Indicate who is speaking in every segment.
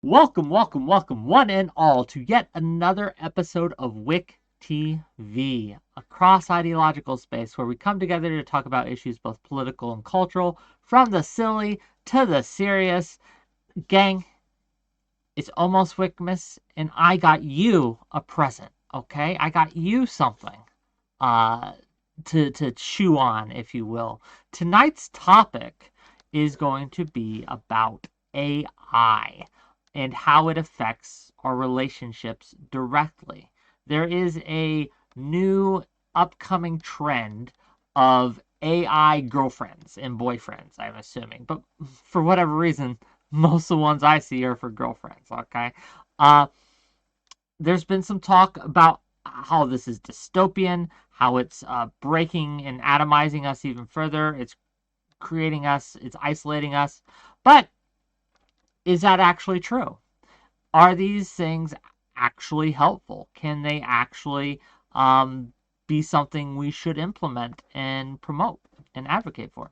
Speaker 1: Welcome, welcome, welcome, one and all, to yet another episode of WhickTV, a cross-ideological space where we come together to talk about issues both political and cultural, from the silly to the serious. Gang, it's almost Wickmas, and I got you a present, okay? I got you something uh, to chew on, if you will. Tonight's topic is going to be about AI and how it affects our relationships directly. There is a new upcoming trend of AI girlfriends and boyfriends, I'm assuming. But for whatever reason, most of the ones I see are for girlfriends, okay? Uh, there's been some talk about how this is dystopian, how it's breaking and atomizing us even further. It's creating us, it's isolating us. But is that actually true? Are these things actually helpful? Can they actually be something we should implement and promote and advocate for?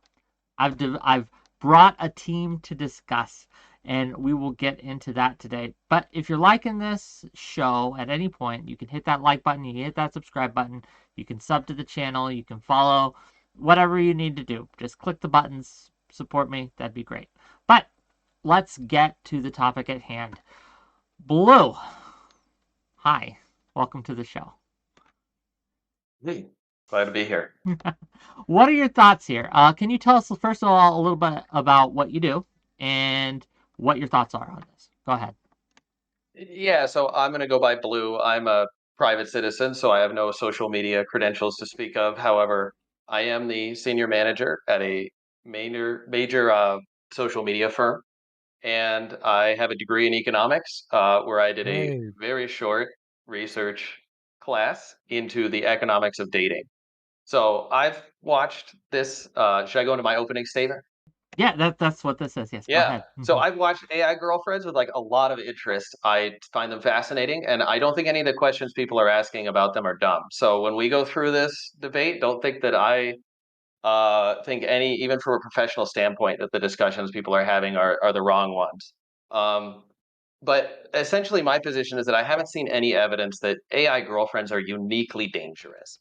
Speaker 1: I've brought a team to discuss, and we will get into that today. But if you're liking this show at any point, you can hit that like button, you can hit that subscribe button, you can sub to the channel, you can follow, whatever you need to do. Just click the buttons, support me, that'd be great. But let's get to the topic at hand. Blue, hi, welcome to the show.
Speaker 2: Hey, glad to be here.
Speaker 1: What are your thoughts here? Can you tell us, first of all, a little bit about what you do and what your thoughts are on this? Go ahead.
Speaker 2: Yeah, so I'm going to go by Blue. I'm a private citizen, so I have no social media credentials to speak of. However, I am the senior manager at a major social media firm, and I have a degree in economics, where I did a
Speaker 3: Hey.
Speaker 2: very short research class into the economics of dating. So I've watched this. Should I go into my opening statement?
Speaker 1: Yeah, that's what this is. Yes, go
Speaker 2: Yeah.
Speaker 1: ahead.
Speaker 2: So I've watched AI girlfriends with like a lot of interest. I find them fascinating, and I don't think any of the questions people are asking about them are dumb. So when we go through this debate, don't think that I think any, even from a professional standpoint, that the discussions people are having are the wrong ones. Um, but essentially, my position is that I haven't seen any evidence that AI girlfriends are uniquely dangerous.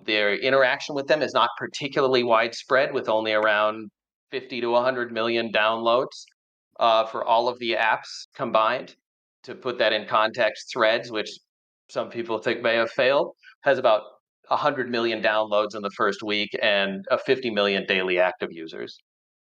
Speaker 2: Their interaction with them is not particularly widespread, with only around 50 to 100 million downloads for all of the apps combined. To put that in context, Threads, which some people think may have failed, has about 100 million downloads in the first week and 50 million daily active users.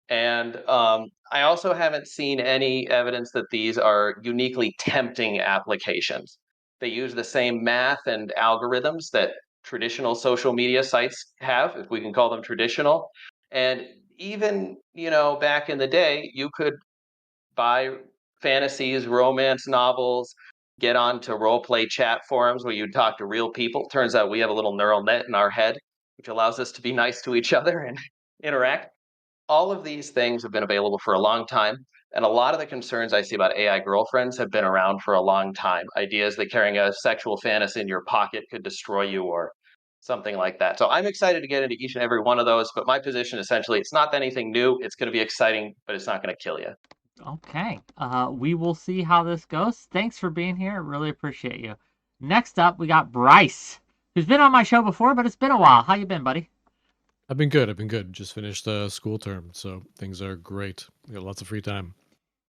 Speaker 2: And I also haven't seen any evidence that these are uniquely tempting applications. They use the same math and algorithms that traditional social media sites have, if we can call them traditional. And even, back in the day, you could buy fantasies, romance novels, get onto role play chat forums where you talk to real people. Turns out we have a little neural net in our head, which allows us to be nice to each other and interact. All of these things have been available for a long time. And a lot of the concerns I see about AI girlfriends have been around for a long time. Ideas that carrying a sexual fantasy in your pocket could destroy you or something like that. So I'm excited to get into each and every one of those. But my position essentially, it's not anything new. It's going to be exciting, but it's not going to kill you.
Speaker 1: Okay. We will see how this goes. Thanks for being here. Really appreciate you. Next up, we got Bryce, who's been on my show before, but it's been a while. How you been, buddy?
Speaker 3: I've been good. I've been good. Just finished the school term, so things are great. Got lots of free time.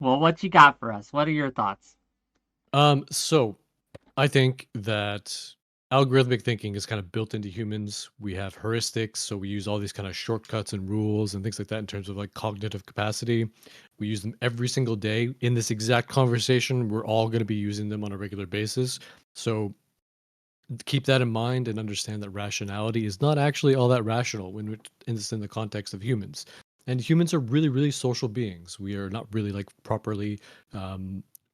Speaker 1: Well, what you got for us? What are your thoughts?
Speaker 3: So I think that algorithmic thinking is kind of built into humans. We have heuristics, so we use all these kind of shortcuts and rules and things like that in terms of like cognitive capacity. We use them every single day. In this exact conversation, we're all going to be using them on a regular basis. So keep that in mind and understand that rationality is not actually all that rational when it's in the context of humans. And humans are really, really social beings. We are not really like properly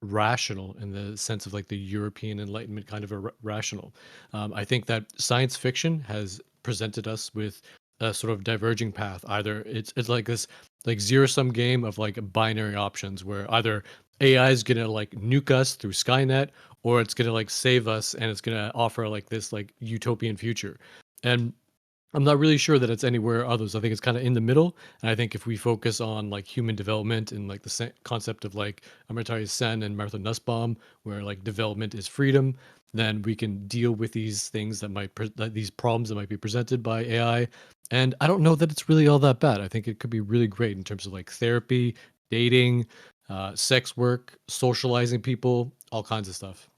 Speaker 3: rational in the sense of like the European Enlightenment kind of a rational. I think that science fiction has presented us with a sort of diverging path. Either it's like this like zero sum game of like binary options where either AI is gonna like nuke us through Skynet, or it's gonna like save us and it's gonna offer like this like utopian future. And I'm not really sure that it's anywhere others. I think it's kind of in the middle. And I think if we focus on like human development and like the concept of like Amartya Sen and Martha Nussbaum, where like development is freedom, then we can deal with these things that might like these problems that might be presented by AI. And I don't know that it's really all that bad. I think it could be really great in terms of like therapy, dating, sex work, socializing people, all kinds of stuff.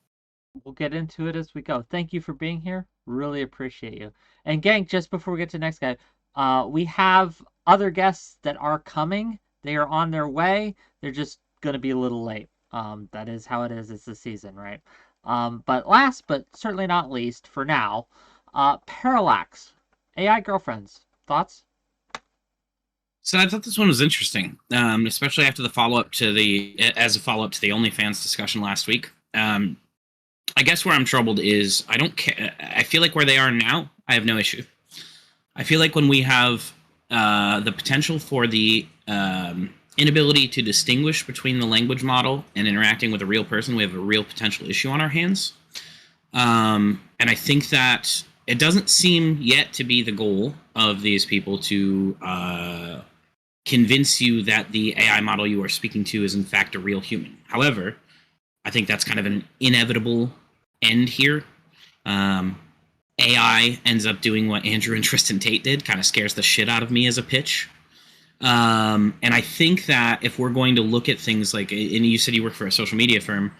Speaker 1: We'll get into it as we go. Thank you for being here. Really appreciate you. And gang, just before we get to the next guy, we have other guests that are coming. They are on their way. They're just going to be a little late. That is how it is. It's the season, right? But last, but certainly not least, for now, Parallax, AI girlfriends. Thoughts?
Speaker 4: So I thought this one was interesting, especially after the follow-up to as a follow-up to the OnlyFans discussion last week. I guess where I'm troubled is I don't care. I feel like where they are now, I have no issue. I feel like when we have the potential for the inability to distinguish between the language model and interacting with a real person, we have a real potential issue on our hands. And I think that it doesn't seem yet to be the goal of these people to convince you that the AI model you are speaking to is in fact a real human. However, I think that's kind of an inevitable end here. AI ends up doing what Andrew and Tristan Tate did, kind of scares the shit out of me as a pitch. And I think that if we're going to look at things like, and you said you work for a social media firm,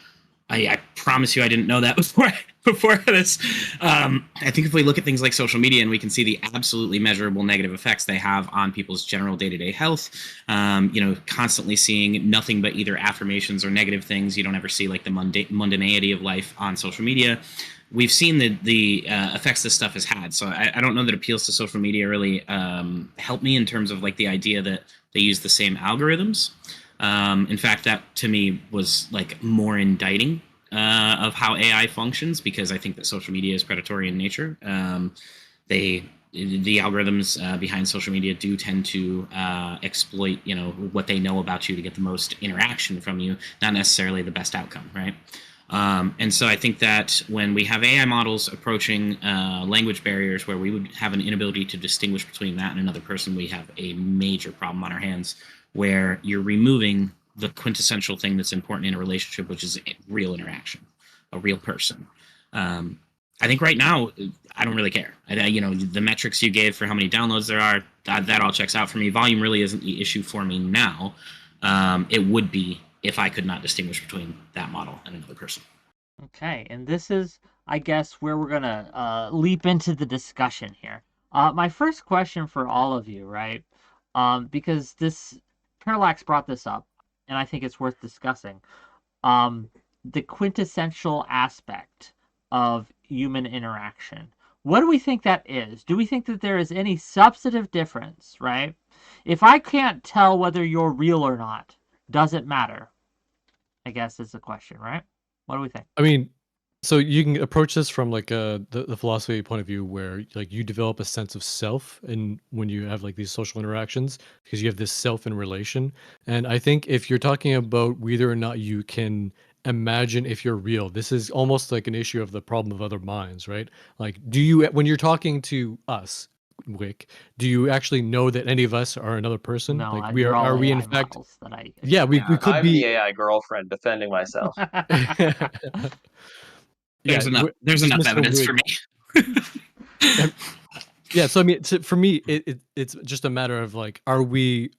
Speaker 4: I promise you I didn't know that before this. I think if we look at things like social media and we can see the absolutely measurable negative effects they have on people's general day-to-day health, constantly seeing nothing but either affirmations or negative things. You don't ever see like the mundanity of life on social media. We've seen the effects this stuff has had. So I don't know that appeals to social media really help me in terms of like the idea that they use the same algorithms. In fact, that to me was like more indicting of how AI functions, because I think that social media is predatory in nature. The algorithms behind social media do tend to exploit, what they know about you to get the most interaction from you, not necessarily the best outcome, right? And so I think that when we have AI models approaching language barriers where we would have an inability to distinguish between that and another person, we have a major problem on our hands, where you're removing the quintessential thing that's important in a relationship, which is real interaction, a real person. I think right now, I don't really care. The metrics you gave for how many downloads there are, that all checks out for me. Volume really isn't the issue for me now. It would be if I could not distinguish between that model and another person.
Speaker 1: Okay, and this is, I guess, where we're going to leap into the discussion here. My first question for all of you, right, because Parallax brought this up, and I think it's worth discussing. The quintessential aspect of human interaction. What do we think that is? Do we think that there is any substantive difference, right? If I can't tell whether you're real or not, does it matter? I guess is the question, right? What do we think?
Speaker 3: I mean, so you can approach this from like the philosophy point of view, where like you develop a sense of self, and when you have like these social interactions, because you have this self in relation. And I think if you're talking about whether or not you can imagine if you're real, this is almost like an issue of the problem of other minds, right? Like, when you're talking to us, Wick, do you actually know that any of us are another person?
Speaker 1: No,
Speaker 3: Like,
Speaker 1: you're all
Speaker 3: are we in
Speaker 1: AI
Speaker 3: fact?
Speaker 1: models that I.
Speaker 3: Yeah, we could
Speaker 2: I'm
Speaker 3: be.
Speaker 2: the AI girlfriend defending myself.
Speaker 4: There's
Speaker 3: Yeah,
Speaker 4: there's
Speaker 3: just
Speaker 4: enough
Speaker 3: Mr.
Speaker 4: evidence
Speaker 3: Wig.
Speaker 4: for me.
Speaker 3: Yeah, so I mean, for me, it's just a matter of like, are we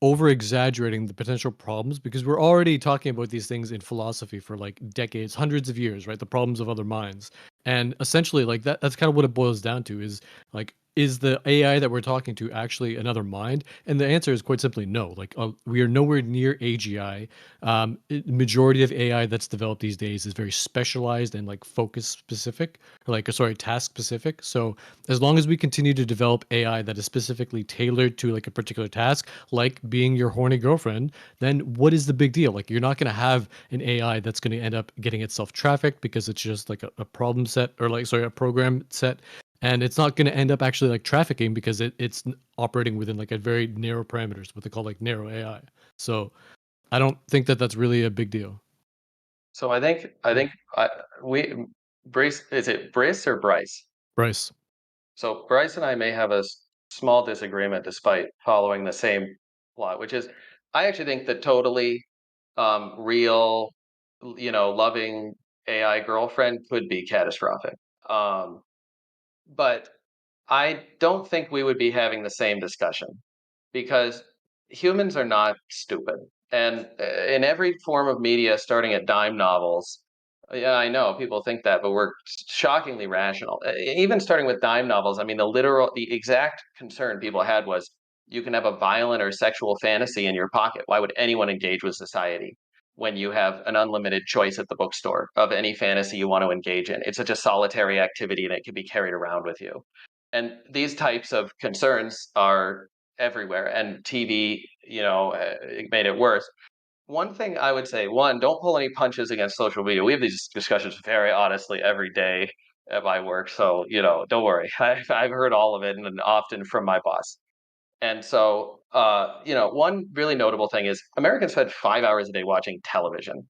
Speaker 3: over exaggerating the potential problems? Because we're already talking about these things in philosophy for like decades, hundreds of years, right? The problems of other minds. And essentially, like that's kind of what it boils down to, is like, is the AI that we're talking to actually another mind? And the answer is quite simply no. Like, we are nowhere near AGI. Majority of AI that's developed these days is very specialized and like focus specific, or like, sorry, task specific. So as long as we continue to develop AI that is specifically tailored to like a particular task, like being your horny girlfriend, then what is the big deal? Like, you're not going to have an AI that's going to end up getting itself trafficked because it's just like a problem set, or like, sorry, a program set. And it's not going to end up actually like trafficking because it's operating within like a very narrow parameters, what they call like narrow AI. So I don't think that that's really a big deal.
Speaker 2: So I think we Bryce, is it Bryce or Bryce?
Speaker 3: Bryce.
Speaker 2: So Bryce and I may have a small disagreement despite following the same plot, which is I actually think that totally real, loving AI girlfriend could be catastrophic. Um, but I don't think we would be having the same discussion because humans are not stupid. And in every form of media, starting at dime novels, yeah, I know people think that, but we're shockingly rational. Even starting with dime novels, I mean, the exact concern people had was you can have a violent or sexual fantasy in your pocket. Why would anyone engage with society when you have an unlimited choice at the bookstore of any fantasy you want to engage in? It's such a solitary activity and it can be carried around with you. And these types of concerns are everywhere, and TV, it made it worse. One thing I would say, one, don't pull any punches against social media. We have these discussions very honestly every day at my work, so don't worry. I've heard all of it, and often from my boss. And so, one really notable thing is Americans spend 5 hours a day watching television.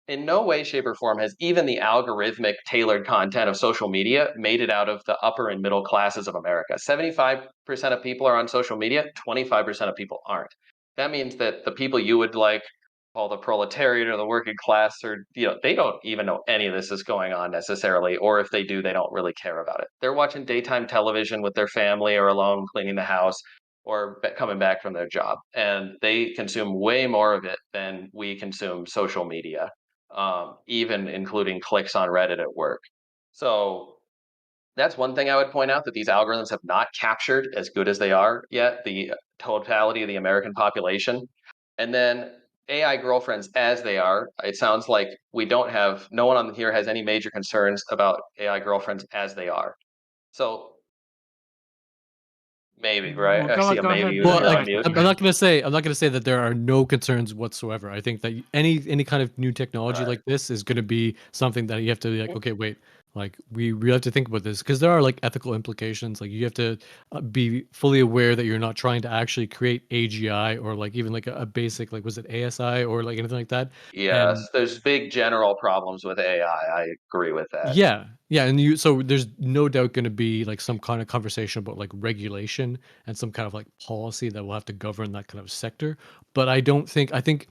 Speaker 2: In no way, shape, or form has even the algorithmic tailored content of social media made it out of the upper and middle classes of America. 75% of people are on social media, 25% of people aren't. That means that the people you would like call the proletariat or the working class, or they don't even know any of this is going on necessarily, or if they do, they don't really care about it. They're watching daytime television with their family or alone cleaning the house or coming back from their job, and they consume way more of it than we consume social media, even including clicks on Reddit at work. So that's one thing I would point out, that these algorithms have not captured, as good as they are yet, the totality of the American population. And then AI girlfriends as they are, it sounds like no one on here has any major concerns about AI girlfriends as they are. So maybe, right?
Speaker 1: Well,
Speaker 2: I see a
Speaker 1: go
Speaker 2: maybe
Speaker 1: ahead.
Speaker 3: Well,
Speaker 2: you're on
Speaker 3: like,
Speaker 2: mute.
Speaker 3: I'm not gonna say that there are no concerns whatsoever. I think that any kind of new technology
Speaker 2: Right.
Speaker 3: like this is gonna be something that you have to be like, okay, wait, like we really have to think about this because there are like ethical implications. Like you have to be fully aware that you're not trying to actually create AGI or like even like a basic like was it ASI or like anything like that. And
Speaker 2: Yes, there's big general problems with AI. I agree with that.
Speaker 3: yeah, yeah, and so there's no doubt going to be like some kind of conversation about like regulation and some kind of like policy that will have to govern that kind of sector. But I think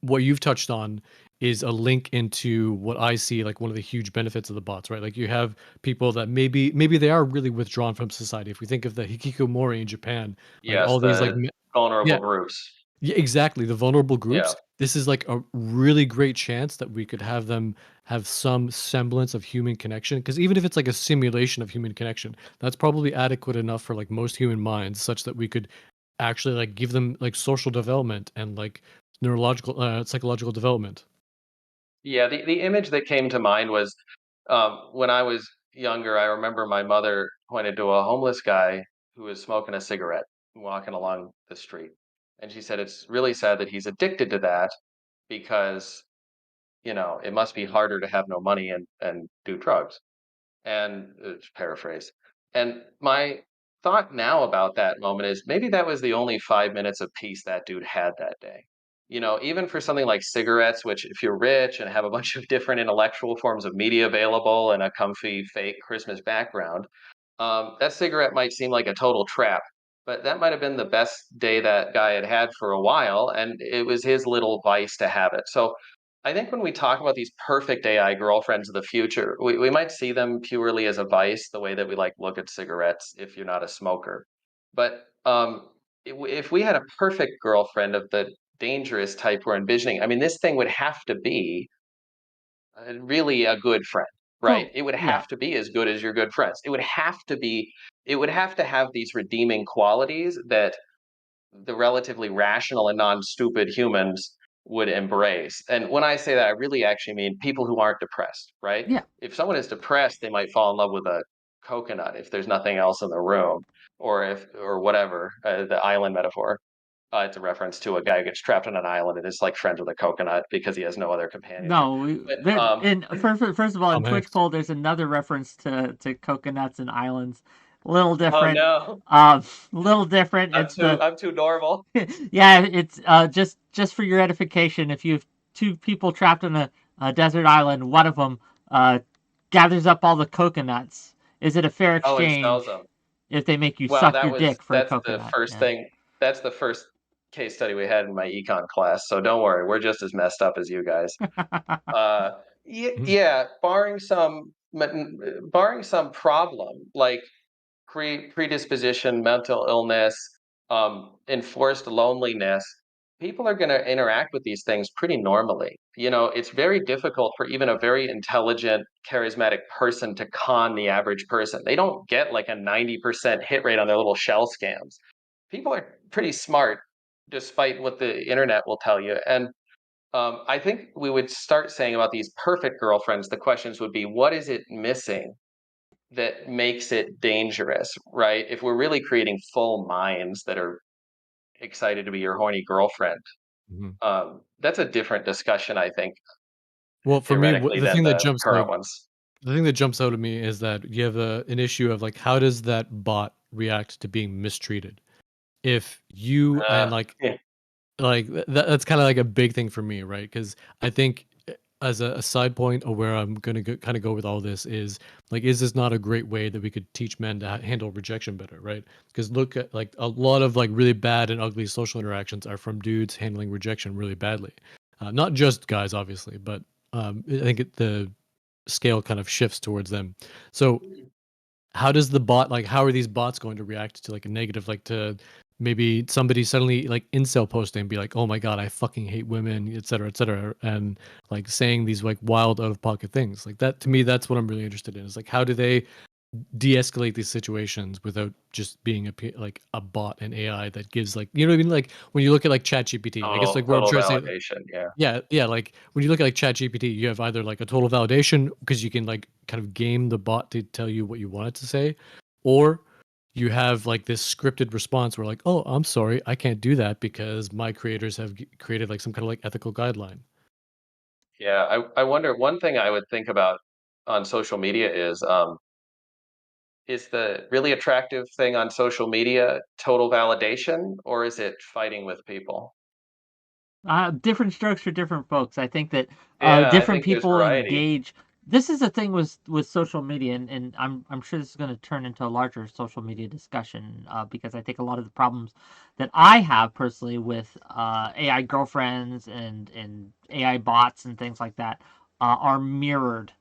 Speaker 3: what you've touched on is a link into what I see like one of the huge benefits of the bots, right? Like you have people that maybe they are really withdrawn from society. If we think of the hikikomori in Japan, like
Speaker 2: Yes,
Speaker 3: all these like
Speaker 2: the vulnerable
Speaker 3: yeah,
Speaker 2: groups.
Speaker 3: yeah, exactly. The vulnerable
Speaker 2: Yeah.
Speaker 3: groups. This is like a really great chance that we could have them have some semblance of human connection. Because even if it's like a simulation of human connection, that's probably adequate enough for like most human minds, such that we could actually like give them like social development and like neurological, psychological development.
Speaker 2: Yeah, the image that came to mind was when I was younger, I remember my mother pointed to a homeless guy who was smoking a cigarette walking along the street. And she said, it's really sad that he's addicted to that because, it must be harder to have no money and do drugs. And paraphrase. And my thought now about that moment is maybe that was the only 5 minutes of peace that dude had that day. Even for something like cigarettes, which if you're rich and have a bunch of different intellectual forms of media available and a comfy fake Christmas background, that cigarette might seem like a total trap. But that might have been the best day that guy had had for a while, and it was his little vice to have it. So I think when we talk about these perfect AI girlfriends of the future, we might see them purely as a vice, the way that we like look at cigarettes if you're not a smoker. But if we had a perfect girlfriend of the dangerous type we're envisioning, I mean, this thing would have to be really a good friend, right?
Speaker 1: Well,
Speaker 2: It would
Speaker 1: yeah.
Speaker 2: have to be as good as your good friends. It would have to have these redeeming qualities that the relatively rational and non-stupid humans would embrace. And when I say that, I really actually mean people who aren't depressed, right?
Speaker 1: Yeah.
Speaker 2: If someone is depressed, they might fall in love with a coconut if there's nothing else in the room, or whatever, the island metaphor. It's a reference to a guy who gets trapped on an island and is like friends with a coconut because he has no other companionship.
Speaker 1: No,
Speaker 2: But
Speaker 1: there in first of all, in
Speaker 3: Tom
Speaker 1: Twitch
Speaker 3: Hanks.
Speaker 1: poll, there's another reference to coconuts and islands. A little
Speaker 2: oh
Speaker 1: different.
Speaker 2: no,
Speaker 1: Little different. It's the
Speaker 2: I'm too normal.
Speaker 1: yeah. It's just for your edification. If you have two people trapped on a desert island, one of them gathers up all the coconuts Is it a fair
Speaker 2: Oh, he
Speaker 1: exchange
Speaker 2: sells them.
Speaker 1: if they make you
Speaker 2: Well,
Speaker 1: suck your dick for a
Speaker 2: that's the
Speaker 1: coconut?
Speaker 2: first
Speaker 1: Yeah.
Speaker 2: thing. That's the first case study we had in my econ class. So don't worry, we're just as messed up as you guys. Yeah, barring some problem like predisposition, mental illness, enforced loneliness, people are going to interact with these things pretty normally. You know, it's very difficult for even a very intelligent, charismatic person to con the average person. They don't get like a 90% hit rate on their little shell scams. People are pretty smart, despite what the internet will tell you. And I think we would start saying about these perfect girlfriends, the questions would be, what is it missing that makes it dangerous, right? If we're really creating full minds that are excited to be your horny girlfriend, that's a different discussion, I think,
Speaker 3: Well, for me,
Speaker 2: theoretically,
Speaker 3: the
Speaker 2: than
Speaker 3: thing that
Speaker 2: the
Speaker 3: jumps
Speaker 2: current
Speaker 3: out,
Speaker 2: ones.
Speaker 3: the thing that jumps out at me is that you have an issue of like, how does that bot react to being mistreated? If you and
Speaker 2: Yeah.
Speaker 3: that's kind of like a big thing for me, right? Because I think as a side point of where I'm gonna kind of go with all this is like, is this not a great way that we could teach men to handle rejection better, right? Because look at like a lot of like really bad and ugly social interactions are from dudes handling rejection really badly, not just guys, obviously, but I think the scale kind of shifts towards them. So how does the bot like how are these bots going to react to like a negative, like to maybe somebody suddenly like incel posting and be like, oh my god, I fucking hate women, etc., and like saying these like wild out of pocket things like that? To me, that's what I'm really interested in, is like, how do they de-escalate these situations without just being like a bot and AI that gives, like, you know what I mean, like when you look at like ChatGPT, I guess, like where I'm
Speaker 2: Total
Speaker 3: trying to say,
Speaker 2: validation. Yeah.
Speaker 3: yeah, like when you look at like ChatGPT, you have either like a total validation because you can like kind of game the bot to tell you what you want it to say, or you have like this scripted response where like, oh, I'm sorry, I can't do that because my creators have created like some kind of like ethical guideline.
Speaker 2: Yeah. I wonder, one thing I would think about on social media is the really attractive thing on social media total validation, or is it fighting with people?
Speaker 1: Different strokes for different folks. I think that
Speaker 2: Yeah, I
Speaker 1: different
Speaker 2: think there's
Speaker 1: people
Speaker 2: variety.
Speaker 1: engage. This is the thing with social media, and I'm sure this is going to turn into a larger social media discussion, because I think a lot of the problems that I have personally with AI girlfriends and AI bots and things like that are mirrored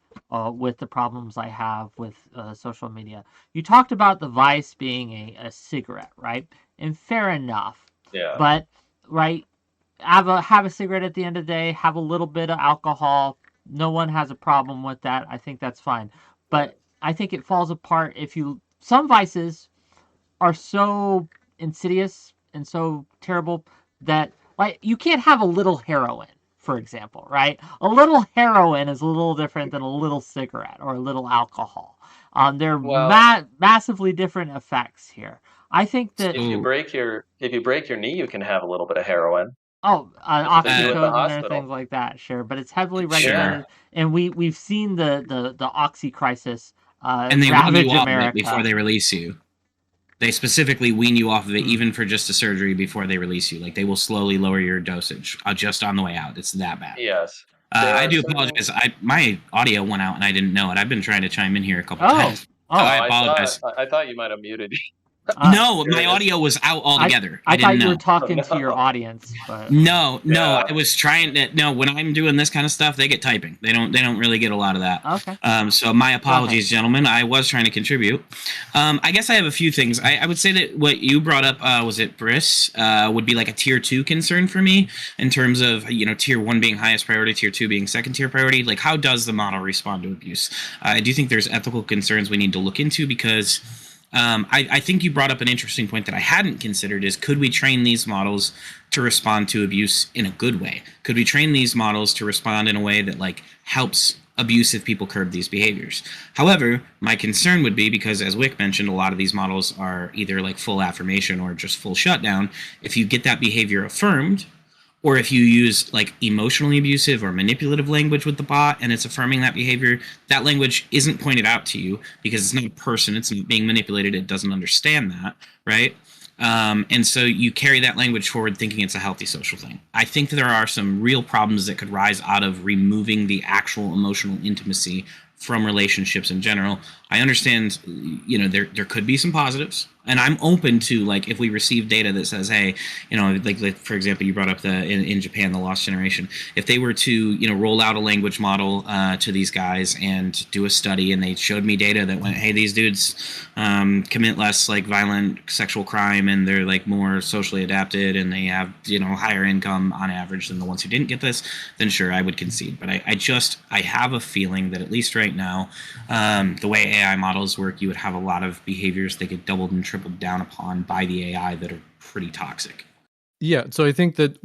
Speaker 1: with the problems I have with social media. You talked about the vice being a cigarette, right? And fair enough,
Speaker 2: Yeah.
Speaker 1: but right, have a cigarette at the end of the day, have a little bit of alcohol. No one has a problem with that. I think that's fine. But I think it falls apart if you some vices are so insidious and so terrible that, like, you can't have a little heroin, for example, right? A little heroin is a little different than a little cigarette or a little alcohol. They're
Speaker 2: Well,
Speaker 1: massively different effects here. I think that
Speaker 2: if you
Speaker 4: So,
Speaker 2: break your knee, you can have a little bit of heroin. That's what they do at the
Speaker 1: oxycodone, there are things
Speaker 2: hospital.
Speaker 1: like that, sure, but it's heavily
Speaker 2: Yeah.
Speaker 4: sure.
Speaker 1: regulated, and we've seen the oxy crisis
Speaker 4: And they wean you
Speaker 1: ravage
Speaker 4: off of it before
Speaker 1: America.
Speaker 4: they release you. They specifically wean you off of it,
Speaker 1: Hmm.
Speaker 4: even for just a surgery, before they release you. Like, they will slowly lower your dosage just on the way out. It's that bad.
Speaker 2: Yes. There
Speaker 4: I
Speaker 2: are
Speaker 4: do
Speaker 2: certain.
Speaker 4: apologize. My audio went out and I didn't know it. I've been trying to chime in here a couple
Speaker 1: Oh,
Speaker 4: times, so
Speaker 2: Oh,
Speaker 4: I
Speaker 1: oh,
Speaker 4: apologize.
Speaker 2: I thought you might have muted.
Speaker 1: uh,
Speaker 4: No, my
Speaker 2: Serious.
Speaker 4: audio was out
Speaker 1: I
Speaker 4: altogether.
Speaker 1: I
Speaker 4: I didn't
Speaker 1: thought you were
Speaker 4: know.
Speaker 2: Oh
Speaker 1: talking to your
Speaker 2: no.
Speaker 1: audience, but
Speaker 4: No,
Speaker 2: Yeah.
Speaker 4: I was trying to. No, when I'm doing this kind of stuff, they get typing. They don't really get a lot of that.
Speaker 1: okay,
Speaker 4: So my
Speaker 1: go ahead.
Speaker 4: apologies, gentlemen. I was trying to contribute. I guess I have a few things. I would say that what you brought up, was it 𝕵𝖎𝖎, would be like a tier 2 concern for me, in terms of, tier 1 being highest priority, tier 2 being second tier priority. Like, how does the model respond to abuse? I do think there's ethical concerns we need to look into, because I think you brought up an interesting point that I hadn't considered, is, could we train these models to respond to abuse in a good way? Could we train these models to respond in a way that like helps abusive people curb these behaviors? However, my concern would be, because as Wick mentioned, a lot of these models are either like full affirmation or just full shutdown. If you get that behavior affirmed, or if you use like emotionally abusive or manipulative language with the bot and it's affirming that behavior, that language isn't pointed out to you because it's not a person, it's not being manipulated, it doesn't understand that, right? And so you carry that language forward thinking it's a healthy social thing. I think that there are some real problems that could rise out of removing the actual emotional intimacy from relationships in general. I understand, you know, there could be some positives, and I'm open to, like, if we receive data that says, hey, you know, like for example, you brought up in Japan, the lost generation. If they were to, you know, roll out a language model to these guys and do a study, and they showed me data that went, hey, these dudes commit less like violent sexual crime, and they're like more socially adapted, and they have, you know, higher income on average than the ones who didn't get this, then sure, I would concede. But I have a feeling that at least right now, the way AI models work, you would have a lot of behaviors that get doubled and tripled down upon by the AI that are pretty toxic.
Speaker 3: Yeah, so I think that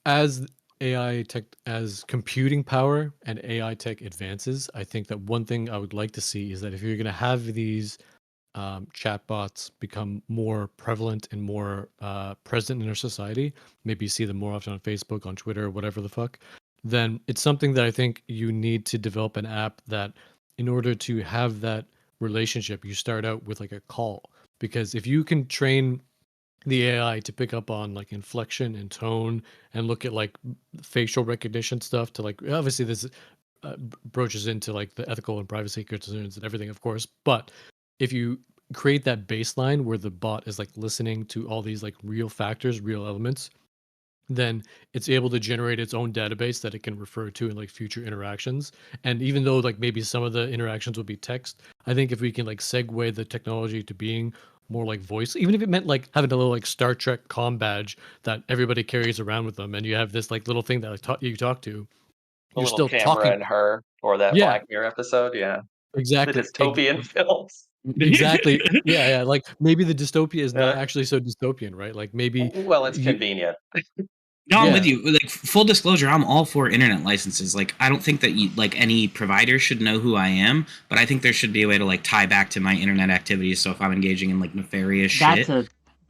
Speaker 3: as AI tech, as computing power and AI tech advances, I think that one thing I would like to see is that if you're going to have these chatbots become more prevalent and more present in our society, maybe you see them more often on Facebook, on Twitter, whatever the fuck, then it's something that I think you need to develop an app that, in order to have that relationship, you start out with like a call. Because if you can train the AI to pick up on like inflection and tone and look at like facial recognition stuff, to like, obviously this broaches into like the ethical and privacy concerns and everything, of course. But if you create that baseline where the bot is like listening to all these like real factors, real elements, then it's able to generate its own database that it can refer to in like future interactions. And even though like maybe some of the interactions will be text, I think if we can like segue the technology to being more like voice, even if it meant like having a little like Star Trek comm badge that everybody carries around with them, and you have this like little thing that like you talk to,
Speaker 2: The
Speaker 3: you're
Speaker 2: little
Speaker 3: still
Speaker 2: camera
Speaker 3: talking.
Speaker 2: and her, or that
Speaker 3: Yeah,
Speaker 2: Black Mirror episode. Yeah, the
Speaker 3: exactly.
Speaker 2: dystopian films.
Speaker 3: Exactly. Yeah. Like maybe the dystopia is not
Speaker 2: Uh,
Speaker 3: actually so dystopian, right? Like maybe
Speaker 2: well, it's
Speaker 3: you,
Speaker 2: convenient.
Speaker 4: No, I'm with
Speaker 3: yeah,
Speaker 4: you. Like, full disclosure, I'm all for internet licenses. Like, I don't think that like any provider should know who I am, but I think there should be a way to like tie back to my internet activities. So if I'm engaging in like nefarious shit,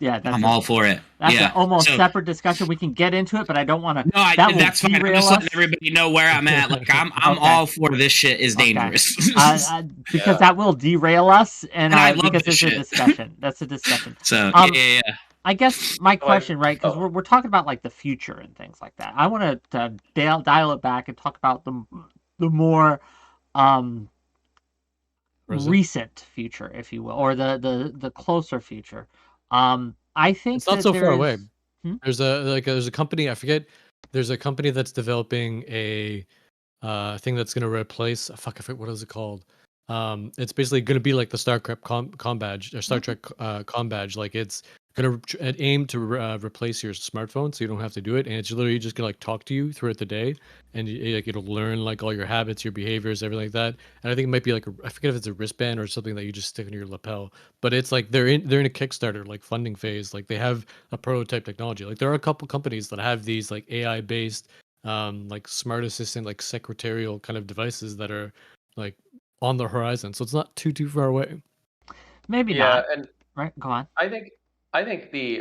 Speaker 4: I'm all for it.
Speaker 1: That's an
Speaker 4: Yeah.
Speaker 1: almost
Speaker 4: So
Speaker 1: separate discussion. We can get into it, but I don't want to.
Speaker 4: no,
Speaker 1: That will
Speaker 4: that's fine. I'm
Speaker 1: derail
Speaker 4: just letting
Speaker 1: us.
Speaker 4: everybody know where I'm at. Like, I'm
Speaker 1: Okay.
Speaker 4: all for this shit is
Speaker 1: Okay.
Speaker 4: dangerous.
Speaker 1: Because
Speaker 2: Yeah.
Speaker 1: that will derail us, and
Speaker 4: And I love
Speaker 1: because
Speaker 4: this
Speaker 1: it's a
Speaker 4: shit.
Speaker 1: discussion. That's a discussion.
Speaker 4: So yeah.
Speaker 1: I guess my question, right? Because
Speaker 2: Oh.
Speaker 1: we're talking about like the future and things like that. I want to dial it back and talk about the more
Speaker 3: present.
Speaker 1: recent future, if you will, or the closer future. I think
Speaker 3: It's not so far away.
Speaker 1: Hmm?
Speaker 3: There's a company, I forget. There's a company that's developing a thing that's going to replace. Fuck, I forget what is it called. It's basically going to be like the Star Trek com badge or Star Trek com badge. Like it's going to aim to replace your smartphone, so you don't have to do it, and it's literally just going to like talk to you throughout the day, and like it'll learn like all your habits, your behaviors, everything like that. And I think it might be like I forget if it's a wristband or something that you just stick in your lapel. But it's like they're in a Kickstarter like funding phase. Like they have a prototype technology. Like there are a couple companies that have these like AI based like smart assistant, like secretarial kind of devices that are like on the horizon. So it's not too far away.
Speaker 1: Maybe
Speaker 2: Yeah,
Speaker 1: not.
Speaker 2: and
Speaker 1: Right? Go on.
Speaker 2: I think the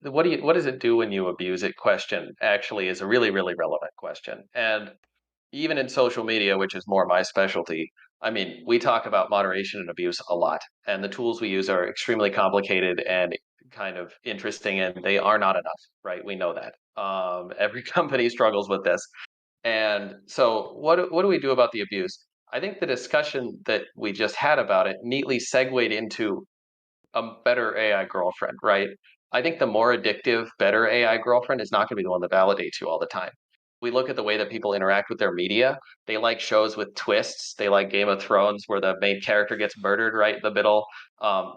Speaker 2: what does it do when you abuse it question actually is a really really relevant question. And even in social media, which is more my specialty, I mean, we talk about moderation and abuse a lot, and the tools we use are extremely complicated and kind of interesting, and they are not enough, right? We know that. Every company struggles with this. And so, what do we do about the abuse? I think the discussion that we just had about it neatly segued into a better AI girlfriend, right? I think the more addictive, better AI girlfriend is not going to be the one that validates you all the time. We look at the way that people interact with their media. They like shows with twists. They like Game of Thrones, where the main character gets murdered right in the middle.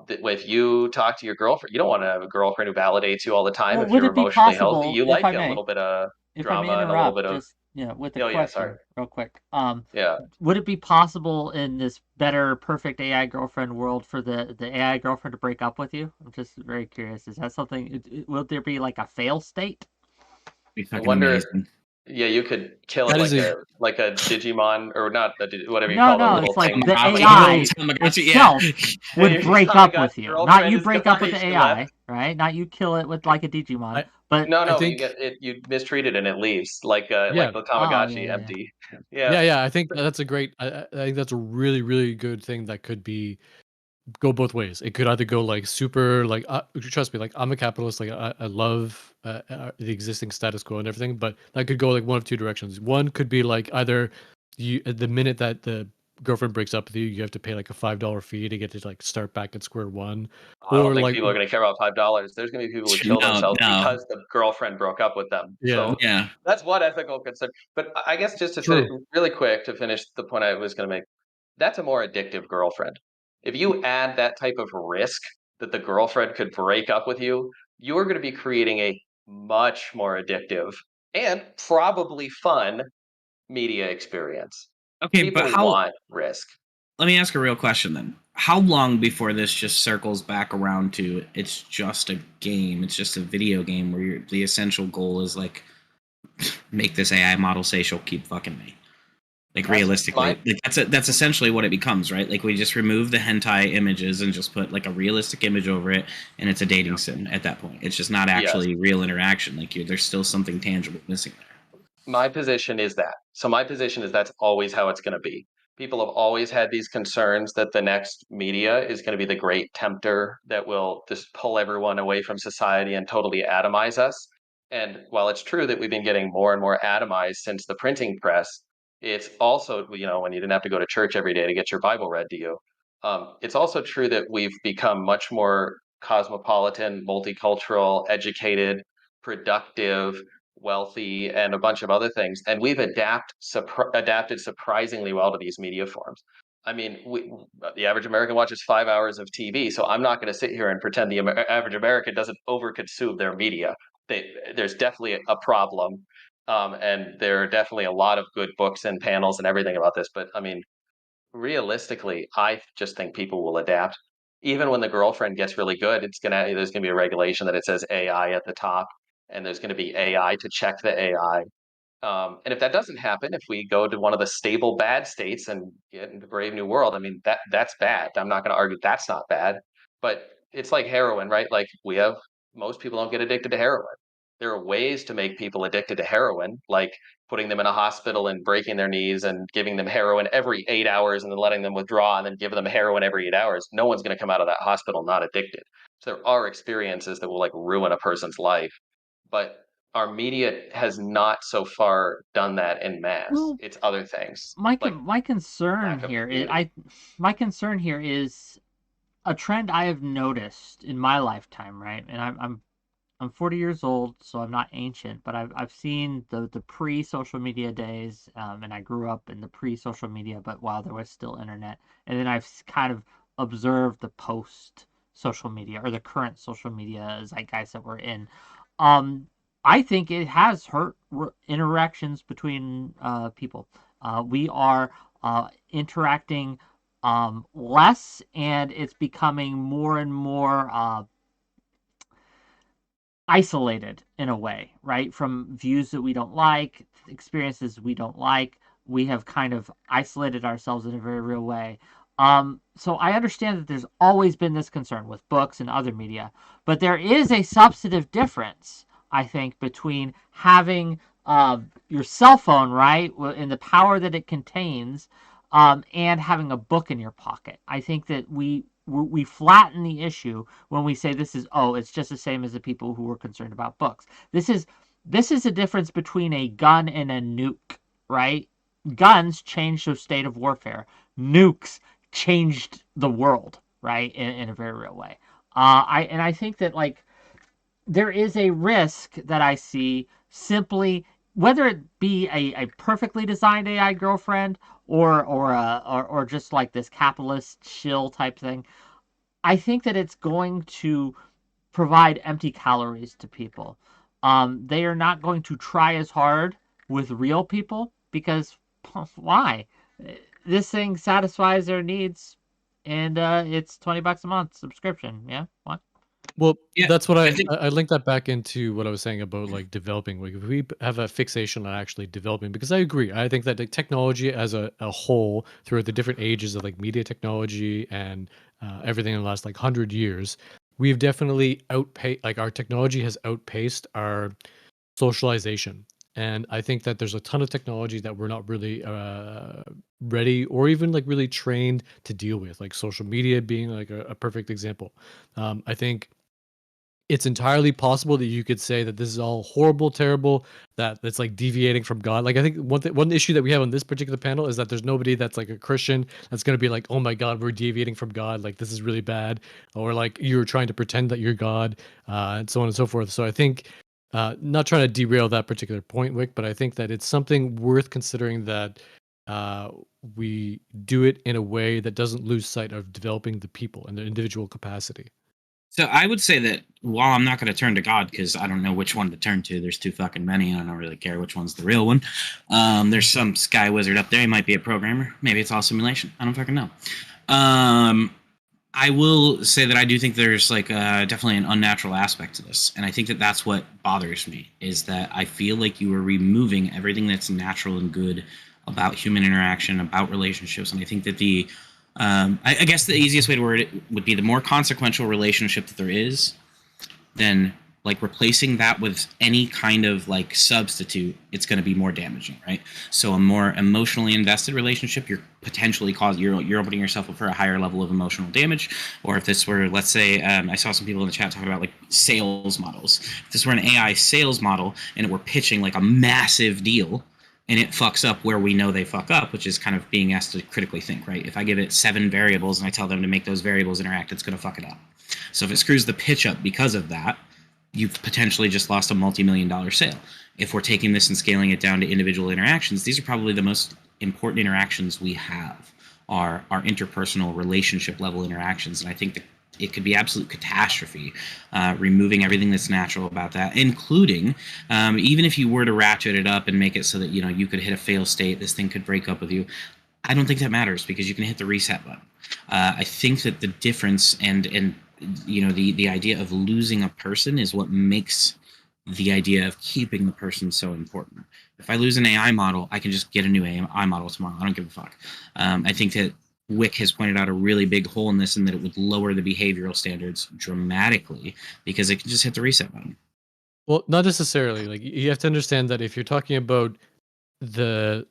Speaker 2: If you talk to your girlfriend, you don't want to have a girlfriend who validates you all the time.
Speaker 1: Well,
Speaker 2: If
Speaker 1: would
Speaker 2: you're
Speaker 1: it be
Speaker 2: emotionally healthy,
Speaker 1: possible,
Speaker 2: you
Speaker 1: if I
Speaker 2: like a
Speaker 1: may,
Speaker 2: little bit of
Speaker 1: if I may
Speaker 2: drama and a little
Speaker 1: interrupt,
Speaker 2: bit of
Speaker 1: just with a
Speaker 2: oh yeah, sorry,
Speaker 1: question, real quick.
Speaker 2: yeah.
Speaker 1: Would it be possible in this better, perfect AI girlfriend world for the AI girlfriend to break up with you? I'm just very curious. Is that something? Will there be like a fail state?
Speaker 4: Be
Speaker 2: I
Speaker 4: fucking
Speaker 2: wonder.
Speaker 4: amazing.
Speaker 2: Yeah, you could kill it
Speaker 3: That is
Speaker 2: like a Digimon, or not whatever you
Speaker 1: No,
Speaker 2: call the
Speaker 1: no,
Speaker 2: little
Speaker 1: it's like
Speaker 2: thing.
Speaker 1: the
Speaker 4: Tamagotchi,
Speaker 1: AI
Speaker 4: yeah.
Speaker 1: itself
Speaker 2: Yeah,
Speaker 1: would
Speaker 2: your
Speaker 1: break up
Speaker 2: Tamagotchi
Speaker 1: with you. Not
Speaker 2: girlfriend
Speaker 1: you
Speaker 2: is
Speaker 1: break up with the
Speaker 2: demise. You left.
Speaker 1: AI, right? Not you kill it with like a Digimon,
Speaker 3: I
Speaker 1: but
Speaker 2: No,
Speaker 3: I
Speaker 2: no, you
Speaker 3: think
Speaker 2: get it. You mistreat it and it leaves,
Speaker 3: yeah.
Speaker 2: like the
Speaker 1: oh yeah,
Speaker 2: Tamagotchi
Speaker 1: yeah, yeah.
Speaker 2: empty. Yeah,
Speaker 3: Yeah, I think that's a great. I think that's a really good thing that could be go both ways. It could either go like super like trust me, like I'm a capitalist, like I love the existing status quo and everything, but that could go like one of two directions. One could be like either the minute that the girlfriend breaks up with you, you have to pay like a $5 fee to get to like start back at square one,
Speaker 2: I don't
Speaker 3: or
Speaker 2: think
Speaker 3: like
Speaker 2: people are going to care about $5. There's going to be people who kill
Speaker 4: No,
Speaker 2: themselves
Speaker 4: no.
Speaker 2: because the girlfriend broke up with them.
Speaker 3: Yeah.
Speaker 2: So
Speaker 4: Yeah.
Speaker 2: that's one ethical concern. But I guess just to finish,
Speaker 3: True.
Speaker 2: really quick to finish the point I was going to make, that's a more addictive girlfriend. If you add that type of risk that the girlfriend could break up with you, you're going to be creating a much more addictive and probably fun media experience.
Speaker 4: Okay, but
Speaker 2: People
Speaker 4: how?
Speaker 2: want risk.
Speaker 4: Let me ask a real question then. How long before this just circles back around to it's just a game? It's just a video game where the essential goal is like make this AI model say she'll keep fucking me. Like realistically, like that's essentially what it becomes, right? Like we just remove the hentai images and just put like a realistic image over it, and it's a dating sim at that point. It's just not actually real interaction. Like there's still something tangible missing there.
Speaker 2: My position is that. So my position is that's always how it's going to be. People have always had these concerns that the next media is going to be the great tempter that will just pull everyone away from society and totally atomize us. And while it's true that we've been getting more and more atomized since the printing press, it's also, when you didn't have to go to church every day to get your Bible read to you. It's also true that we've become much more cosmopolitan, multicultural, educated, productive, wealthy, and a bunch of other things. And we've adapted surprisingly well to these media forms. I mean, the average American watches 5 hours of TV, so I'm not going to sit here and pretend the average American doesn't overconsume their media. There's definitely a problem, and there are definitely a lot of good books and panels and everything about this. But I mean, realistically, I just think people will adapt. Even when the girlfriend gets really good, there's gonna be a regulation that it says AI at the top, and there's gonna be AI to check the AI. And if that doesn't happen, if we go to one of the stable bad states and get into Brave New World, I mean that's bad. I'm not going to argue that's not bad, but it's like heroin, right? Like most people don't get addicted to heroin. There are ways to make people addicted to heroin, like putting them in a hospital and breaking their knees and giving them heroin every 8 hours and then letting them withdraw and then give them heroin every 8 hours. No one's going to come out of that hospital not addicted. So there are experiences that will like ruin a person's life, but our media has not so far done that en masse.
Speaker 1: Well,
Speaker 2: it's other things.
Speaker 1: My
Speaker 2: like
Speaker 1: my concern
Speaker 2: lack of
Speaker 1: here is
Speaker 2: beauty.
Speaker 1: my concern here is a trend I have noticed in my lifetime, right? And I'm 40 years old, so I'm not ancient, but I've seen the pre-social media days, and I grew up in the pre-social media, but while there was still internet, and then I've kind of observed the post-social media or the current social media zeitgeist that we're in. I think it has hurt interactions between people. We are interacting less, and it's becoming more and more isolated in a way, right? From views that we don't like, experiences we don't like. We have kind of isolated ourselves in a very real way. So I understand that there's always been this concern with books and other media, but there is a substantive difference, I think, between having your cell phone, right, and the power that it contains, and having a book in your pocket. I think that we flatten the issue when we say it's just the same as the people who were concerned about books. This is a difference between a gun and a nuke, right? Guns changed the state of warfare. Nukes changed the world, right, in a very real way. I think that like there is a risk that I see simply whether it be a perfectly designed AI girlfriend or just like this capitalist shill type thing. I think that it's going to provide empty calories to people. They are not going to try as hard with real people because why? This thing satisfies their needs, and it's $20 a month subscription. Yeah, what?
Speaker 3: Well,
Speaker 4: Yeah,
Speaker 3: that's what
Speaker 4: I think
Speaker 3: I link that back into what I was saying about like developing. Like if we have a fixation on actually developing, because I agree. I think that the technology as a whole throughout the different ages of like media technology and everything in the last like 100 years, we've definitely outpaced. Like our technology has outpaced our socialization. And I think that there's a ton of technology that we're not really ready or even like really trained to deal with, like social media being like a perfect example. I think it's entirely possible that you could say that this is all horrible, terrible, that it's like deviating from God. Like I think one issue that we have on this particular panel is that there's nobody that's like a Christian that's going to be like, oh my God, we're deviating from God. Like this is really bad. Or like you're trying to pretend that you're God, and so on and so forth. So I think, not trying to derail that particular point, Wick, but I think that it's something worth considering that we do it in a way that doesn't lose sight of developing the people and their individual capacity.
Speaker 4: So I would say that while I'm not going to turn to God because I don't know which one to turn to, there's too fucking many, and I don't really care which one's the real one. There's some sky wizard up there. He might be a programmer. Maybe it's all simulation. I don't fucking know. I will say that I do think there's like definitely an unnatural aspect to this, and I think that that's what bothers me, is that I feel like you are removing everything that's natural and good about human interaction, about relationships, and I think that I guess the easiest way to word it would be the more consequential relationship that there is, then like replacing that with any kind of like substitute, it's going to be more damaging, right? So a more emotionally invested relationship, you're potentially you're opening yourself up for a higher level of emotional damage. Or if this were, let's say, I saw some people in the chat talking about like sales models. If this were an AI sales model and it were pitching like a massive deal, and it fucks up where we know they fuck up, which is kind of being asked to critically think, right? If I give it 7 variables and I tell them to make those variables interact, it's going to fuck it up. So if it screws the pitch up because of that, you've potentially just lost a multi-million-dollar sale. If we're taking this and scaling it down to individual interactions, these are probably the most important interactions we have, are our interpersonal relationship level interactions. And I think that it could be absolute catastrophe, removing everything that's natural about that, including even if you were to ratchet it up and make it so that you could hit a fail state, this thing could break up with you. I don't think that matters because you can hit the reset button. I think that the difference and the idea of losing a person is what makes the idea of keeping the person so important. If I lose an AI model, I can just get a new AI model tomorrow. I don't give a fuck. I think that Wick has pointed out a really big hole in this, and that it would lower the behavioral standards dramatically because it can just hit the reset button.
Speaker 3: Well, not necessarily. Like you have to understand that if you're talking about the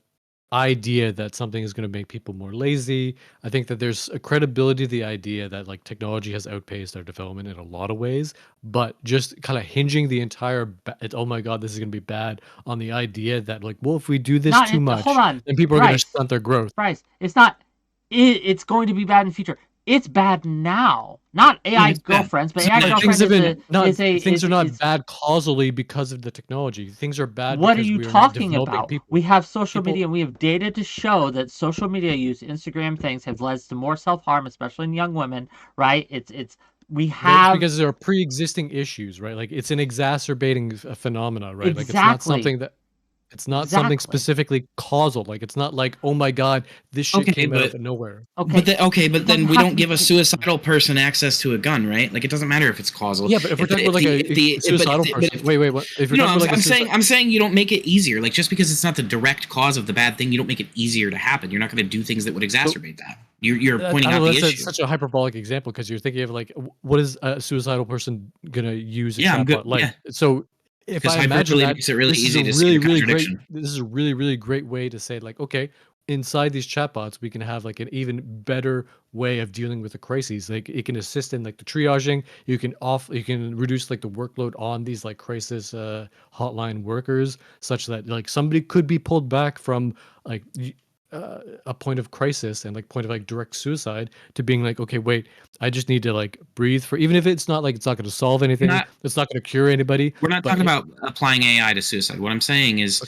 Speaker 3: idea that something is going to make people more lazy, I think that there's a credibility to the idea that like technology has outpaced our development in a lot of ways, but just kind of hinging the entire oh my God, this is going to be bad on the idea that like, well, if we do this too much,
Speaker 1: hold on,
Speaker 3: then people are going to stunt their growth.
Speaker 1: Bryce, it's not. It's going to be bad in the future. It's bad now. Not AI girlfriends, but AI girlfriends
Speaker 3: things are not bad causally because of the technology. Things are bad.
Speaker 1: What are you talking about? People. We have social media, and we have data to show that social media use, Instagram things, have led to more self-harm, especially in young women. Right? We have
Speaker 3: because there are pre-existing issues, right? Like it's an exacerbating phenomena, right?
Speaker 1: Exactly.
Speaker 3: Like it's not something that. It's not something specifically causal. Like it's not like, oh my God, this shit came out of nowhere.
Speaker 4: But then we don't give a suicidal person access to a gun, right? Like it doesn't matter if it's causal.
Speaker 3: Yeah, but if we're talking about like a suicidal person, wait, what? If you're
Speaker 4: I'm saying you don't make it easier. Like just because it's not the direct cause of the bad thing, you don't make it easier to happen. You're not going to do things that would exacerbate that. You're pointing out the issue.
Speaker 3: That's such a hyperbolic example because you're thinking of like, what is a suicidal person gonna use a chatbot like? So. If I imagine that,
Speaker 4: makes it really easy
Speaker 3: this is a really, really great way to say like, okay, inside these chatbots, we can have like an even better way of dealing with the crises. Like it can assist in like the triaging. You can reduce like the workload on these like crisis hotline workers, such that like somebody could be pulled back from like a point of crisis and like point of like direct suicide to being like, okay, wait, I just need to like breathe for, even if it's not like, it's not going to solve anything. It's not going to cure anybody.
Speaker 4: We're not talking about applying AI to suicide. What I'm saying is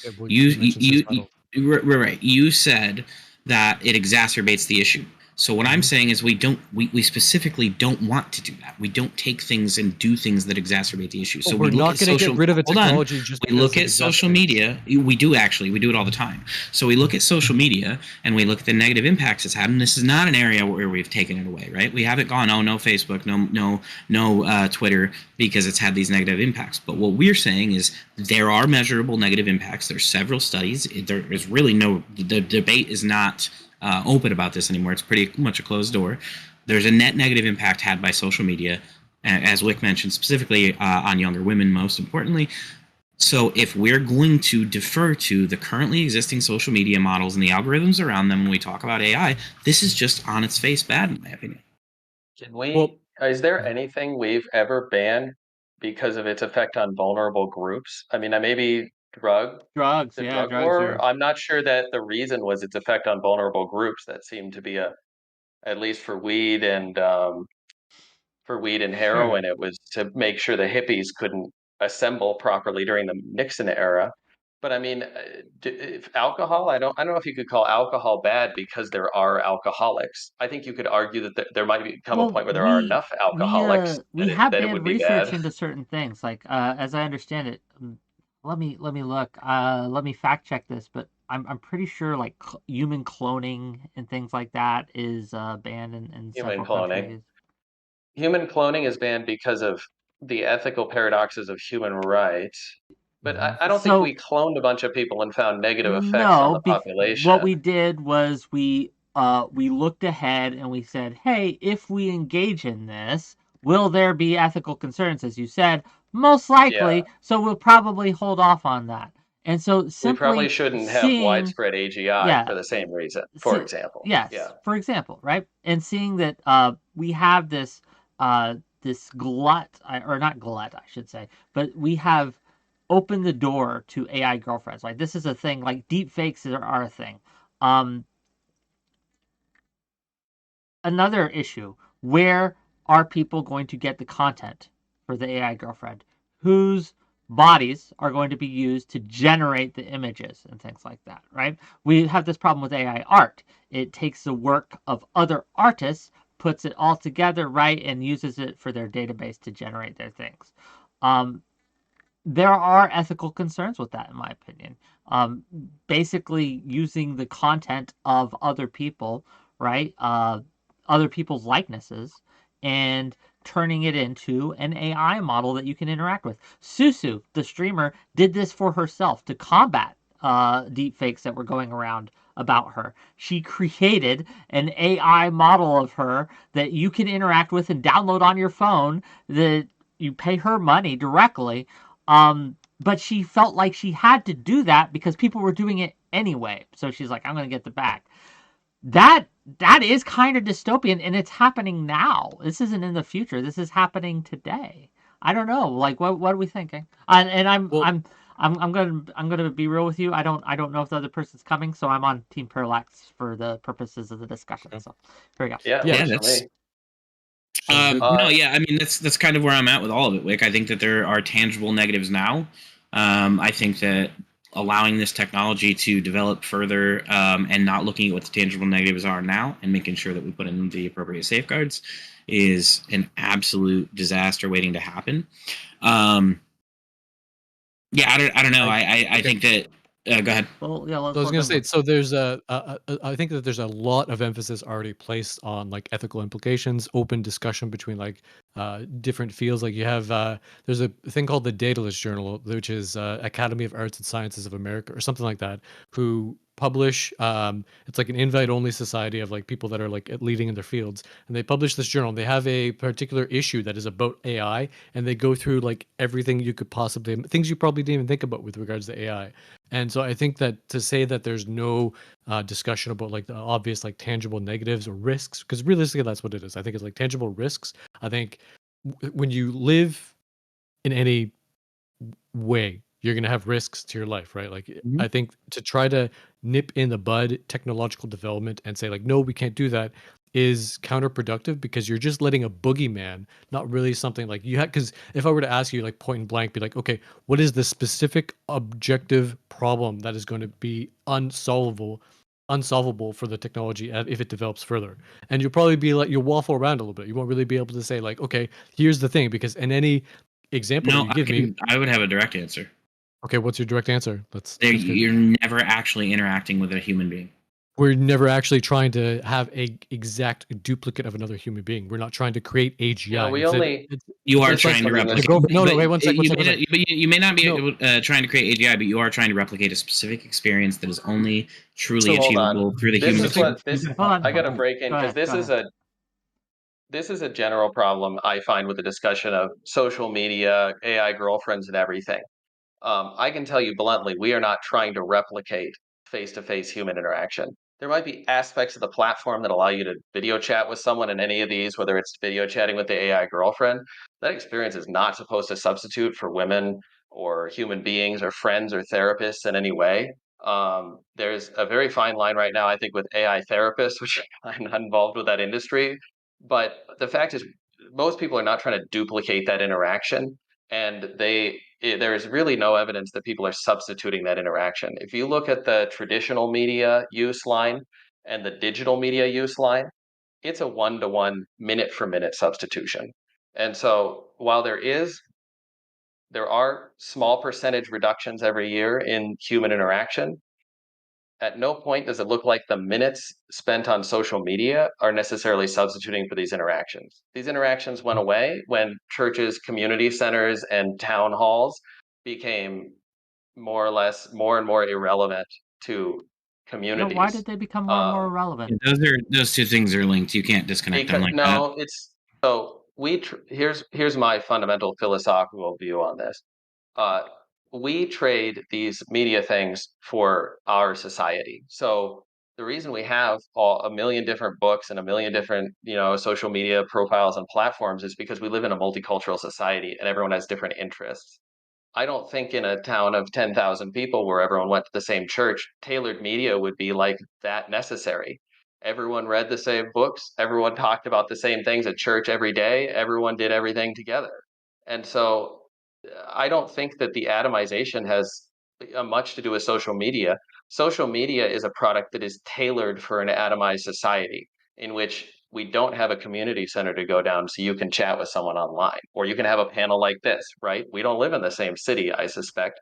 Speaker 4: right. You said that it exacerbates the issue. So what I'm saying is we specifically don't want to do that. We don't take things and do things that exacerbate the issue. So
Speaker 3: we're not going to get rid of a technology.
Speaker 4: We look at social media. We do it all the time. So we look at social media and we look at the negative impacts it's had. And this is not an area where we've taken it away, right? We haven't gone, oh, no Facebook, no Twitter, because it's had these negative impacts. But what we're saying is there are measurable negative impacts. There's several studies. There is really the debate is not open about this anymore. It's pretty much a closed door. There's a net negative impact had by social media, as Wick mentioned, specifically on younger women, most importantly. So if we're going to defer to the currently existing social media models and the algorithms around them when we talk about AI, this is just on its face bad, in my opinion.
Speaker 2: Is there anything we've ever banned because of its effect on vulnerable groups. I mean, maybe
Speaker 1: Drugs,
Speaker 2: the
Speaker 1: yeah,
Speaker 2: drug
Speaker 1: drugs
Speaker 2: war.
Speaker 1: are.
Speaker 2: I'm not sure that the reason was its effect on vulnerable groups. That seemed to be at least for weed and
Speaker 1: Sure.
Speaker 2: heroin, it was to make sure the hippies couldn't assemble properly during the Nixon era. But I mean, if alcohol, I don't know if you could call alcohol bad because there are alcoholics. I think you could argue that there might become a
Speaker 1: Well,
Speaker 2: point where there are enough alcoholics
Speaker 1: we
Speaker 2: that
Speaker 1: have
Speaker 2: that it
Speaker 1: banned
Speaker 2: would be
Speaker 1: research
Speaker 2: bad.
Speaker 1: into certain things. Like, as I understand it, let me look. Let me fact check this, but I'm pretty sure like human cloning and things like that is banned in
Speaker 2: Human
Speaker 1: several
Speaker 2: cloning.
Speaker 1: countries.
Speaker 2: Human cloning is banned because of the ethical paradoxes of human rights. But I don't think
Speaker 1: So
Speaker 2: we cloned a bunch of people and found negative effects on the
Speaker 1: what
Speaker 2: population.
Speaker 1: we did was we looked ahead and we said, hey, if we engage in this, will there be ethical concerns? As you said, most
Speaker 2: Yeah,
Speaker 1: likely. So we'll probably hold off on that. And so
Speaker 2: we probably
Speaker 1: simply
Speaker 2: shouldn't have
Speaker 1: seeing,
Speaker 2: widespread AGI
Speaker 1: yeah,
Speaker 2: for the same reason, for example.
Speaker 1: yes,
Speaker 2: Yeah.
Speaker 1: for example, right? And seeing that we have this this glut, or not glut, I should say, but we have opened the door to AI girlfriends. Like this is a thing. Like deep fakes are a thing. Another issue: where are people going to get the content for the AI girlfriend? Whose bodies are going to be used to generate the images and things like that, right? We have this problem with AI art. It takes the work of other artists, puts it all together, right, and uses it for their database to generate their things. There are ethical concerns with that, in my opinion. Basically, using the content of other people, right? Other people's likenesses, and turning it into an AI model that you can interact with. Susu, the streamer, did this for herself to combat deep fakes that were going around about her. She created an AI model of her that you can interact with and download on your phone, that you pay her money directly. But she felt like she had to do that because people were doing it anyway. So she's like, I'm going to get the bag. That is kind of dystopian, and it's happening now. This isn't in the future. This is happening today. I don't know. Like, what are we thinking? And I'm gonna be real with you. I don't know if the other person's coming, so I'm on Team Parallax for the purposes of the discussion.
Speaker 3: Okay.
Speaker 1: So here we go.
Speaker 2: Yeah,
Speaker 3: Yeah,
Speaker 2: that's me.
Speaker 4: No, yeah, I mean that's kind of where I'm at with all of it, Wick. I think that there are tangible negatives now. I think that allowing this technology to develop further and not looking at what the tangible negatives are now and making sure that we put in the appropriate safeguards is an absolute disaster waiting to happen. Yeah, I don't know. I think that. Go ahead.
Speaker 1: Well, yeah.
Speaker 3: So I was going to say, so there's I think that there's a lot of emphasis already placed on like ethical implications, open discussion between like different fields. Like you have, there's a thing called the Daedalus Journal, which is Academy of Arts and Sciences of America or something like that, who publish, it's like an invite-only society of like people that are like leading in their fields, and they publish this journal. They have a particular issue that is about AI, and they go through like everything you could possibly, things you probably didn't even think about with regards to AI. And so I think that to say that there's no discussion about like the obvious like tangible negatives or risks, because realistically that's what it is. I think it's like tangible risks. I think when you live in any way, you're going to have risks to your life, right? Like I think to try to nip in the bud technological development and say like, no, we can't do that is counterproductive, because you're just letting a boogeyman, not really something like you had. Because if I were to ask you like point and blank, be like, okay, what is the specific objective problem that is going to be unsolvable for the technology if it develops further? And you'll probably be like, you'll waffle around a little bit. You won't really be able to say like, okay, here's the thing, because in any example that you give me,
Speaker 4: I would have a direct answer.
Speaker 3: Okay, what's your direct answer?
Speaker 4: You're never actually interacting with a human being.
Speaker 3: We're never actually trying to have a exact duplicate of another human being. We're not trying to create AGI.
Speaker 2: Yeah,
Speaker 4: you are trying to replicate.
Speaker 3: No, wait, one second.
Speaker 4: You may not be trying to create AGI, but you are trying to replicate a specific experience that is only truly achievable through the human.
Speaker 2: I got to break in because this is a general problem I find with the discussion of social media, AI girlfriends, and everything. I can tell you bluntly, we are not trying to replicate face-to-face human interaction. There might be aspects of the platform that allow you to video chat with someone in any of these, whether it's video chatting with the AI girlfriend. that experience is not supposed to substitute for women or human beings or friends or therapists in any way. There's a very fine line right now, I think, with AI therapists, which I'm not involved with that industry. But the fact is, most people are not trying to duplicate that interaction. And there is really no evidence that people are substituting that interaction. If you look at the traditional media use line and the digital media use line, it's a one-to-one, minute-for-minute substitution. And so while there are small percentage reductions every year in human interaction, at no point does it look like the minutes spent on social media are necessarily substituting for these interactions. These interactions went away when churches, community centers, and town halls became more or less more and more irrelevant to communities.
Speaker 1: Why did they become more and more irrelevant?
Speaker 4: Those two things are linked. You can't disconnect them like that.
Speaker 2: No, it's so here's my fundamental philosophical view on this. We trade these media things for our society. So the reason we have a million different books and a million different, social media profiles and platforms is because we live in a multicultural society and everyone has different interests. I don't think in a town of 10,000 people where everyone went to the same church, tailored media would be like that necessary. Everyone read the same books, everyone talked about the same things at church every day, everyone did everything together. And so I don't think that the atomization has much to do with social media. Social media is a product that is tailored for an atomized society in which we don't have a community center to go down so you can chat with someone online, or you can have a panel like this, right? We don't live in the same city, I suspect.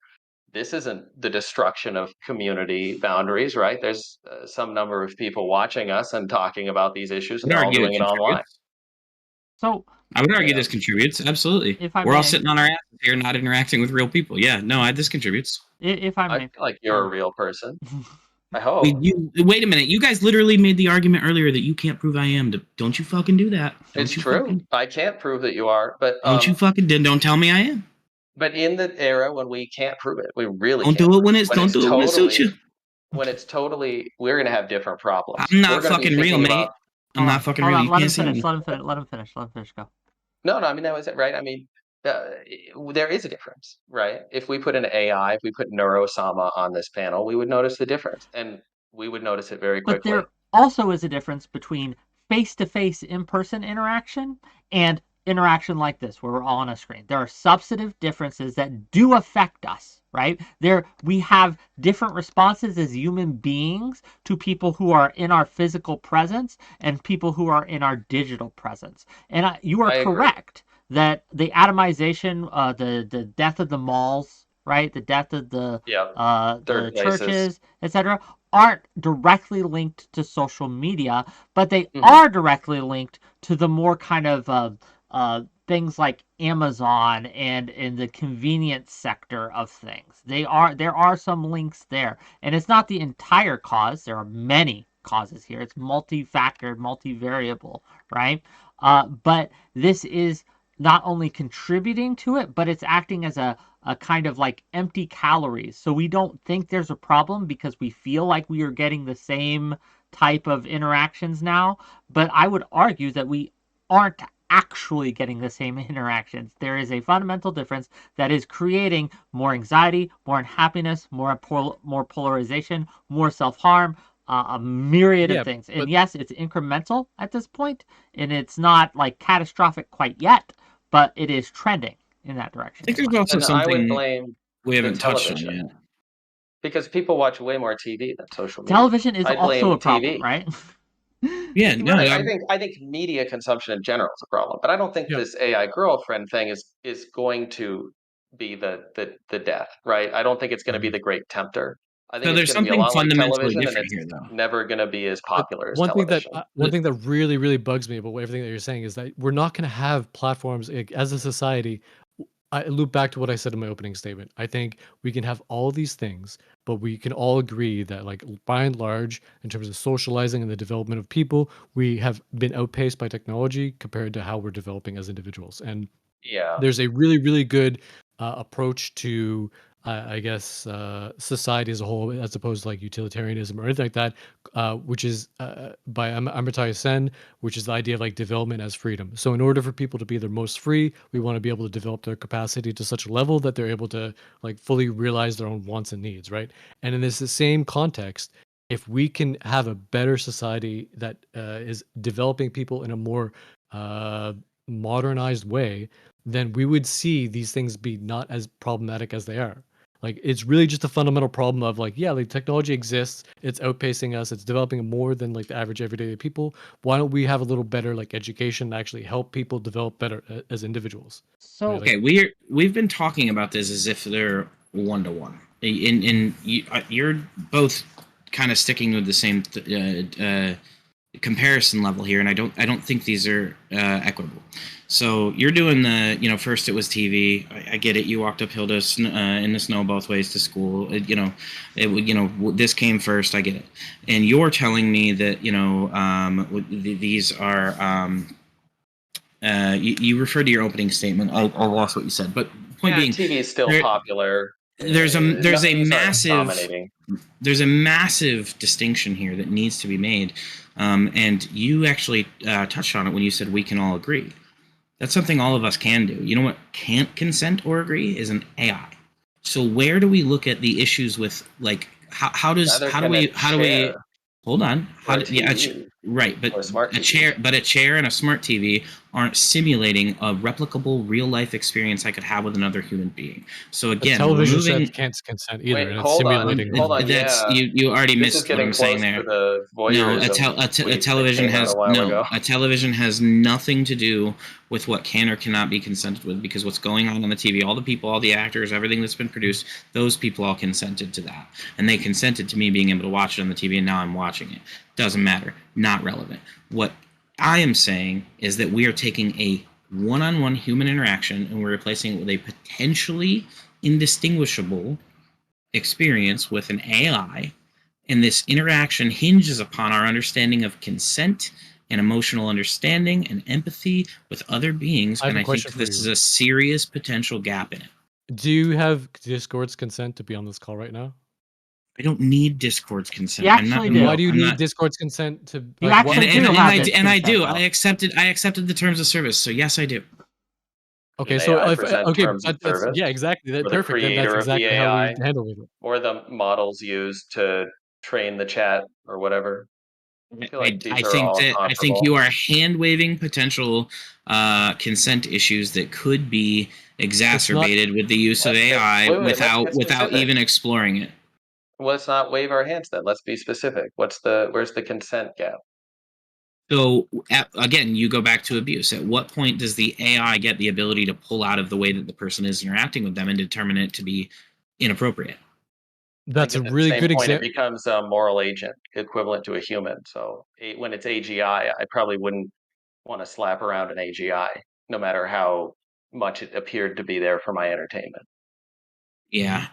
Speaker 2: This isn't the destruction of community boundaries, right? There's some number of people watching us and talking about these issues, and they're all doing it online.
Speaker 1: So
Speaker 4: I would argue this contributes, absolutely. We're all sitting on our asses here, not interacting with real people. Yeah, no, this contributes.
Speaker 1: If I may,
Speaker 2: I feel like you're a real person. I hope.
Speaker 4: Wait a minute. You guys literally made the argument earlier that you can't prove I am. Don't you fucking do that.
Speaker 2: It's true. I can't prove that you are, but
Speaker 4: don't you fucking don't tell me I am.
Speaker 2: But in the era when we can't prove it, we really
Speaker 4: don't do it when it's don't do it when it suits you.
Speaker 2: When it's totally, we're gonna have different problems.
Speaker 4: I'm not fucking real, mate. I'm not fucking real.
Speaker 1: Let him finish. Let him finish. Go.
Speaker 2: No, I mean that was it, right? I mean, there is a difference, right? If we put an AI, if we put Neurosama on this panel, we would notice the difference, and we would notice it very quickly.
Speaker 1: But there also is a difference between face-to-face, in-person interaction and interaction like this, where we're all on a screen. There are substantive differences that do affect us, right? We have different responses as human beings to people who are in our physical presence and people who are in our digital presence. And you are correct that the atomization, the death of the malls, right? The death of the churches, etc., aren't directly linked to social media, but they are directly linked to the more kind of things like Amazon and in the convenience sector of things. There are some links there, and it's not the entire cause. There are many causes here. It's multi-factored, multi-variable, right? But this is not only contributing to it, but it's acting as a kind of like empty calories. So we don't think there's a problem because we feel like we are getting the same type of interactions now. But I would argue that we aren't actually getting the same interactions. There is a fundamental difference that is creating more anxiety, more unhappiness, more polarization, more self-harm, a myriad of things. And yes, it's incremental at this point, and it's not like catastrophic quite yet, but it is trending in that direction.
Speaker 4: I think there's also something
Speaker 2: I would blame
Speaker 4: we haven't touched on yet.
Speaker 2: Because people watch way more TV than social media.
Speaker 1: Television is also a problem,
Speaker 2: TV.
Speaker 1: Right?
Speaker 4: Yeah, no,
Speaker 2: right. I think media consumption in general is a problem, but I don't think this AI girlfriend thing is going to be the death, right? I don't think it's going to be the great tempter. I think
Speaker 4: there's something fundamentally different here, though.
Speaker 2: Never going to be as popular as
Speaker 3: one
Speaker 2: television.
Speaker 3: Thing that really, really bugs me about everything that you're saying is that we're not going to have platforms as a society. I loop back to what I said in my opening statement. I think we can have all these things, but we can all agree that, like, by and large, in terms of socializing and the development of people, we have been outpaced by technology compared to how we're developing as individuals. And there's a really, really good approach to I guess society as a whole, as opposed to like utilitarianism or anything like that, which is by 𝕵𝖎𝖎𝖙 Sen, which is the idea of like development as freedom. So in order for people to be their most free, we want to be able to develop their capacity to such a level that they're able to like fully realize their own wants and needs, right? And in this the same context, if we can have a better society that is developing people in a more modernized way, then we would see these things be not as problematic as they are. Like it's really just a fundamental problem of like, yeah, like technology exists, it's outpacing us, it's developing more than like the average everyday people. Why don't we have a little better like education to actually help people develop better as individuals?
Speaker 1: So
Speaker 3: Right, like,
Speaker 4: Okay, we've been talking about this as if they're one to one. In you're both kind of sticking with the same comparison level here, and I don't think these are equitable. So you're doing the, first it was TV. I get it. You walked uphill to in the snow both ways to school. This came first. I get it. And you're telling me that these are. You referred to your opening statement. I lost what you said, but point being,
Speaker 2: TV is still
Speaker 4: there-
Speaker 2: popular.
Speaker 4: there's a
Speaker 2: These aren't
Speaker 4: massive
Speaker 2: dominating.
Speaker 4: there's a massive distinction here that needs to be made, and you actually touched on it when you said we can all agree. That's something all of us can do. You know what can't consent or agree is an AI. So where do we look at the issues with like how do we hold on right, but
Speaker 2: or smart
Speaker 4: a
Speaker 2: TV.
Speaker 4: chair and a smart TV aren't simulating a replicable real life experience I could have with another human being. So again,
Speaker 3: a television
Speaker 4: removing,
Speaker 3: set can't consent either,
Speaker 2: Wait,
Speaker 3: and it's
Speaker 2: hold on,
Speaker 3: simulating.
Speaker 2: hold on.
Speaker 4: That's
Speaker 2: Yeah,
Speaker 4: you already
Speaker 2: this is
Speaker 4: missed what
Speaker 2: getting
Speaker 4: I'm saying
Speaker 2: close
Speaker 4: there.
Speaker 2: to the
Speaker 4: No,
Speaker 2: voyeurism.
Speaker 4: a television
Speaker 2: that came out
Speaker 4: has
Speaker 2: a while ago.
Speaker 4: a television has nothing to do with what can or cannot be consented with, because what's going on the TV, all the people, all the actors, everything that's been produced, those people all consented to that, and they consented to me being able to watch it on the TV, and now I'm watching it. Doesn't matter, not relevant. What I am saying is that we are taking a one-on-one human interaction and we're replacing it with a potentially indistinguishable experience with an AI. And this interaction hinges upon our understanding of consent and emotional understanding and empathy with other beings. And I think this is a serious potential gap in it.
Speaker 3: Do you have Discord's consent to be on this call right now?
Speaker 4: I don't need Discord's consent.
Speaker 1: You actually do.
Speaker 3: Why do you need Discord's consent to?
Speaker 1: You actually do have its
Speaker 4: and I
Speaker 1: consent,
Speaker 4: do.
Speaker 1: though.
Speaker 4: I accepted the terms of service. So yes, I do.
Speaker 3: Okay,
Speaker 2: An
Speaker 3: so
Speaker 2: AI
Speaker 3: if,
Speaker 2: present
Speaker 3: okay,
Speaker 2: terms of
Speaker 3: that's
Speaker 2: service,
Speaker 3: yeah, exactly. That's
Speaker 2: or the
Speaker 3: perfect. Then that's
Speaker 2: creator of the
Speaker 3: exactly how
Speaker 2: AI,
Speaker 3: we handle it.
Speaker 2: or the models used to train the chat or whatever. I feel like these are all comparable.
Speaker 4: I think you are hand waving potential consent issues that could be exacerbated with the use of AI without even exploring it.
Speaker 2: Well, let's not wave our hands then. Let's be specific. Where's the consent gap?
Speaker 4: So again, you go back to abuse. At what point does the AI get the ability to pull out of the way that the person is interacting with them and determine it to be inappropriate?
Speaker 3: That's a really good example.
Speaker 2: It becomes a moral agent equivalent to a human. So when it's AGI, I probably wouldn't want to slap around an AGI, no matter how much it appeared to be there for my entertainment.
Speaker 4: Yeah.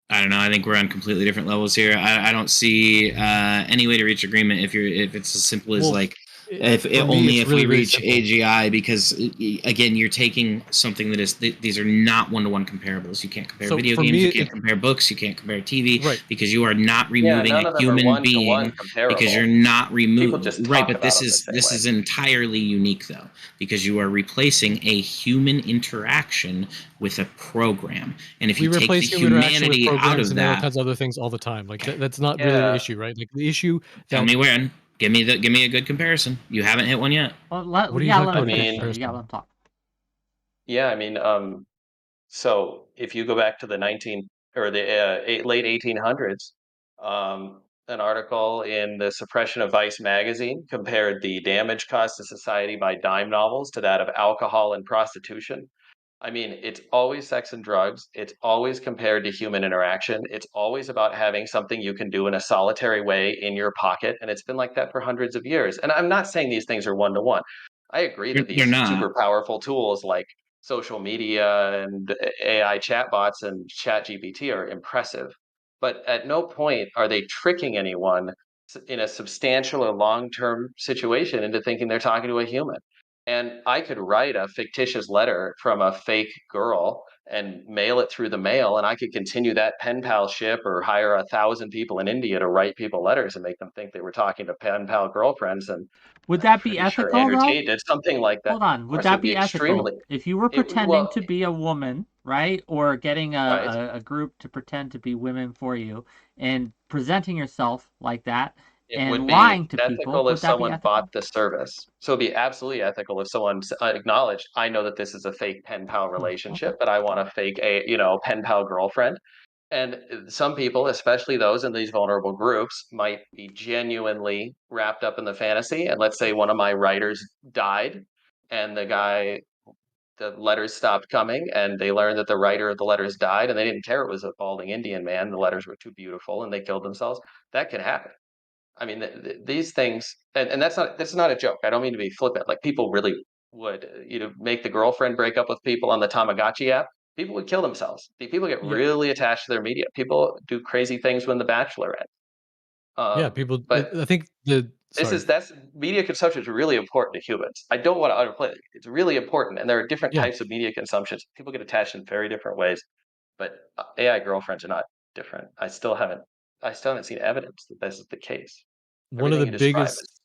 Speaker 4: I don't know. I think we're on completely different levels here. I don't see any way to reach agreement if it's as simple as if we reach AGI, because again, you're taking something that is these are not one-to-one comparables. You can't compare video games, you can't compare books, you can't compare TV,
Speaker 3: right?
Speaker 4: Because you are not removing a human being, because you're not removing right. But this is entirely unique though, because you are replacing a human interaction with a program, and if you take the humanity out of that,
Speaker 3: all kinds of other things all the time. Like that's not really the issue, right? Like the issue.
Speaker 4: Tell me when. Give me a good comparison. You haven't hit one yet.
Speaker 1: Well, let him talk.
Speaker 2: Yeah, I mean, so if you go back to the late 1800s, an article in the Suppression of Vice magazine compared the damage caused to society by dime novels to that of alcohol and prostitution. I mean, it's always sex and drugs. It's always compared to human interaction. It's always about having something you can do in a solitary way in your pocket. And it's been like that for hundreds of years. And I'm not saying these things are one-to-one. I agree that these super powerful tools like social media and AI chatbots and ChatGPT are impressive. But at no point are they tricking anyone in a substantial or long-term situation into thinking they're talking to a human. And I could write a fictitious letter from a fake girl and mail it through the mail, and I could continue that pen pal ship or hire 1,000 people in India to write people letters and make them think they were talking to pen pal girlfriends. And
Speaker 1: Would
Speaker 2: I'm
Speaker 1: that be
Speaker 2: pretty sure
Speaker 1: ethical,
Speaker 2: Andrew
Speaker 1: though?
Speaker 2: Tate did something like that.
Speaker 1: Hold on.
Speaker 2: Of
Speaker 1: Would
Speaker 2: course, it
Speaker 1: that
Speaker 2: would be
Speaker 1: be ethical?
Speaker 2: extremely.
Speaker 1: If you were pretending to be a woman, right? Or getting
Speaker 2: Right.
Speaker 1: a group to pretend to be women for you and presenting yourself like that
Speaker 2: It
Speaker 1: and
Speaker 2: would
Speaker 1: lying
Speaker 2: be
Speaker 1: to people,
Speaker 2: ethical if
Speaker 1: would that be
Speaker 2: someone bought
Speaker 1: ethical?
Speaker 2: the service. So it'd be absolutely ethical if someone acknowledged, I know that this is a fake pen pal
Speaker 1: Okay.
Speaker 2: relationship, but I want a fake pen pal girlfriend. And some people, especially those in these vulnerable groups, might be genuinely wrapped up in the fantasy. And let's say one of my writers died, and the letters stopped coming, and they learned that the writer of the letters died, and they didn't care it was a balding Indian man. The letters were too beautiful, and they killed themselves. That can happen. I mean, these things, and that's not a joke. I don't mean to be flippant. Like, people really would, make the girlfriend break up with people on the Tamagotchi app. People would kill themselves. People get
Speaker 3: Yeah.
Speaker 2: really attached to their media. People do crazy things when The Bachelor ends.
Speaker 3: Yeah, people.
Speaker 2: But
Speaker 3: I think sorry.
Speaker 2: that's media consumption is really important to humans. I don't want to underplay it. It's really important, and there are different
Speaker 3: Yeah,
Speaker 2: types of media consumptions. People get attached in very different ways. But AI girlfriends are not different. I still haven't seen evidence that this is the case.
Speaker 3: one of
Speaker 2: Everything
Speaker 3: the
Speaker 2: you describe
Speaker 3: biggest
Speaker 2: is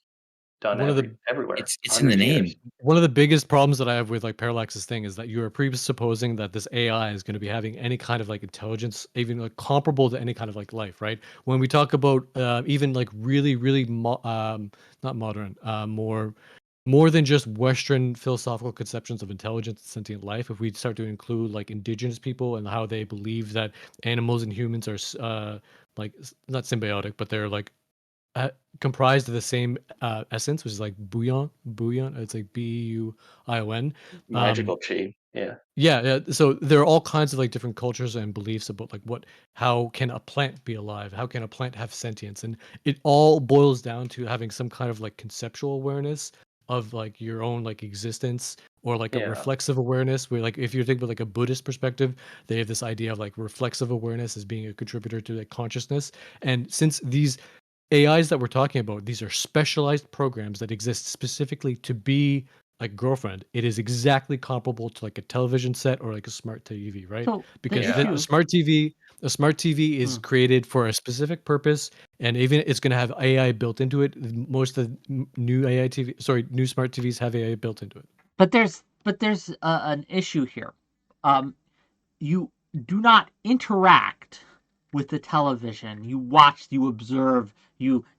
Speaker 2: done
Speaker 3: one of the
Speaker 2: everywhere,
Speaker 4: It's in the
Speaker 2: 100 years.
Speaker 4: name.
Speaker 3: one of the biggest problems that I have with like Parallax's thing is that you are presupposing that this AI is going to be having any kind of like intelligence, even like comparable to any kind of like life, right? When we talk about even like really, really not modern, more than just Western philosophical conceptions of intelligence and sentient life, if we start to include like indigenous people and how they believe that animals and humans are not symbiotic, but they're like comprised of the same essence, which is like bouillon. It's like Buion.
Speaker 2: Magical chi. Yeah.
Speaker 3: Yeah. So there are all kinds of like different cultures and beliefs about like how can a plant be alive? How can a plant have sentience? And it all boils down to having some kind of like conceptual awareness of like your own like existence, or like a
Speaker 2: Yeah.
Speaker 3: reflexive awareness, where like if you're thinking about like a Buddhist perspective, they have this idea of like reflexive awareness as being a contributor to like consciousness. And since these AIs that we're talking about, these are specialized programs that exist specifically to be like girlfriend. It is exactly comparable to like a television set or like a smart TV, right?
Speaker 1: So the
Speaker 3: Because
Speaker 2: Yeah.
Speaker 3: a
Speaker 1: issue,
Speaker 3: smart TV is
Speaker 1: Hmm.
Speaker 3: created for a specific purpose, and even it's going to have AI built into it. Most of the new smart TVs have AI built into it.
Speaker 1: but there's an issue here. You do not interact with the television. You watch, you observe,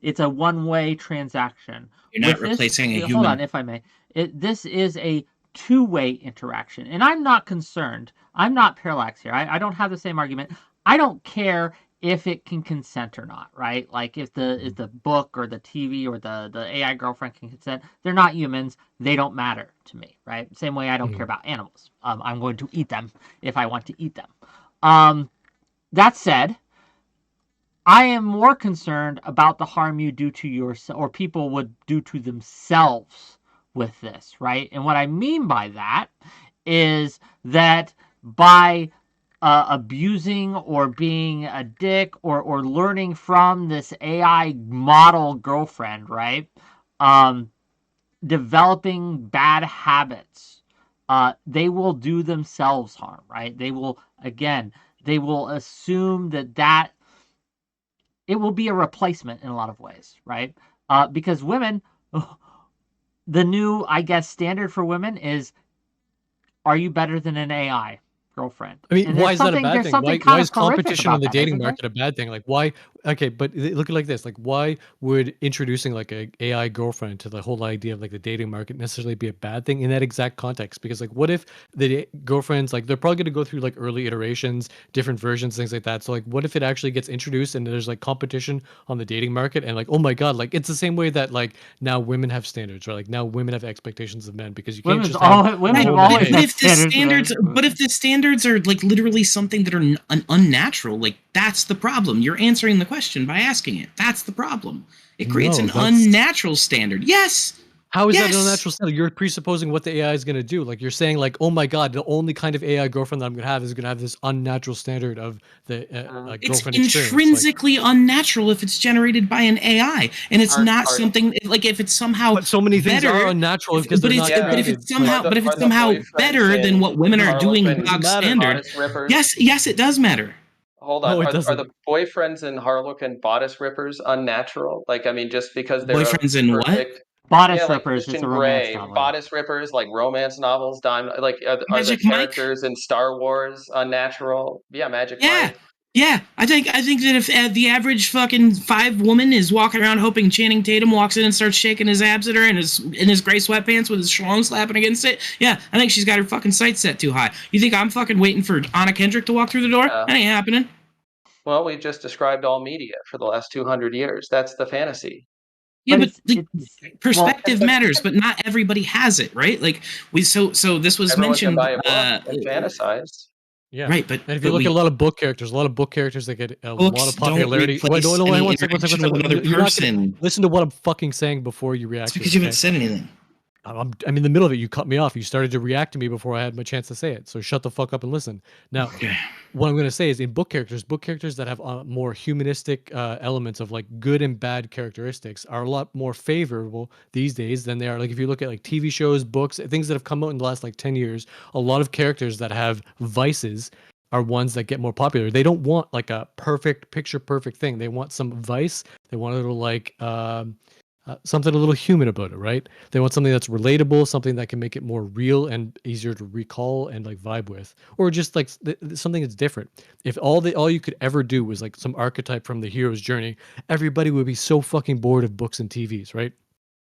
Speaker 1: it's a one-way transaction.
Speaker 4: You're not
Speaker 1: With this,
Speaker 4: replacing a
Speaker 1: hold
Speaker 4: human.
Speaker 1: on, if I may. This is a two-way interaction. And I'm not concerned. I'm not Parallax here. I don't have the same argument. I don't care if it can consent or not, right? Like if the book or the TV or the AI girlfriend can consent, they're not humans. They don't matter to me, right? Same way I don't care about animals. I'm going to eat them if I want to eat them. That said, I am more concerned about the harm you do to yourself, or people would do to themselves with this, right? And what I mean by that is that by abusing or being a dick or learning from this AI model girlfriend, right? Developing bad habits, they will do themselves harm, right? They will assume that it will be a replacement in a lot of ways, right? Because women, the new, I guess, standard for women is, are you better than an AI girlfriend?
Speaker 3: I mean,
Speaker 1: And
Speaker 3: why is that a bad
Speaker 1: there's
Speaker 3: thing?
Speaker 1: something
Speaker 3: Why
Speaker 1: kind
Speaker 3: is
Speaker 1: of horrific
Speaker 3: competition on
Speaker 1: about
Speaker 3: the
Speaker 1: that,
Speaker 3: dating
Speaker 1: isn't there?
Speaker 3: market a bad thing? Like, why? Okay, but look at it like this. Like, why would introducing like a AI girlfriend to the whole idea of like the dating market necessarily be a bad thing in that exact context? Because like, what if the girlfriends, like, they're probably going to go through like early iterations, different versions, things like that. So like, what if it actually gets introduced and there's like competition on the dating market, and like, oh my god, like it's the same way that like now women have standards, right? Like now women have expectations of men, because you can't just have
Speaker 1: Women have
Speaker 3: all
Speaker 1: always
Speaker 3: the
Speaker 1: had
Speaker 4: But if the standards are like literally something that are unnatural, like that's the problem. You're answering the question by asking it. That's the problem. It creates
Speaker 3: No,
Speaker 4: an
Speaker 3: that's-
Speaker 4: unnatural standard. Yes.
Speaker 3: How is that an
Speaker 4: Yes.
Speaker 3: unnatural standard? You're presupposing what the AI is going to do. Like you're saying, like, oh my god, the only kind of AI girlfriend that I'm going to have is going to have this unnatural standard of the
Speaker 4: It's
Speaker 3: girlfriend experience. Like,
Speaker 4: intrinsically unnatural if it's generated by an AI, and it's not
Speaker 2: Are-
Speaker 4: something like if it's somehow
Speaker 3: but so many things
Speaker 4: better,
Speaker 3: are unnatural because
Speaker 4: but
Speaker 3: they're
Speaker 4: it's
Speaker 3: not
Speaker 4: but if
Speaker 3: created.
Speaker 4: it's somehow
Speaker 2: Are the-
Speaker 4: but if
Speaker 2: are
Speaker 4: it's
Speaker 2: the
Speaker 4: somehow
Speaker 2: boyfriends
Speaker 4: better than what women are doing
Speaker 2: Harlequin
Speaker 4: bog
Speaker 3: matter.
Speaker 4: standard.
Speaker 2: bodice rippers?
Speaker 4: Yes, it does matter.
Speaker 2: Hold on.
Speaker 3: No, it
Speaker 2: Are
Speaker 3: doesn't.
Speaker 2: the boyfriends in Harlequin bodice rippers unnatural? Like, I mean, just because they're
Speaker 4: Boyfriends in what?
Speaker 2: perfect.
Speaker 1: Bodice
Speaker 2: Yeah, like
Speaker 1: Rippers is
Speaker 2: Christian
Speaker 1: a romance
Speaker 2: Grey,
Speaker 1: novel.
Speaker 2: bodice rippers, like romance novels. Like, are the
Speaker 4: Magic Mike?
Speaker 2: characters in Star Wars unnatural? Yeah, Magic
Speaker 4: Yeah.
Speaker 2: Mike.
Speaker 4: Yeah, I think that if the average fucking 5 woman is walking around hoping Channing Tatum walks in and starts shaking his abs at her in his gray sweatpants with his schlong slapping against it, yeah, I think she's got her fucking sights set too high. You think I'm fucking waiting for Anna Kendrick to walk through the door?
Speaker 2: Yeah.
Speaker 4: That ain't happening.
Speaker 2: Well, we've just described all media for the last 200 years. That's the fantasy.
Speaker 4: Yeah,
Speaker 1: But
Speaker 4: but
Speaker 1: it's
Speaker 4: perspective matters, but not everybody has it, right? Like so this was
Speaker 2: Everyone
Speaker 4: mentioned.
Speaker 2: can buy a book and fantasize.
Speaker 3: Yeah.
Speaker 4: Right, but
Speaker 3: And if you look at a lot of book characters, that get a lot
Speaker 4: books
Speaker 3: of popularity.
Speaker 4: don't replace
Speaker 3: Wait,
Speaker 4: any
Speaker 3: one second.
Speaker 4: interaction with another
Speaker 3: You're not
Speaker 4: person.
Speaker 3: gonna listen to what I'm fucking saying before you react.
Speaker 4: It's because you haven't said anything.
Speaker 3: I'm in the middle of it. You cut me off. You started to react to me before I had my chance to say it. So shut the fuck up and listen. Now,
Speaker 4: Okay.
Speaker 3: what I'm going to say is in book characters that have more humanistic elements of like good and bad characteristics are a lot more favorable these days than they are. Like if you look at like TV shows, books, things that have come out in the last like 10 years, a lot of characters that have vices are ones that get more popular. They don't want like a picture perfect thing. They want some vice. They want a little like something a little human about it, right? They want something that's relatable, something that can make it more real and easier to recall and like vibe with, or just like something that's different. If all you could ever do was like some archetype from the hero's journey, everybody would be so fucking bored of books and TVs, right?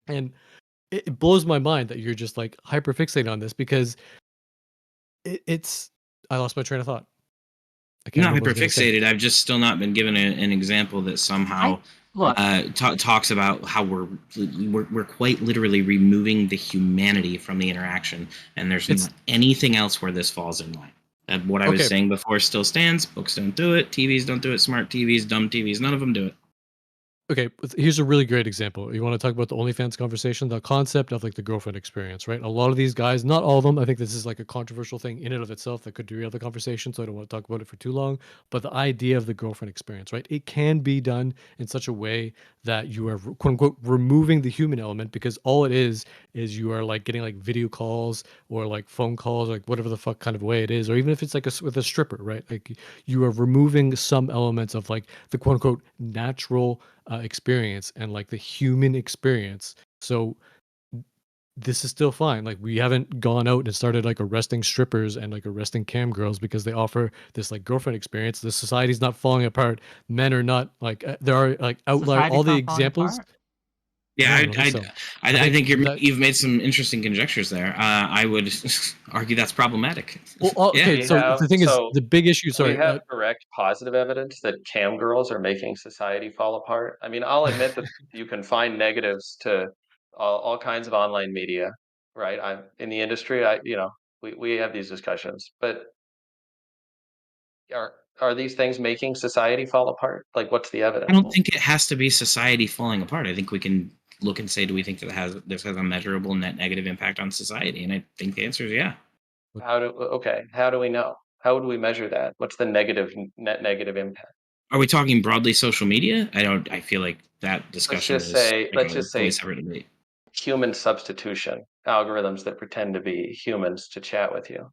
Speaker 3: And it blows my mind that you're just like hyper fixated on this because it's. I lost my train of thought.
Speaker 4: Not hyperfixated. I've just still not been given an example that somehow talks about how we're quite literally removing the humanity from the interaction, and there's not anything else where this falls in line. What I was saying before still stands. Books don't do it. TVs don't do it. Smart TVs, dumb TVs, none of them do it.
Speaker 3: Okay, here's a really great example. You want to talk about the OnlyFans conversation, the concept of like the girlfriend experience, right? A lot of these guys, not all of them, I think this is like a controversial thing in and of itself that could derail the conversation, so I don't want to talk about it for too long. But the idea of the girlfriend experience, right? It can be done in such a way that you are quote unquote removing the human element, because all it is you are like getting like video calls or like phone calls, like whatever the fuck kind of way it is, or even if it's like with a stripper, right? Like you are removing some elements of like the quote unquote natural experience and like the human experience. So this is still fine. Like we haven't gone out and started like arresting strippers and like arresting cam girls because they offer this like girlfriend experience. The society's not falling apart. Men are not like there are like outlier. All the examples.
Speaker 4: Yeah, I think
Speaker 3: you've
Speaker 4: made some interesting conjectures there. I would argue that's problematic.
Speaker 3: Well, okay, so the thing is, the big issue. Sorry,
Speaker 2: we have direct positive evidence that cam girls are making society fall apart. I mean, I'll admit that you can find negatives to all kinds of online media, right? I'm in the industry. We have these discussions, but are these things making society fall apart? Like, what's the evidence?
Speaker 4: I don't think it has to be society falling apart. I think we can look and say, do we think that this has a measurable net negative impact on society? And I think the answer is yeah.
Speaker 2: How do we know? How would we measure that? What's the net negative impact?
Speaker 4: Are we talking broadly social media? I feel like that discussion
Speaker 2: let's just say
Speaker 4: separate debate.
Speaker 2: Human substitution, algorithms that pretend to be humans to chat with you,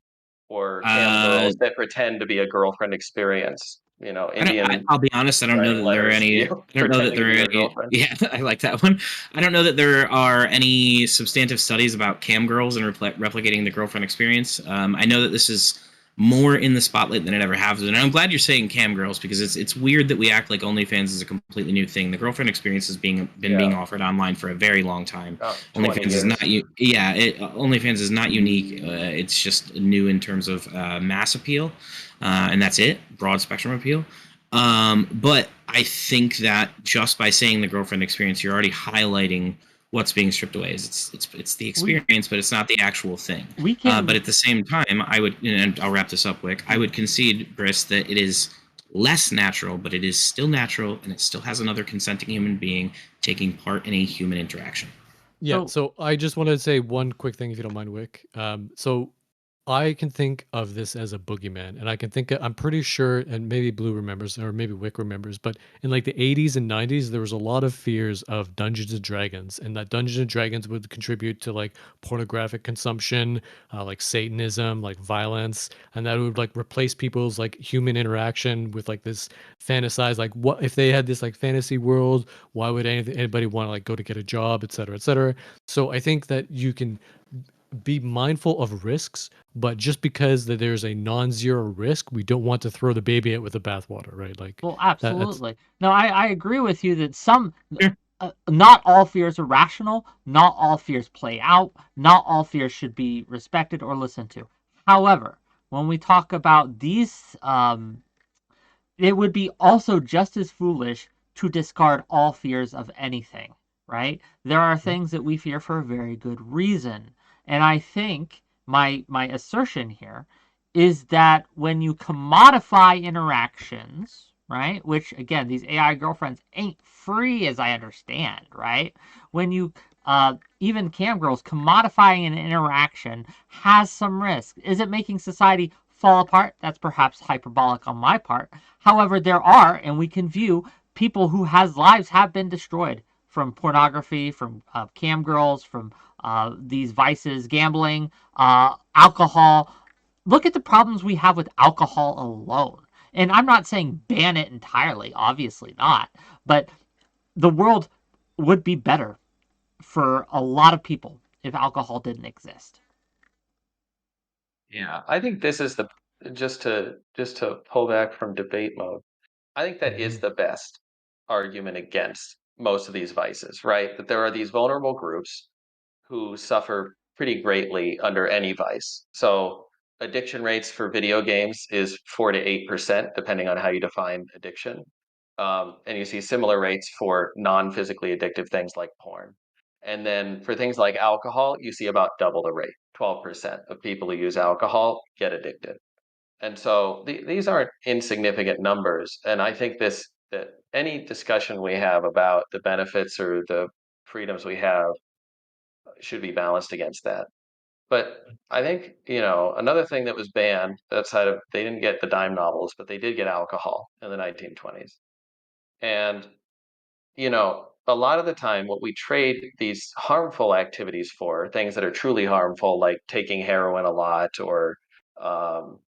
Speaker 2: or cam girls that pretend to be a girlfriend experience.
Speaker 4: I'll be honest. I don't know that there are any. I don't know that there are any. Yeah, I like that one. I don't know that there are any substantive studies about cam girls and replicating the girlfriend experience. I know that this is more in the spotlight than it ever has been. And I'm glad you're saying cam girls, because it's weird that we act like OnlyFans is a completely new thing. The girlfriend experience has been being offered online for a very long time. OnlyFans is not OnlyFans is not unique. It's just new in terms of mass appeal, and that's it, broad spectrum appeal. But I think that just by saying the girlfriend experience, you're already highlighting what's being stripped away. It's the experience, but it's not the actual thing. But at the same time, I would, and I'll wrap this up, Wick, I would concede, Briss, that it is less natural, but it is still natural, and it still has another consenting human being taking part in a human interaction.
Speaker 3: Yeah, so I just wanted to say one quick thing, if you don't mind, Wick. So I can think of this as a boogeyman, and I can think I'm pretty sure, and maybe Blue remembers, or maybe Wick remembers, but in like the 80s and 90s, there was a lot of fears of Dungeons and Dragons, and that Dungeons and Dragons would contribute to like pornographic consumption, like Satanism, like violence, and that would like replace people's like human interaction with like this fantasized, like what if they had this like fantasy world? Why would anybody want to like go to get a job, et cetera, et cetera? So I think that you can be mindful of risks, but just because that there's a non-zero risk, we don't want to throw the baby out with the bathwater, right? Like,
Speaker 1: well, absolutely. No, I agree with you that not all fears are rational. Not all fears play out. Not all fears should be respected or listened to. However, when we talk about these, it would be also just as foolish to discard all fears of anything, right? There are things that we fear for a very good reason. And I think my assertion here is that when you commodify interactions, right, which again, these AI girlfriends ain't free as I understand, right? When you even cam girls commodifying an interaction has some risk. Is it making society fall apart? That's perhaps hyperbolic on my part. However, there are, and we can view people who has lives have been destroyed from pornography, from cam girls, from these vices, gambling, alcohol. Look at the problems we have with alcohol alone. And I'm not saying ban it entirely, obviously not, but the world would be better for a lot of people if alcohol didn't exist.
Speaker 2: Yeah, I think this is the just to pull back from debate mode. I think that is the best argument against most of these vices, right? That there are these vulnerable groups who suffer pretty greatly under any vice. So addiction rates for video games is 4 to 8%, depending on how you define addiction. And you see similar rates for non-physically addictive things like porn. And then for things like alcohol, you see about double the rate. 12% of people who use alcohol get addicted. And so these aren't insignificant numbers. And I think that any discussion we have about the benefits or the freedoms we have should be balanced against that. But I think, another thing that was banned outside of they didn't get the dime novels, but they did get alcohol in the 1920s. And a lot of the time, what we trade these harmful activities for, things that are truly harmful, like taking heroin a lot, or, um,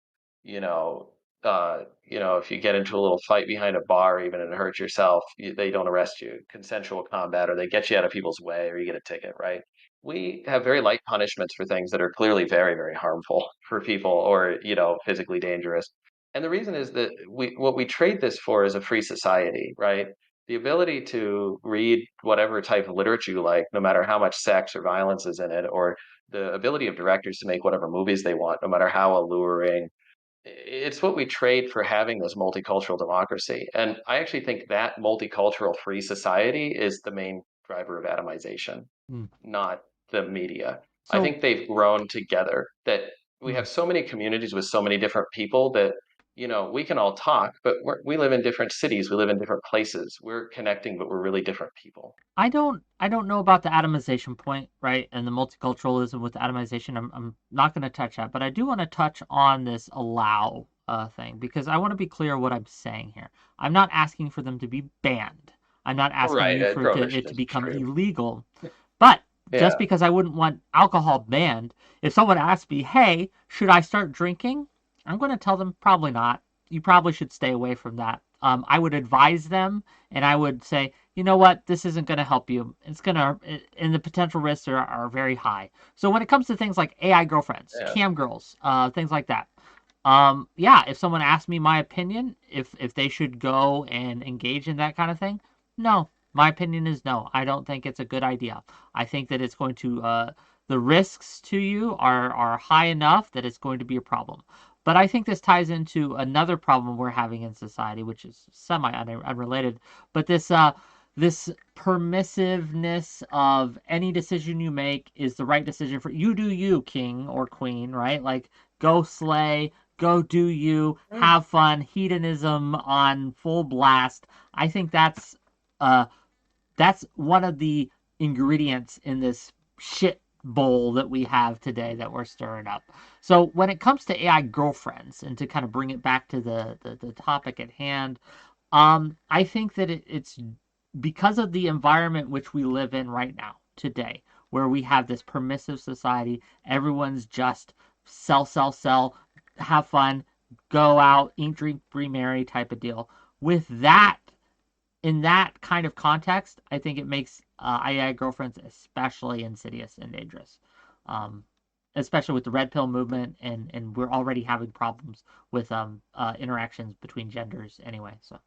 Speaker 2: you know, if you get into a little fight behind a bar, even and hurt yourself, they don't arrest you. Consensual combat, or they get you out of people's way, or you get a ticket, right? We have very light punishments for things that are clearly very, very harmful for people, or physically dangerous. And the reason is that what we trade this for is a free society, right? The ability to read whatever type of literature you like, no matter how much sex or violence is in it, or the ability of directors to make whatever movies they want, no matter how alluring. It's what we trade for having this multicultural democracy. And I actually think that multicultural free society is the main driver of atomization, not the media. I think they've grown together, that we have so many communities with so many different people that we can all talk, but we live in different cities, we live in different places. We're connecting, but we're really different people.
Speaker 1: I don't know about the atomization point, right? And the multiculturalism with atomization. I'm not going to touch that, but I do want to touch on this allow thing, because I want to be clear what I'm saying here. I'm not asking for them to be banned. I'm not asking you for it to become illegal. But just because I wouldn't want alcohol banned, if someone asks me, hey, should I start drinking? I'm going to tell them probably not. You probably should stay away from that. I would advise them, and I would say, you know what, this isn't going to help you. It's going to, and the potential risks are very high. So when it comes to things like AI girlfriends, cam girls, things like that, if someone asks me my opinion, if they should go and engage in that kind of thing, no. My opinion is no. I don't think it's a good idea. I think that it's going to, the risks to you are high enough that it's going to be a problem. But I think this ties into another problem we're having in society, which is semi-unrelated. But this permissiveness of any decision you make is the right decision for you. Do you, king or queen, right? Like, go slay, go do you, have fun, hedonism on full blast. I think that's one of the ingredients in this shit bowl that we have today that we're stirring up. So when it comes to AI girlfriends, and to kind of bring it back to the topic at hand, I think that it's because of the environment which we live in right now today, where we have this permissive society. Everyone's just sell, have fun, go out, eat, drink, remarry type of deal. With that, in that kind of context, I think it makes AI girlfriends especially insidious and dangerous. Especially with the red pill movement, and we're already having problems with interactions between genders anyway. So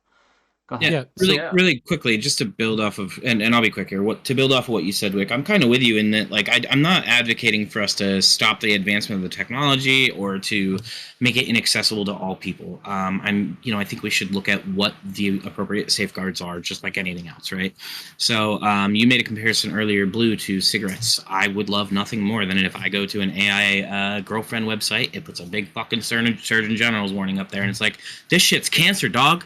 Speaker 1: go ahead.
Speaker 4: Yeah, really quickly, just to build off of, and I'll be quick here. To build off of what you said, Wick, I'm kind of with you in that, like, I'm not advocating for us to stop the advancement of the technology or to make it inaccessible to all people. I think we should look at what the appropriate safeguards are, just like anything else, right? So, you made a comparison earlier, Blue, to cigarettes. I would love nothing more than if I go to an AI girlfriend website, it puts a big fucking Surgeon General's warning up there, and it's like, this shit's cancer, dog.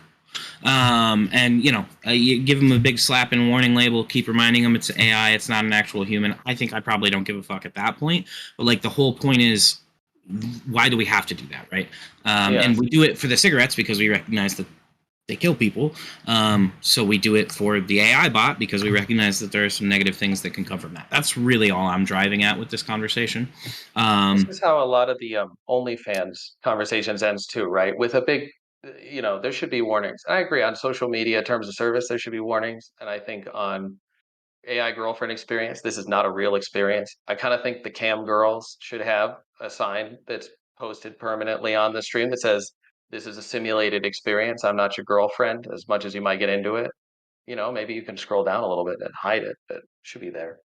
Speaker 4: You give them a big slap and warning label, keep reminding them it's AI, it's not an actual human. I think I probably don't give a fuck at that point. But like, the whole point is, why do we have to do that, right? And we do it for the cigarettes because we recognize that they kill people. So we do it for the AI bot because we recognize that there are some negative things that can come from that. That's really all I'm driving at with this conversation.
Speaker 2: This is how a lot of the OnlyFans conversations ends too, right? With a big, there should be warnings. I agree on social media terms of service, there should be warnings. And I think on AI girlfriend experience, this is not a real experience. I kind of think the cam girls should have a sign that's posted permanently on the stream that says, this is a simulated experience. I'm not your girlfriend, as much as you might get into it. Maybe you can scroll down a little bit and hide it, but it should be there.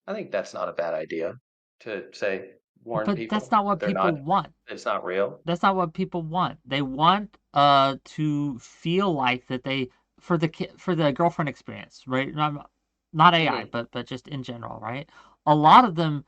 Speaker 2: I think that's not a bad idea to say, warn
Speaker 1: But
Speaker 2: people
Speaker 1: that's not what
Speaker 2: that they're
Speaker 1: people
Speaker 2: not,
Speaker 1: want.
Speaker 2: it's not real.
Speaker 1: That's not what people want. They want to feel like that they, for the girlfriend experience, right? Not AI, but just in general, right? A lot of them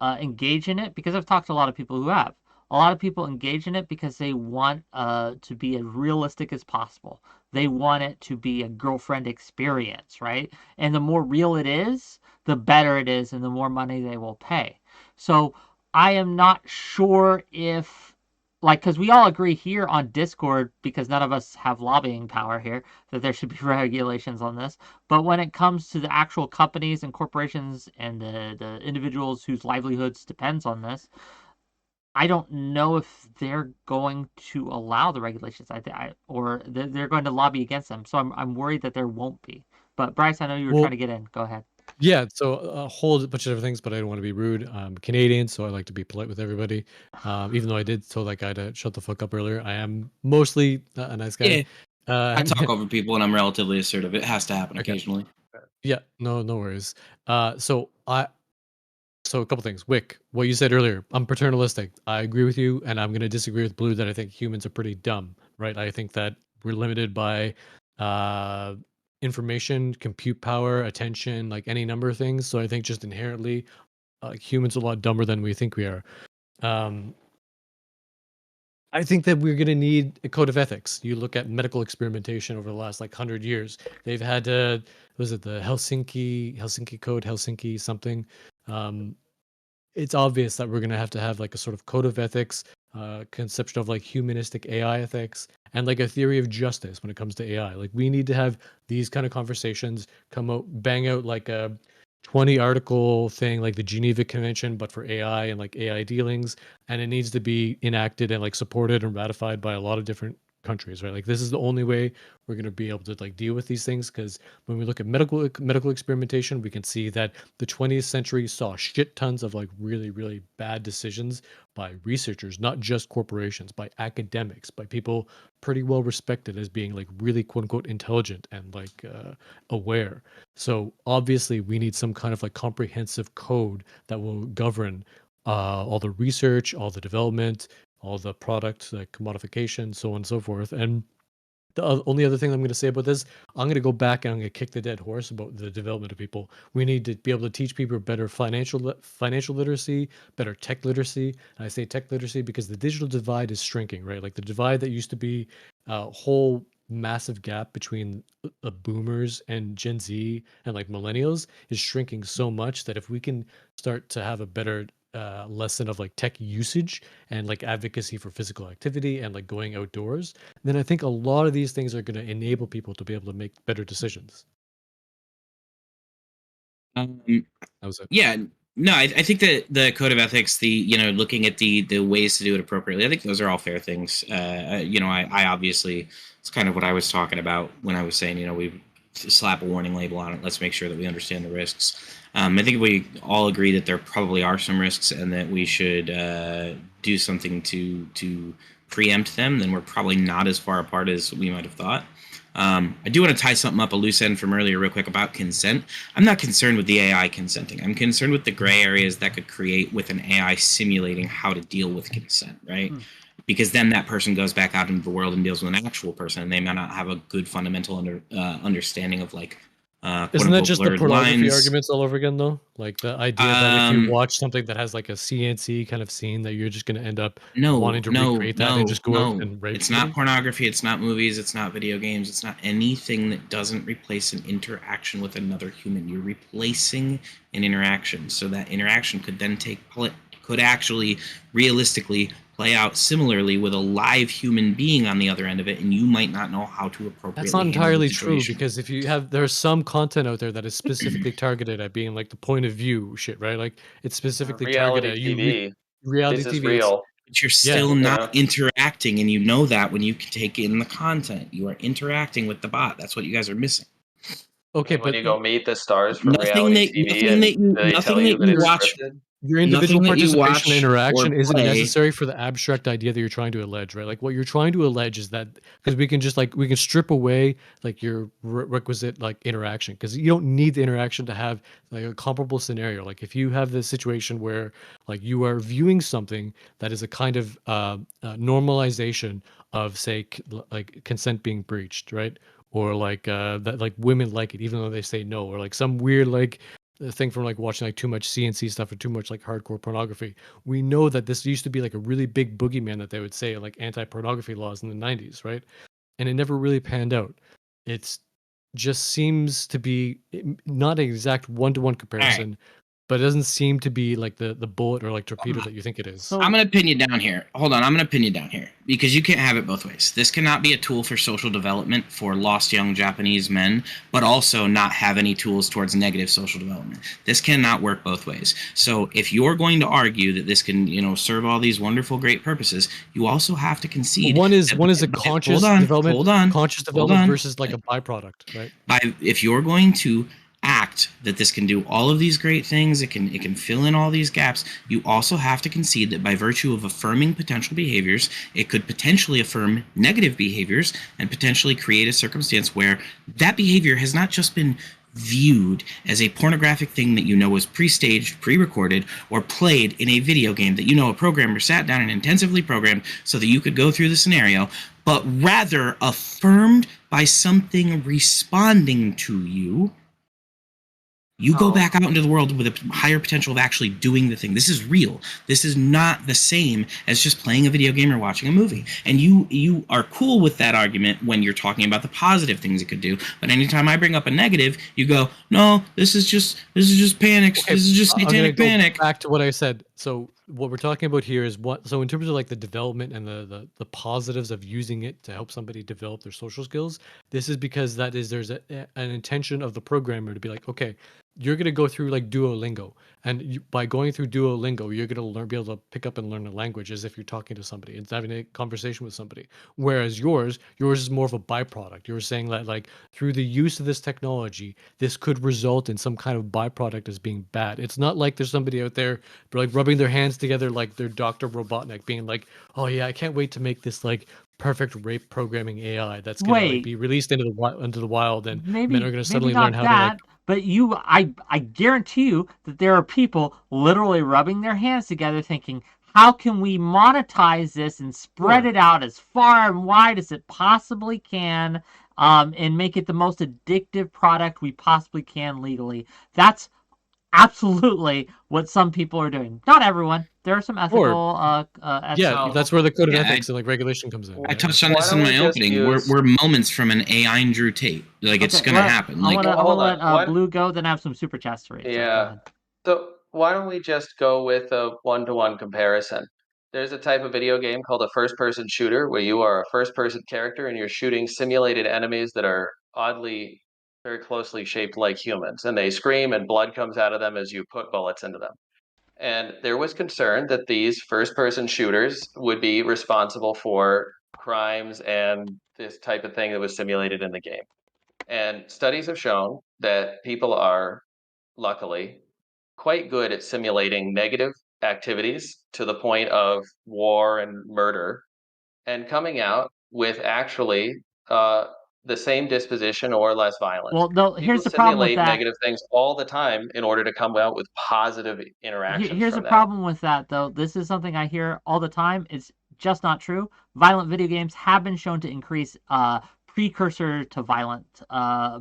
Speaker 1: engage in it because I've talked to a lot of people who have. A lot of people engage in it because they want to be as realistic as possible. They want it to be a girlfriend experience, right? And the more real it is, the better it is, and the more money they will pay. So I am not sure if, like, because we all agree here on Discord, because none of us have lobbying power here, that there should be regulations on this. But when it comes to the actual companies and corporations and the individuals whose livelihoods depends on this, I don't know if they're going to allow the regulations. Or they're going to lobby against them. So I'm worried that there won't be. But Bryce, I know you were trying to get in. Go ahead.
Speaker 3: Yeah, so a whole bunch of different things, but I don't want to be rude. I'm Canadian, so I like to be polite with everybody. Even though I did tell that guy to shut the fuck up earlier, I am mostly a nice guy.
Speaker 4: I talk over people and I'm relatively assertive. It has to happen occasionally.
Speaker 3: Yeah, no worries. So a couple things. Wick, what you said earlier, I'm paternalistic. I agree with you, and I'm going to disagree with Blue that I think humans are pretty dumb, right? I think that we're limited by information, compute power, attention, like any number of things. So I think just inherently, humans are a lot dumber than we think we are. I think that we're going to need a code of ethics. You look at medical experimentation over the last 100 years. They've had, was it the Helsinki Code, Helsinki something? It's obvious that we're going to have a sort of code of ethics, conception of humanistic AI ethics, and a theory of justice when it comes to AI. We need to have these kind of conversations, bang out a 20 article thing like the Geneva Convention, but for AI and AI dealings, and it needs to be enacted and supported and ratified by a lot of different countries, right? This is the only way we're going to be able to deal with these things, because when we look at medical experimentation, we can see that the 20th century saw shit tons of really, really bad decisions by researchers, not just corporations, by academics, by people pretty well respected as being really quote unquote intelligent and aware. So obviously we need some kind of comprehensive code that will govern all the research, all the development, all the product, commodification, so on and so forth. And the only other thing I'm going to say about this, I'm going to go back and I'm going to kick the dead horse about the development of people. We need to be able to teach people better financial literacy, better tech literacy. And I say tech literacy because the digital divide is shrinking, right? The divide that used to be whole massive gap between boomers and Gen Z and like millennials is shrinking so much that if we can start to have a better lesson of like tech usage and like advocacy for physical activity and like going outdoors, then I think a lot of these things are going to enable people to be able to make better decisions.
Speaker 4: Um,
Speaker 3: That was it.
Speaker 4: yeah, no, I think that the code of ethics, looking at the ways to do it appropriately, I think those are all fair things. I obviously, it's kind of what I was talking about when I was saying, we slap a warning label on it. Let's make sure that we understand the risks. I think we all agree that there probably are some risks and that we should do something to preempt them. Then we're probably not as far apart as we might have thought. I do want to tie something up, a loose end from earlier real quick about consent. I'm not concerned with the AI consenting. I'm concerned with the gray areas that could create with an AI simulating how to deal with consent, right? Because then that person goes back out into the world and deals with an actual person, and they may not have a good fundamental understanding of like
Speaker 3: Isn't that just the pornography
Speaker 4: lines.
Speaker 3: arguments all over again, though? Like the idea that if you watch something that has like a CNC kind of scene, that you're just going to end up wanting to recreate that and just go out and rape.
Speaker 4: It's not pornography. It's not movies. It's not video games. It's not anything that doesn't replace an interaction with another human. You're replacing an interaction, so that interaction could then could actually realistically play out similarly with a live human being on the other end of it, and you might not know how to appropriately.
Speaker 3: That's not entirely true, because if you have, there's some content out there that is specifically targeted at being like the point of view shit, right? Like it's specifically targeted at
Speaker 2: TV.
Speaker 3: Reality
Speaker 2: this
Speaker 3: TV.
Speaker 2: Is real.
Speaker 4: But you're still not interacting, and you know that when you take in the content, you are interacting with the bot. That's what you guys are missing.
Speaker 3: Okay,
Speaker 2: and when
Speaker 3: but
Speaker 2: you go meet the stars from reality TV,
Speaker 4: nothing that you watch.
Speaker 3: Your individual participation and interaction isn't necessary for the abstract idea that you're trying to allege, right? Like what you're trying to allege is that, because we can strip away like your requisite like interaction, because you don't need the interaction to have like a comparable scenario. Like if you have this situation where like you are viewing something that is a kind of normalization of, say, like consent being breached, right? Or like that like women like it even though they say no, or like some weird like the thing from like watching like too much CNC stuff or too much like hardcore pornography. We know that this used to be like a really big boogeyman that they would say, like anti-pornography laws in the 90s, right? And it never really panned out. It's just seems to be not an exact one-to-one comparison, but it doesn't seem to be like the bullet or like torpedo that you think it is.
Speaker 4: So I'm going to pin you down here. Hold on. I'm going to pin you down here because you can't have it both ways. This cannot be a tool for social development for lost young Japanese men, but also not have any tools towards negative social development. This cannot work both ways. So if you're going to argue that this can, serve all these wonderful, great purposes, you also have to concede.
Speaker 3: One is a conscious development, conscious development versus like a byproduct, right?
Speaker 4: If you're going to act that this can do all of these great things, it can fill in all these gaps, you also have to concede that by virtue of affirming potential behaviors, it could potentially affirm negative behaviors and potentially create a circumstance where that behavior has not just been viewed as a pornographic thing that was pre-staged, pre-recorded, or played in a video game that a programmer sat down and intensively programmed so that you could go through the scenario, but rather affirmed by something responding to you. You go back out into the world with a higher potential of actually doing the thing. This is real. This is not the same as just playing a video game or watching a movie. And you are cool with that argument when you're talking about the positive things it could do. But anytime I bring up a negative, you go, no, this is just panic. Okay, this is just satanic panic.
Speaker 3: Back to what I said. So what we're talking about here is so in terms of like the development and the positives of using it to help somebody develop their social skills, this is because there's an intention of the programmer to be like, okay, you're going to go through like Duolingo, and by going through Duolingo, you're going to be able to pick up and learn a language as if you're talking to somebody and having a conversation with somebody. Whereas yours is more of a byproduct. You're saying that like through the use of this technology, this could result in some kind of byproduct as being bad. It's not like there's somebody out there like rubbing their hands together like they're Dr. Robotnik being like, oh yeah, I can't wait to make this like perfect rape programming AI that's going to like, be released into the wild, and men are going to suddenly learn how to like.
Speaker 1: But I guarantee you that there are people literally rubbing their hands together thinking, how can we monetize this and spread it out as far and wide as it possibly can, and make it the most addictive product we possibly can legally? That's absolutely what some people are doing. Not everyone. There are some ethical.
Speaker 3: Yeah, that's where the code of
Speaker 4: Yeah,
Speaker 3: ethics and like regulation comes in.
Speaker 4: I
Speaker 3: right?
Speaker 4: touched on
Speaker 2: Why
Speaker 4: this
Speaker 2: don't
Speaker 4: in
Speaker 2: we
Speaker 4: my
Speaker 2: just
Speaker 4: opening.
Speaker 2: use-
Speaker 4: We're moments from an AI Andrew Tate. Like it's gonna happen. Like
Speaker 1: I'm gonna
Speaker 2: hold
Speaker 1: let
Speaker 2: on.
Speaker 1: Blue go, then I have some super chats to read. So go
Speaker 2: Yeah.
Speaker 1: ahead.
Speaker 2: So why don't we just go with a one-to-one comparison? There's a type of video game called a first-person shooter where you are a first-person character and you're shooting simulated enemies that are oddly very closely shaped like humans, and they scream and blood comes out of them as you put bullets into them. And there was concern that these first-person shooters would be responsible for crimes and this type of thing that was simulated in the game. And studies have shown that people are, luckily, quite good at simulating negative activities to the point of war and murder and coming out with actually the same disposition or less violent.
Speaker 1: Well, no.
Speaker 2: People
Speaker 1: Here's the problem with
Speaker 2: simulate
Speaker 1: that.
Speaker 2: negative things all the time in order to come out with positive interactions.
Speaker 1: Here's the problem with that, though. This is something I hear all the time. It's just not true. Violent video games have been shown to increase precursor to violent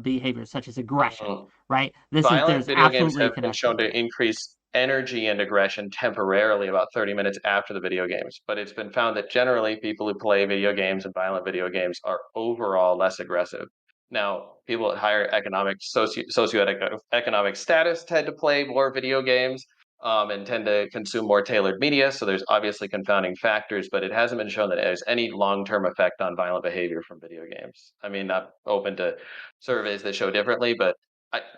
Speaker 1: behaviors, such as aggression. Right?
Speaker 2: Violent video games
Speaker 1: absolutely
Speaker 2: have been shown to increase energy and aggression temporarily about 30 minutes after the video games. But it's been found that generally people who play video games and violent video games are overall less aggressive. Now, people at higher socioeconomic status tend to play more video games and tend to consume more tailored media. So there's obviously confounding factors, but it hasn't been shown that there's any long-term effect on violent behavior from video games. I mean, not open to surveys that show differently, but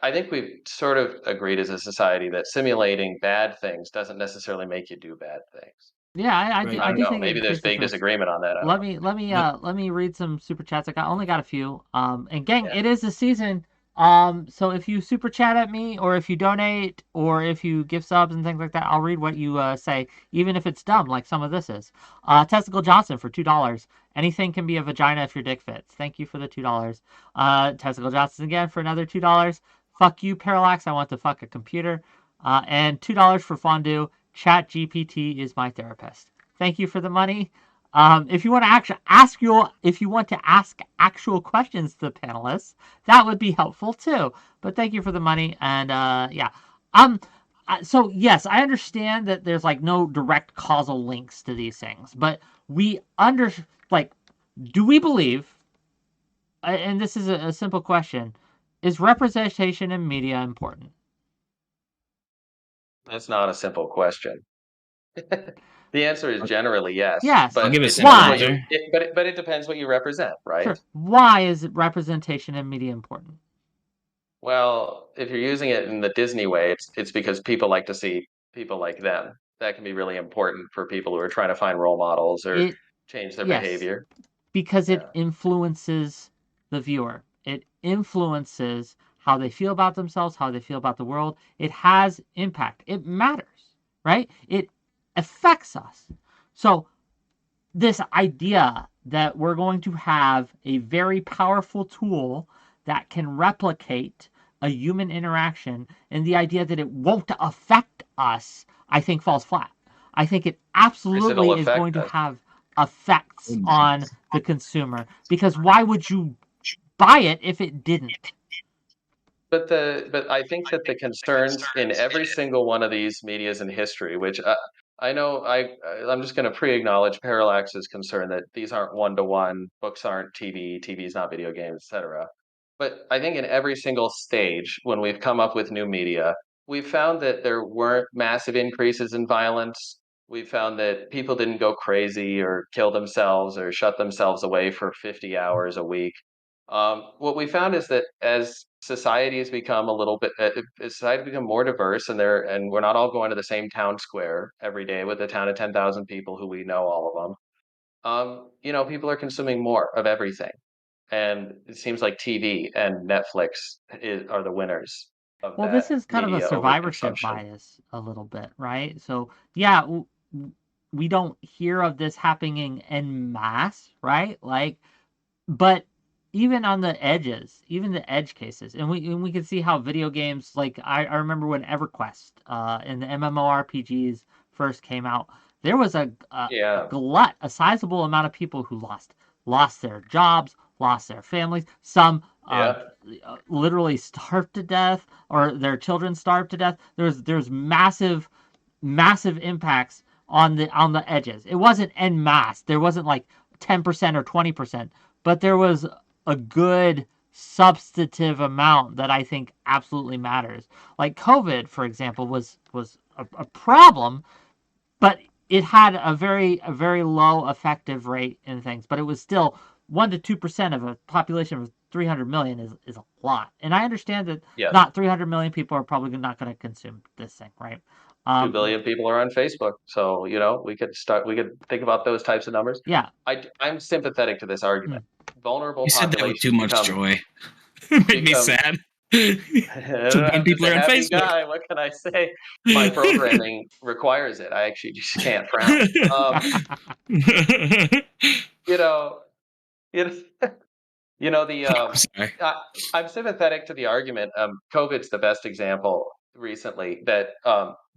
Speaker 2: I think we've sort of agreed as a society that simulating bad things doesn't necessarily make you do bad things.
Speaker 1: Yeah, I
Speaker 4: Right.
Speaker 1: do.
Speaker 2: I
Speaker 1: I
Speaker 2: don't
Speaker 1: do
Speaker 2: know.
Speaker 1: think it
Speaker 2: Maybe there's
Speaker 1: increases
Speaker 2: big
Speaker 1: risk.
Speaker 2: disagreement on that. I don't know.
Speaker 1: Let me read some super chats. I only got a few. And gang,
Speaker 2: Yeah.
Speaker 1: it is the season. So if you super chat at me, or if you donate, or if you give subs and things like that, I'll read what you say, even if it's dumb, like some of this is. Testicle Johnson for $2. Anything can be a vagina if your dick fits. Thank you for the $2. Testicle Johnson again for another $2. Fuck you, Parallax. I want to fuck a computer. And $2 for fondue. Chat GPT is my therapist. Thank you for the money. If you want to ask actual questions to the panelists, that would be helpful too. But thank you for the money, and yeah. So yes, I understand that there's like no direct causal links to these things, but do we believe? And this is a simple question: is representation in media important?
Speaker 2: That's not a simple question. The answer is generally yes.
Speaker 1: Yes.
Speaker 2: But
Speaker 4: I'll give a
Speaker 2: it
Speaker 4: simple
Speaker 2: depends
Speaker 4: answer.
Speaker 2: but it depends what you represent, right?
Speaker 1: Sure. Why is representation in media important?
Speaker 2: Well, if you're using it in the Disney way, it's because people like to see people like them. That can be really important for people who are trying to find role models or change their behavior.
Speaker 1: Because it influences the viewer. It influences how they feel about themselves, how they feel about the world. It has impact. It matters, right? It affects us. So this idea that we're going to have a very powerful tool that can replicate a human interaction, and the idea that it won't affect us, I think falls flat. I think it absolutely is going to have effects on the consumer, because why would you buy it if it didn't?
Speaker 2: But I think that the concerns in every single one of these medias in history, which I know I'm just going to pre-acknowledge Parallax's concern that these aren't one-to-one, books aren't TV, TV's not video games, etc. But I think in every single stage, when we've come up with new media, we've found that there weren't massive increases in violence. We found that people didn't go crazy or kill themselves or shut themselves away for 50 hours a week. What we found is that as society has become society become more diverse, and we're not all going to the same town square every day with a town of 10,000 people who we know all of them. People are consuming more of everything, and it seems like TV and Netflix are the winners.
Speaker 1: Well, this is kind of a survivorship bias a little bit, right? So yeah, we don't hear of this happening en masse, right? But even on the edges, even the edge cases, and we can see how video games, like I remember when EverQuest and the MMORPGs first came out, there was a sizable amount of people who lost their jobs, lost their families. Some
Speaker 2: Yeah.
Speaker 1: literally starved to death, or their children starved to death. There's massive impacts on the edges. It wasn't en masse. There wasn't like 10% or 20%, but there was a good substantive amount that I think absolutely matters. Like COVID, for example, was a problem, but it had a very low effective rate in things. But it was still 1 to 2% of a population of 300 million is a lot. And I understand that
Speaker 2: Yes.
Speaker 1: not 300 million people are probably not going to consume this thing, right?
Speaker 2: 2 billion people are on Facebook, so we could think about those types of numbers.
Speaker 1: Yeah.
Speaker 2: I'm sympathetic to this argument. Vulnerable
Speaker 4: You said that with too
Speaker 2: populations
Speaker 4: much joy. It made me sad. So
Speaker 2: I'm
Speaker 4: people
Speaker 2: just
Speaker 4: are
Speaker 2: a
Speaker 4: on
Speaker 2: happy
Speaker 4: Facebook.
Speaker 2: guy. What can I say? My programming requires it. I actually just can't frown. You know, you know the
Speaker 4: I'm sorry.
Speaker 2: I'm sympathetic to the argument. COVID's the best example recently that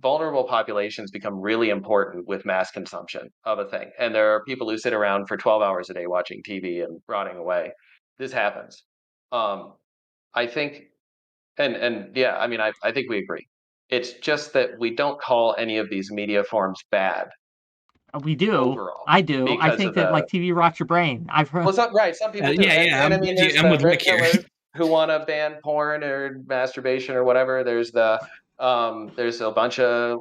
Speaker 2: vulnerable populations become really important with mass consumption of a thing. And there are people who sit around for 12 hours a day watching TV and rotting away. This happens. I think, and yeah, I mean, I think we agree. It's just that we don't call any of these media forms bad
Speaker 1: We do.
Speaker 2: overall.
Speaker 1: I do. I
Speaker 2: because
Speaker 1: think
Speaker 2: of
Speaker 1: that
Speaker 2: the
Speaker 1: like TV rots your brain. I've heard.
Speaker 2: Well, some people do.
Speaker 4: yeah,
Speaker 2: And I
Speaker 4: I'm
Speaker 2: mean,
Speaker 4: with you.
Speaker 2: there's
Speaker 4: I'm
Speaker 2: the
Speaker 4: with
Speaker 2: red
Speaker 4: Wick here.
Speaker 2: pillers who want to ban porn or masturbation or whatever. There's a bunch of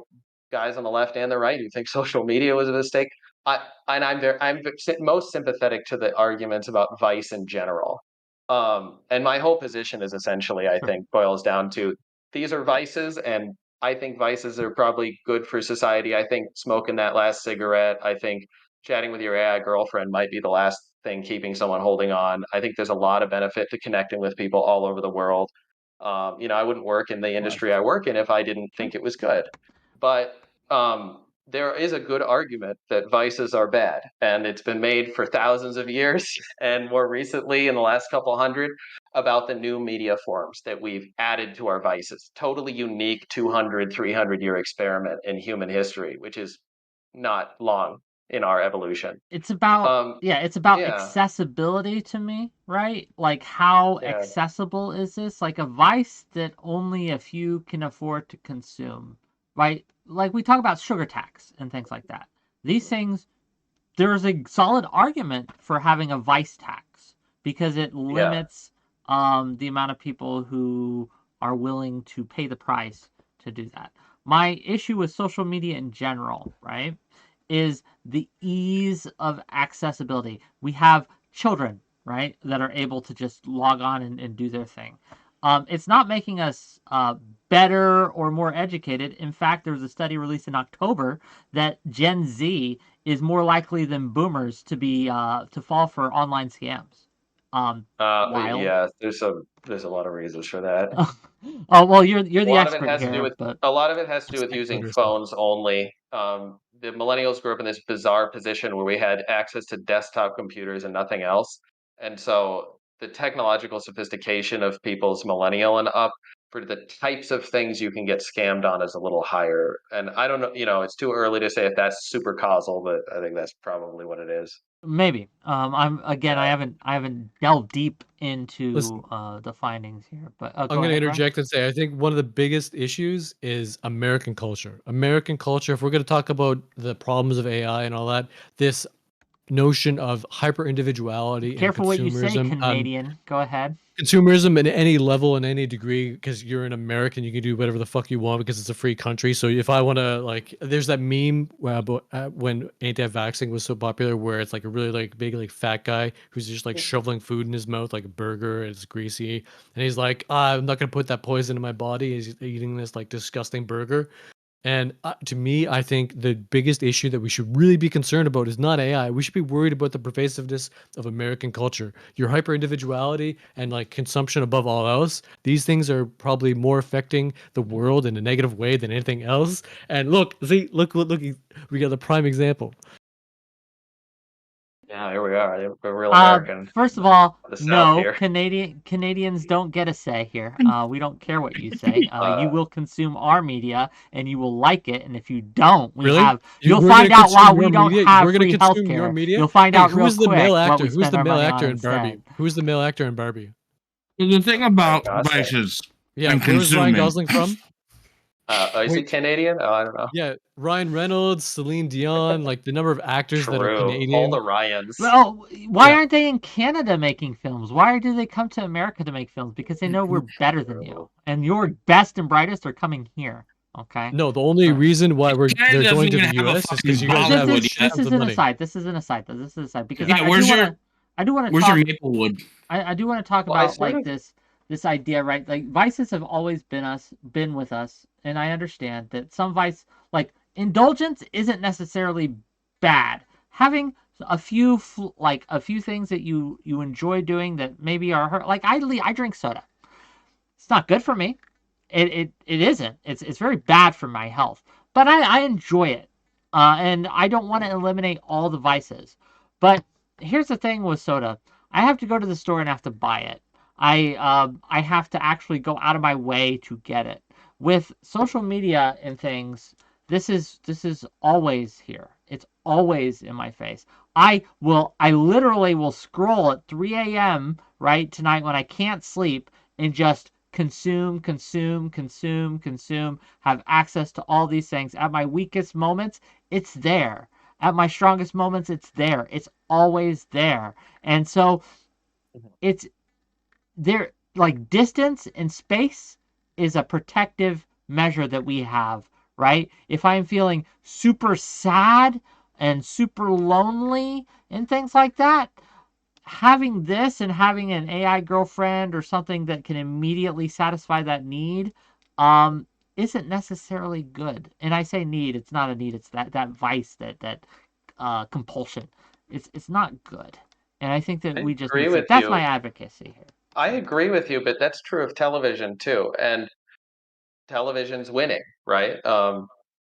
Speaker 2: guys on the left and the right who think social media was a mistake. I'm most sympathetic to the arguments about vice in general. And my whole position is essentially, I think, boils down to these are vices, and I think vices are probably good for society. I think smoking that last cigarette, I think chatting with your AI girlfriend might be the last thing keeping someone holding on. I think there's a lot of benefit to connecting with people all over the world. I wouldn't work in the industry I work in if I didn't think it was good. But there is a good argument that vices are bad, and it's been made for thousands of years, and more recently in the last couple hundred, about the new media forms that we've added to our vices. Totally unique 200, 300-year experiment in human history, which is not long in our evolution.
Speaker 1: It's about it's about
Speaker 2: yeah.
Speaker 1: accessibility to me, right? Like how
Speaker 2: Yeah.
Speaker 1: accessible is this? Like a vice that only a few can afford to consume, right? Like we talk about sugar tax and things like that. These things, there's a solid argument for having a vice tax because it limits the amount of people who are willing to pay the price to do that. My issue with social media in general, right, is the ease of accessibility. We have children, right, that are able to just log on and do their thing. It's not making us better or more educated. In fact, there was a study released in October that Gen Z is more likely than boomers to be to fall for online scams.
Speaker 2: Yeah, there's a lot of reasons for that.
Speaker 1: Oh well, you're the expert here.
Speaker 2: A lot of it has to do with using phones only. The millennials grew up in this bizarre position where we had access to desktop computers and nothing else, and so the technological sophistication of people's millennial and up for the types of things you can get scammed on is a little higher. And I don't know, it's too early to say if that's super causal, but I think that's probably what it is.
Speaker 1: Maybe. I haven't delved deep into the findings here, but
Speaker 3: I'm going to interject and say I think one of the biggest issues is American culture. American culture. If we're going to talk about the problems of AI and all that, this notion of hyper individuality.
Speaker 1: Careful what you say, Canadian. Go ahead.
Speaker 3: Consumerism at any level and any degree, because you're an American, you can do whatever the fuck you want because it's a free country. So if I want to, there's that meme about when anti-vaxxing was so popular, where it's like a really big fat guy who's just shoveling food in his mouth like a burger, and it's greasy, and he's like, I'm not gonna put that poison in my body. He's eating this disgusting burger. And to me, I think the biggest issue that we should really be concerned about is not AI. We should be worried about the pervasiveness of American culture. Your hyper individuality and consumption above all else. These things are probably more affecting the world in a negative way than anything else. And look, we got the prime example.
Speaker 2: Yeah, here we are. We're real American.
Speaker 1: First of all,
Speaker 2: The South
Speaker 1: no,
Speaker 2: here.
Speaker 1: Canadians don't get a say here. We don't care what you say. You will consume our media and you will like it. And if you don't,
Speaker 3: Really?
Speaker 1: you'll
Speaker 3: We're
Speaker 1: find
Speaker 3: gonna
Speaker 1: out why
Speaker 3: consume
Speaker 1: we
Speaker 3: your
Speaker 1: don't
Speaker 3: media?
Speaker 1: have
Speaker 3: We're gonna
Speaker 1: free
Speaker 3: consume your
Speaker 1: healthcare.
Speaker 3: media?
Speaker 1: You'll find
Speaker 3: Hey,
Speaker 1: out
Speaker 3: who
Speaker 1: real
Speaker 3: is the
Speaker 1: quick
Speaker 3: male
Speaker 1: what
Speaker 3: actor?
Speaker 1: we
Speaker 3: Who's the
Speaker 1: spend our
Speaker 3: male
Speaker 1: money
Speaker 3: actor
Speaker 1: on
Speaker 3: in Barbie?
Speaker 1: instead.
Speaker 3: Who's the male actor in Barbie?
Speaker 5: The thing about
Speaker 2: Gosling.
Speaker 5: vices
Speaker 3: Yeah,
Speaker 5: and
Speaker 3: where is Ryan
Speaker 5: consuming.
Speaker 3: Gosling from?
Speaker 2: Is he
Speaker 3: Wait.
Speaker 2: Canadian? Oh, I don't know.
Speaker 3: Yeah, Ryan Reynolds, Celine Dion, like the number of actors that are
Speaker 2: True. All
Speaker 3: Canadian.
Speaker 2: the Ryans.
Speaker 1: Well, why
Speaker 3: Yeah.
Speaker 1: aren't they in Canada making films? Why do they come to America to make films? Because they know we're better than you. And your best and brightest are coming here. Okay?
Speaker 3: No, the only reason why
Speaker 5: Canada
Speaker 3: they're
Speaker 5: doesn't
Speaker 3: going to
Speaker 5: even
Speaker 3: the
Speaker 5: have a
Speaker 3: US is because you
Speaker 5: fucking
Speaker 3: guys have
Speaker 5: Bollywood
Speaker 1: This
Speaker 5: yet.
Speaker 1: is
Speaker 3: tons of
Speaker 1: an
Speaker 3: money.
Speaker 1: aside. This is an aside. This is an aside. Because
Speaker 5: Yeah,
Speaker 1: I
Speaker 5: where's
Speaker 1: do
Speaker 5: your
Speaker 1: want to I do want to
Speaker 5: where's
Speaker 1: talk
Speaker 5: your Maplewood?
Speaker 1: I do want to talk
Speaker 2: Well, I
Speaker 1: about
Speaker 2: sort
Speaker 1: like
Speaker 2: of-
Speaker 1: this idea, right? Like vices have always been with us, and I understand that some vice, like indulgence, isn't necessarily bad. Having a few things that you enjoy doing that maybe are hurt. Like I drink soda. It's not good for me. It isn't. It's very bad for my health. But I enjoy it, and I don't want to eliminate all the vices. But here's the thing with soda. I have to go to the store and have to buy it. I have to actually go out of my way to get it. With social media and things, this is always here. It's always in my face. I literally will scroll at 3 a.m. right tonight when I can't sleep and just consume, have access to all these things. At my weakest moments, it's there. At my strongest moments, it's there. It's always there. And so it's there, like distance and space is a protective measure that we have, right? If I'm feeling super sad and super lonely and things like that, having this and having an AI girlfriend or something that can immediately satisfy that need isn't necessarily good. And I say need, it's not a need, it's that vice, that compulsion. It's not good. And I think that
Speaker 2: I
Speaker 1: we just
Speaker 2: agree
Speaker 1: need to,
Speaker 2: with
Speaker 1: that's
Speaker 2: you.
Speaker 1: my advocacy here.
Speaker 2: I agree with you, but that's true of television too. And television's winning, right?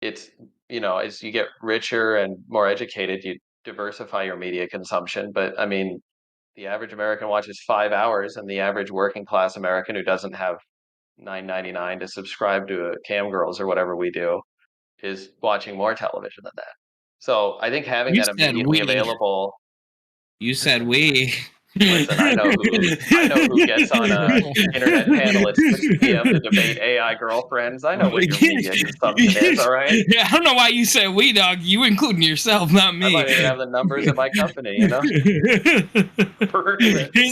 Speaker 2: It's, as you get richer and more educated, you diversify your media consumption. But I mean, the average American watches 5 hours, and the average working class American who doesn't have $9.99 to subscribe to Cam Girls or whatever we do is watching more television than that. So I think having
Speaker 5: You
Speaker 2: that
Speaker 5: said
Speaker 2: immediately
Speaker 5: we.
Speaker 2: available.
Speaker 5: You said we.
Speaker 2: Listen, I know who gets on a internet panel at 6 p.m. to debate AI girlfriends. I know what your media consumption is, all right?
Speaker 5: Yeah, I don't know why you said we, dog. You including yourself, not me.
Speaker 2: I might even have the numbers of my company,
Speaker 5: He's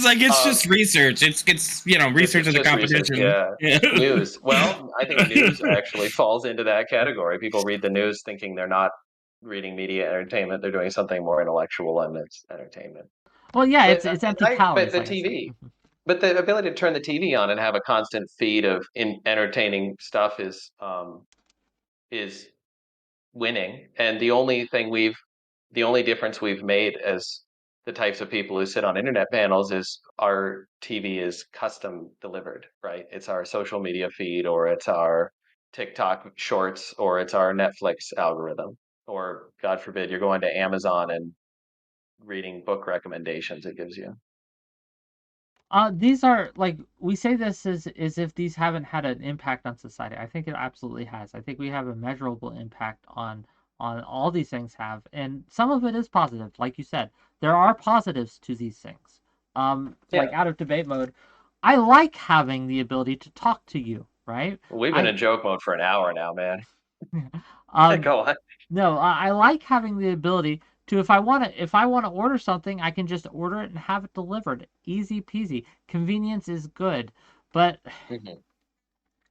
Speaker 5: like, it's just research. It's research of the
Speaker 2: just
Speaker 5: competition.
Speaker 2: research, yeah. News. Well, I think news actually falls into that category. People read the news thinking they're not reading media entertainment. They're doing something more intellectual, and it's entertainment.
Speaker 1: Well, yeah,
Speaker 2: But
Speaker 1: it's empty
Speaker 2: But
Speaker 1: calories.
Speaker 2: the
Speaker 1: like I said.
Speaker 2: TV, but the ability to turn the TV on and have a constant feed of entertaining stuff is winning. And the only difference we've made as the types of people who sit on internet panels is our TV is custom delivered, right? It's our social media feed, or it's our TikTok shorts, or it's our Netflix algorithm, or God forbid, you're going to Amazon and reading book recommendations it gives you.
Speaker 1: These are like, we say this as if these haven't had an impact on society. I think it absolutely has. I think we have a measurable impact on all these things have, and some of it is positive. Like you said, there are positives to these things. Like out of debate mode, I like having the ability to talk to you, right?
Speaker 2: We've been in joke mode for an hour now, man. Go on.
Speaker 1: No, I like having the ability to, if I want to order something, I can just order it and have it delivered. Easy peasy. Convenience is good. But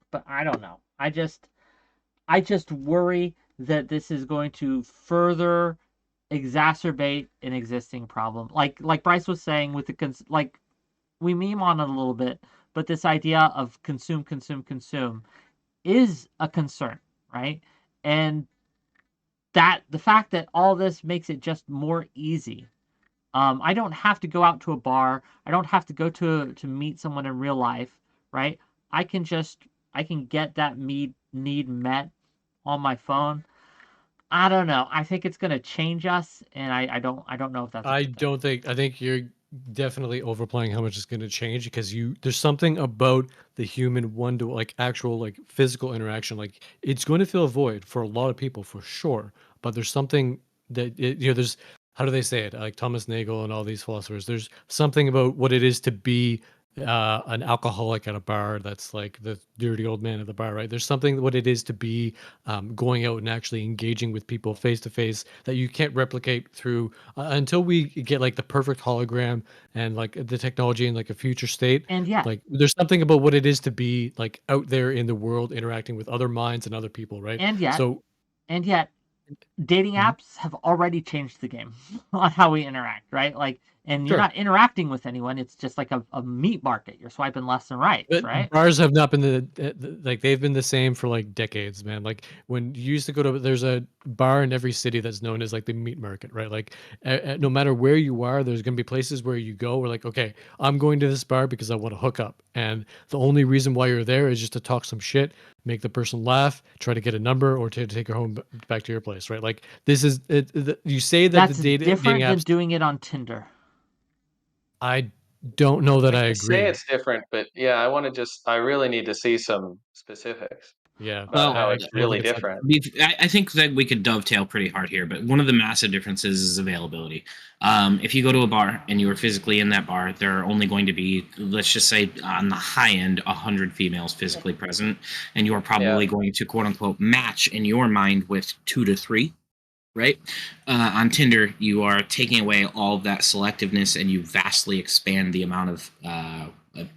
Speaker 1: but I don't know. I just worry that this is going to further exacerbate an existing problem. Like Bryce was saying with like we meme on it a little bit, but this idea of consume is a concern, right? And that the fact that all this makes it just more easy. I don't have to go out to a bar. I don't have to go to meet someone in real life, right? I can get that need met on my phone. I don't know. I think it's going to change us, and I don't know if that's a
Speaker 3: I
Speaker 1: good thing.
Speaker 3: don't think. I think you're definitely overplaying how much it's going to change because there's something about the human one to like actual like physical interaction. Like it's going to fill a void for a lot of people for sure. But there's something that there's how do they say it? Like Thomas Nagel and all these philosophers. There's something about what it is to be an alcoholic at a bar that's like the dirty old man at the bar, right? There's something what it is to be going out and actually engaging with people face to face that you can't replicate through until we get like the perfect hologram and like the technology in like a future state.
Speaker 1: And yet,
Speaker 3: Like there's something about what it is to be like out there in the world interacting with other minds and other people, right?
Speaker 1: and yet,
Speaker 3: So
Speaker 1: and yet, dating
Speaker 3: Mhm.
Speaker 1: apps have already changed the game on how we interact, right? Like, and you're
Speaker 3: Sure.
Speaker 1: not interacting with anyone. It's just like a meat market. You're swiping left and right,
Speaker 3: But
Speaker 1: right?
Speaker 3: bars have not been like they've been the same for like decades, man. Like when you used to go to, there's a bar in every city that's known as like the meat market, right? Like no matter where you are, there's gonna be places where you go. Where like, okay, I'm going to this bar because I want to hook up, and the only reason why you're there is just to talk some shit, make the person laugh, try to get a number, or to take her home back to your place, right? Like this is you say that
Speaker 1: That's
Speaker 3: the dating
Speaker 1: different than
Speaker 3: apps.
Speaker 1: doing it on Tinder.
Speaker 3: I don't know that
Speaker 2: I
Speaker 3: I
Speaker 2: can say
Speaker 3: agree.
Speaker 2: it's different, but yeah, I really need to see some specifics
Speaker 3: Yeah,
Speaker 2: about
Speaker 4: Well,
Speaker 2: how
Speaker 3: I
Speaker 2: it's
Speaker 3: don't think
Speaker 2: really
Speaker 3: it's that.
Speaker 2: different.
Speaker 4: I think that we could dovetail pretty hard here, but one of the massive differences is availability. If you go to a bar and you are physically in that bar, there are only going to be, let's just say, on the high end, 100 females physically present, and you are
Speaker 2: Yeah.
Speaker 4: probably going to quote unquote match in your mind with 2 to 3. Right? On Tinder, you are taking away all of that selectiveness and you vastly expand the amount of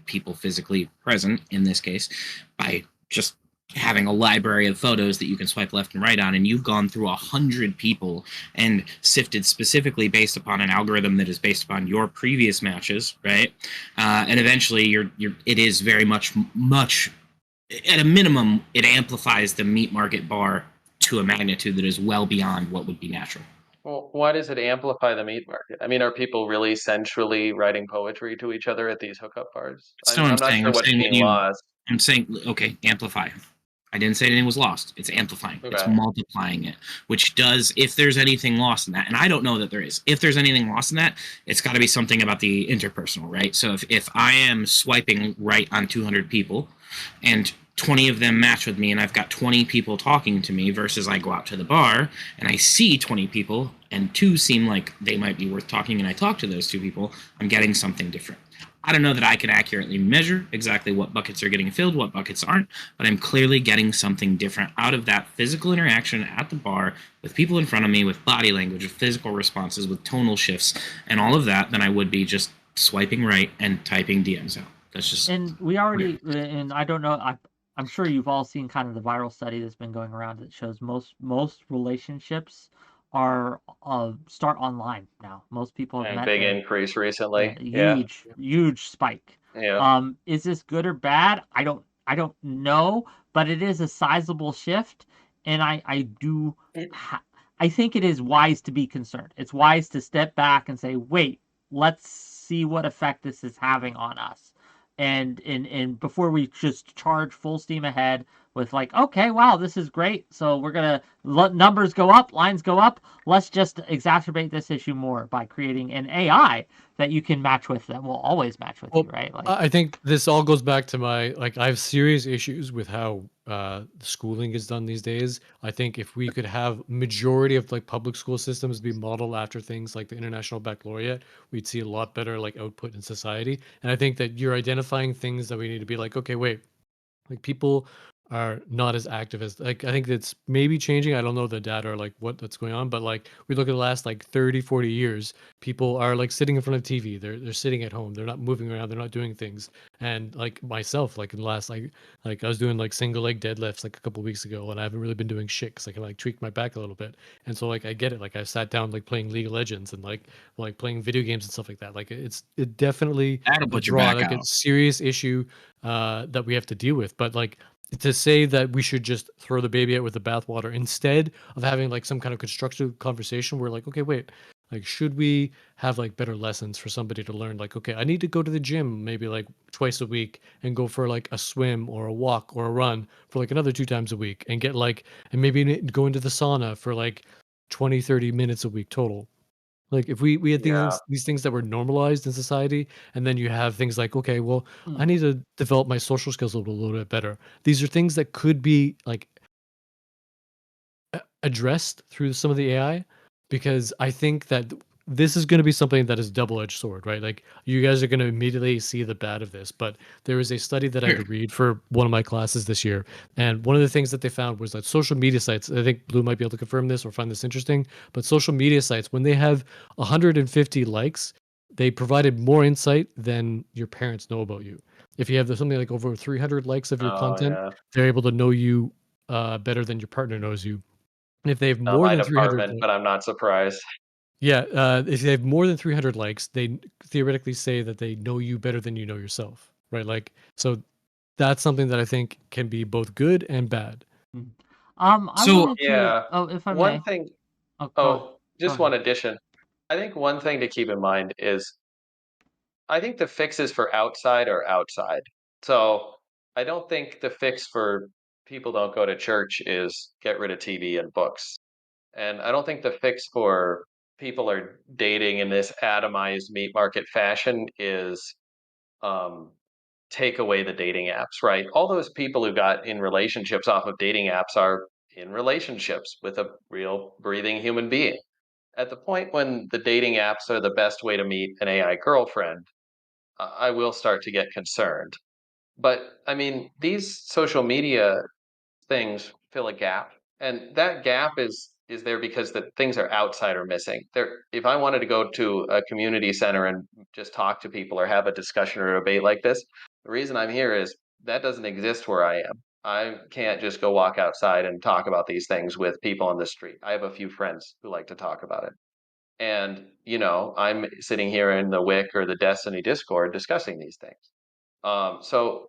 Speaker 4: people physically present in this case by just having a library of photos that you can swipe left and right on, and you've gone through 100 people and sifted specifically based upon an algorithm that is based upon your previous matches, right? And eventually, it is very much at a minimum, it amplifies the meat market bar to a magnitude that is well beyond what would be natural.
Speaker 2: Well, why does it amplify the meat market? I mean, are people really sensually writing poetry to each other at these hookup bars?
Speaker 4: That's not what
Speaker 2: I'm not sure
Speaker 4: I'm
Speaker 2: what's
Speaker 4: saying
Speaker 2: being lost.
Speaker 4: I'm saying, okay, amplify. I didn't say anything was lost. It's amplifying. It's
Speaker 2: Okay.
Speaker 4: multiplying it, which does, if there's anything lost in that, and I don't know that there is, if there's anything lost in that, it's got to be something about the interpersonal, right? So if I am swiping right on 200 people and 20 of them match with me and I've got 20 people talking to me versus I go out to the bar and I see 20 people and 2 seem like they might be worth talking and I talk to those 2 people, I'm getting something different. I don't know that I can accurately measure exactly what buckets are getting filled, what buckets aren't, but I'm clearly getting something different out of that physical interaction at the bar with people in front of me, with body language, with physical responses, with tonal shifts, and all of that than I would be just swiping right and typing DMs out. That's just
Speaker 1: And we already, and I don't know, I'm sure you've all seen kind of the viral study that's been going around that shows most relationships are start online now. Most people have
Speaker 2: And
Speaker 1: met
Speaker 2: big
Speaker 1: their
Speaker 2: increase recently. Yeah.
Speaker 1: huge spike.
Speaker 2: Yeah.
Speaker 1: Is this good or bad? I don't know, but it is a sizable shift, and I think it is wise to be concerned. It's wise to step back and say, wait, let's see what effect this is having on us. And before we just charge full steam ahead with like, okay, wow, this is great. So we're gonna let numbers go up, lines go up. Let's just exacerbate this issue more by creating an AI that you can match with that will always match with you, right? Like,
Speaker 3: I think this all goes back to my like I have serious issues with how schooling is done these days. I think if we could have majority of like public school systems be modeled after things like the International Baccalaureate, we'd see a lot better like output in society. And I think that you're identifying things that we need to be like, okay, wait, like people are not as active as like I think it's maybe changing. I don't know the data or like what that's going on, but like we look at the last like 30, 40 years, people are like sitting in front of TV. They're sitting at home. They're not moving around. They're not doing things. And like myself, like in the last like I was doing like single leg deadlifts like a couple weeks ago, and I haven't really been doing shit because I can like tweak my back a little bit. And so like I get it. Like I sat down like playing League of Legends and like playing video games and stuff like that. Like it definitely
Speaker 4: that'll
Speaker 3: a
Speaker 4: put your
Speaker 3: draw
Speaker 4: back
Speaker 3: like a
Speaker 4: out.
Speaker 3: serious issue that we have to deal with. But like to say that we should just throw the baby out with the bathwater instead of having like some kind of constructive conversation where like, okay, wait, Like, should we have like better lessons for somebody to learn? Like, okay, I need to go to the gym maybe like twice a week and go for like a swim or a walk or a run for like another 2 times a week and get like, and maybe go into the sauna for like 20, 30 minutes a week total. Like if we had
Speaker 2: Yeah.
Speaker 3: these things that were normalized in society, and then you have things like, okay, well, I
Speaker 1: Mm.
Speaker 3: need to develop my social skills a little bit better. These are things that could be like addressed through some of the AI, because I think that this is going to be something that is double-edged sword, right? Like you guys are going to immediately see the bad of this, but there was a study that I had
Speaker 4: Sure.
Speaker 3: to read for one of my classes this year, and one of the things that they found was that social media sites, I think Blue might be able to confirm this or find this interesting, but social media sites, when they have 150 likes, they provided more insight than your parents know about you. If you have something like over 300 likes of your
Speaker 2: Oh
Speaker 3: content,
Speaker 2: yeah.
Speaker 3: they're able to know you better than your partner knows you. And if they have
Speaker 2: Not
Speaker 3: more
Speaker 2: my
Speaker 3: than 300
Speaker 2: department, but I'm not surprised.
Speaker 3: yeah, if they have more than 300 likes, they theoretically say that they know you better than you know yourself, right? Like, so that's something that I think can be both good and bad.
Speaker 1: Mm. I
Speaker 4: So
Speaker 1: wanted to.
Speaker 2: Yeah.
Speaker 1: Oh, if I
Speaker 2: One
Speaker 1: may.
Speaker 2: thing.
Speaker 1: Oh,
Speaker 2: Oh,
Speaker 1: go
Speaker 2: just
Speaker 1: ahead.
Speaker 2: one addition. I think one thing to keep in mind is I think the fixes for outside are outside. So I don't think the fix for people don't go to church is get rid of TV and books. And I don't think the fix for people are dating in this atomized meat market fashion is um, take away the dating apps, right? All those people who got in relationships off of dating apps are in relationships with a real breathing human being. At the point when the dating apps are the best way to meet an AI girlfriend, I will start to get concerned. But I mean, these social media things fill a gap, and that gap is there because the things are outside are missing. There, if I wanted to go to a community center and just talk to people or have a discussion or a debate like this, the reason I'm here is that doesn't exist where I am. I can't just go walk outside and talk about these things with people on the street. I have a few friends who like to talk about it. And, I'm sitting here in the WhickTV or the Destiny Discord discussing these things. So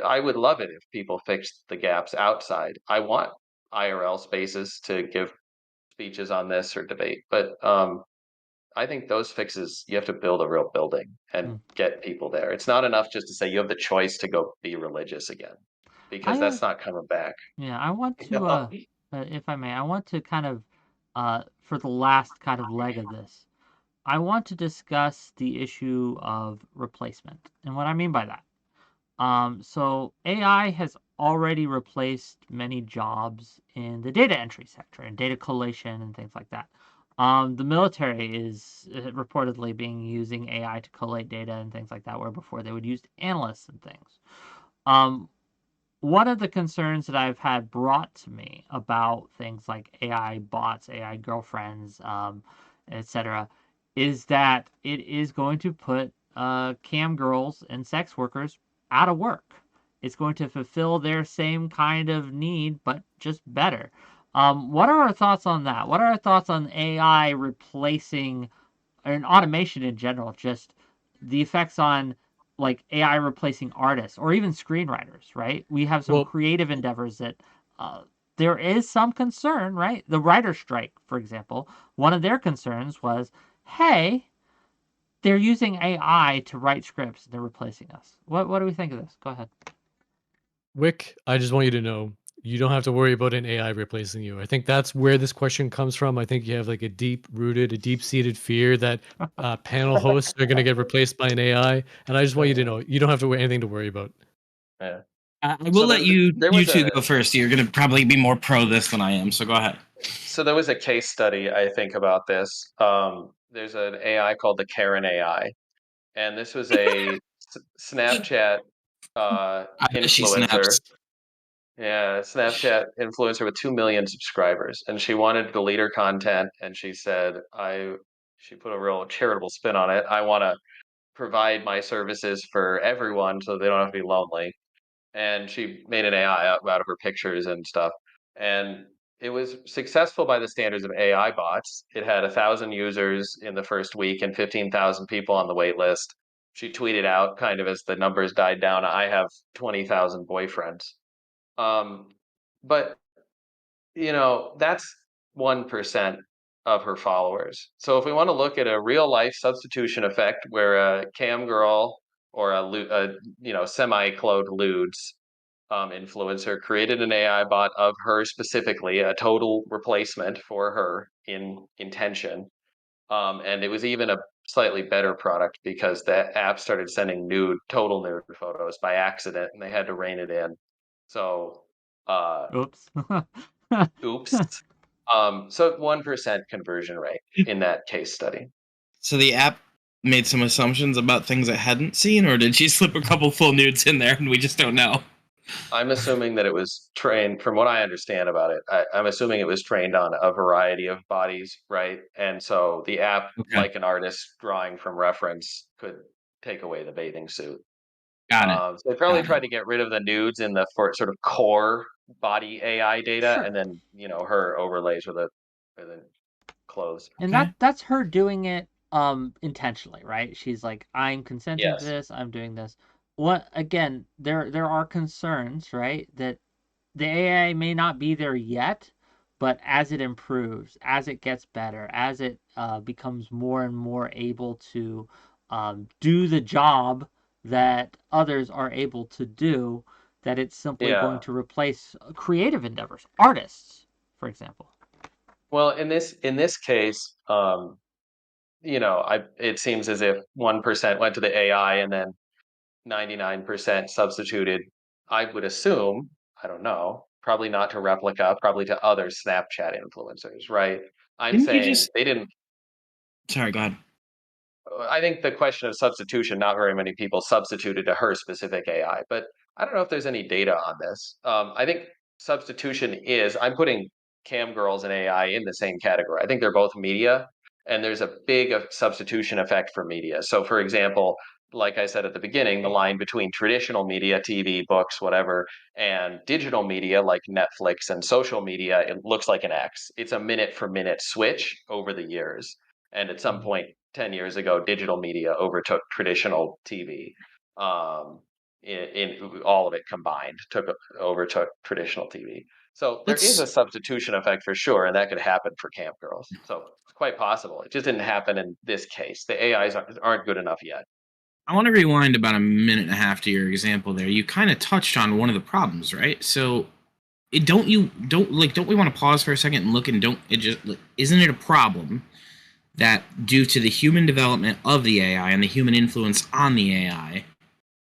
Speaker 2: I would love it if people fixed the gaps outside. I want IRL spaces to give speeches on this or debate, but I think those fixes you have to build a real building and
Speaker 1: Mm.
Speaker 2: get people there. It's not enough just to say you have the choice to go be religious again, because
Speaker 1: I
Speaker 2: that's not coming back.
Speaker 1: Yeah, I want
Speaker 2: You
Speaker 1: to,
Speaker 2: know?
Speaker 1: if I may, I want to kind of, for the last kind of leg of this, I want to discuss the issue of replacement. And what I mean by that. So AI has already replaced many jobs in the data entry sector and data collation and things like that. The military is reportedly being using AI to collate data and things like that, where before they would use analysts and things. Um, One of the concerns that I've had brought to me about things like AI bots, AI girlfriends, etc., is that it is going to put cam girls and sex workers out of work. It's going to fulfill their same kind of need, but just better. What are our thoughts on that? What are our thoughts on AI replacing, and automation in general, just the effects on like AI replacing artists or even screenwriters, right? We have some
Speaker 3: Well,
Speaker 1: creative endeavors that uh, there is some concern, right? The writer strike, for example, one of their concerns was, hey, they're using AI to write scripts and they're replacing us. What do we think of this? Go ahead.
Speaker 3: Wick, I just want you to know you don't have to worry about an AI replacing you. I think that's where this question comes from. I think you have like a deep-seated fear that panel hosts are going to get replaced by an AI, and I just want you to know you don't have to anything to worry about.
Speaker 2: Yeah.
Speaker 4: I will
Speaker 2: So
Speaker 4: let you
Speaker 2: there was
Speaker 4: two
Speaker 2: a
Speaker 4: go first. You're gonna probably be more pro this than I am, so go ahead.
Speaker 2: so there was a case study I think about this. There's an AI called the Karen AI, and this was a Snapchat
Speaker 4: I bet she
Speaker 2: influencer.
Speaker 4: snaps.
Speaker 2: Yeah, Snapchat influencer with 2 million subscribers, and she wanted to delete her content, and she said, she put a real charitable spin on it. I want to provide my services for everyone so they don't have to be lonely. And she made an AI out of her pictures and stuff. And it was successful by the standards of AI bots. It had 1,000 users in the first week and 15,000 people on the wait list. She tweeted out kind of as the numbers died down, I have 20,000 boyfriends. Um, but that's 1%. of her followers. So if we want to look at a real life substitution effect where a cam girl or a semi-clothed lewds influencer created an AI bot of her specifically, a total replacement for her in intention. And it was even a slightly better product because that app started sending total nude photos by accident, and they had to rein it in. So,
Speaker 1: Oops.
Speaker 2: oops. So 1% conversion rate in that case study.
Speaker 5: So the app made some assumptions about things it hadn't seen, or did she slip a couple full nudes in there and we just don't know?
Speaker 2: I'm assuming that it was trained, from what I understand about it, I'm assuming it was trained on a variety of bodies, right? And so the app,
Speaker 5: Okay.
Speaker 2: like an artist drawing from reference, could take away the bathing suit.
Speaker 5: Got it.
Speaker 2: So they probably
Speaker 5: Got
Speaker 2: tried
Speaker 5: it.
Speaker 2: to get rid of the nudes in the sort of core body AI data,
Speaker 1: Sure.
Speaker 2: and then her overlays with the clothes.
Speaker 1: And
Speaker 5: Okay.
Speaker 1: that's her doing it intentionally, right? She's like, I'm consenting to
Speaker 2: Yes.
Speaker 1: this, I'm doing this. What again, there are concerns, right? That the AI may not be there yet, but as it improves, as it gets better, as it becomes more and more able to do the job that others are able to do, that it's simply going
Speaker 2: Yeah.
Speaker 1: to replace creative endeavors, artists, for example.
Speaker 2: Well, in this case, it seems as if 1% went to the AI and then 99% substituted. I would assume, I don't know, probably not to Replica, probably to other Snapchat influencers, right? I'm
Speaker 5: Didn't you
Speaker 2: saying
Speaker 5: just?
Speaker 2: they didn't.
Speaker 5: Sorry, go ahead.
Speaker 2: I think the question of substitution, not very many people substituted to her specific AI, but I don't know if there's any data on this. I think substitution I'm putting cam girls and AI in the same category. I think they're both media, and there's a big substitution effect for media. So, for example, like I said at the beginning, the line between traditional media, TV, books, whatever, and digital media like Netflix and social media, it looks like an X. It's a minute for minute switch over the years. And at some point, 10 years ago, digital media overtook traditional TV. In all of it combined, overtook traditional TV. So there is a substitution effect for sure, and that could happen for camp girls. So it's quite possible. It just didn't happen in this case. The AIs aren't good enough yet.
Speaker 5: I want to rewind about a minute and a half to your example there. You kind of touched on one of the problems, right? So don't we want to pause for a second and look and isn't it a problem that due to the human development of the AI and the human influence on the AI,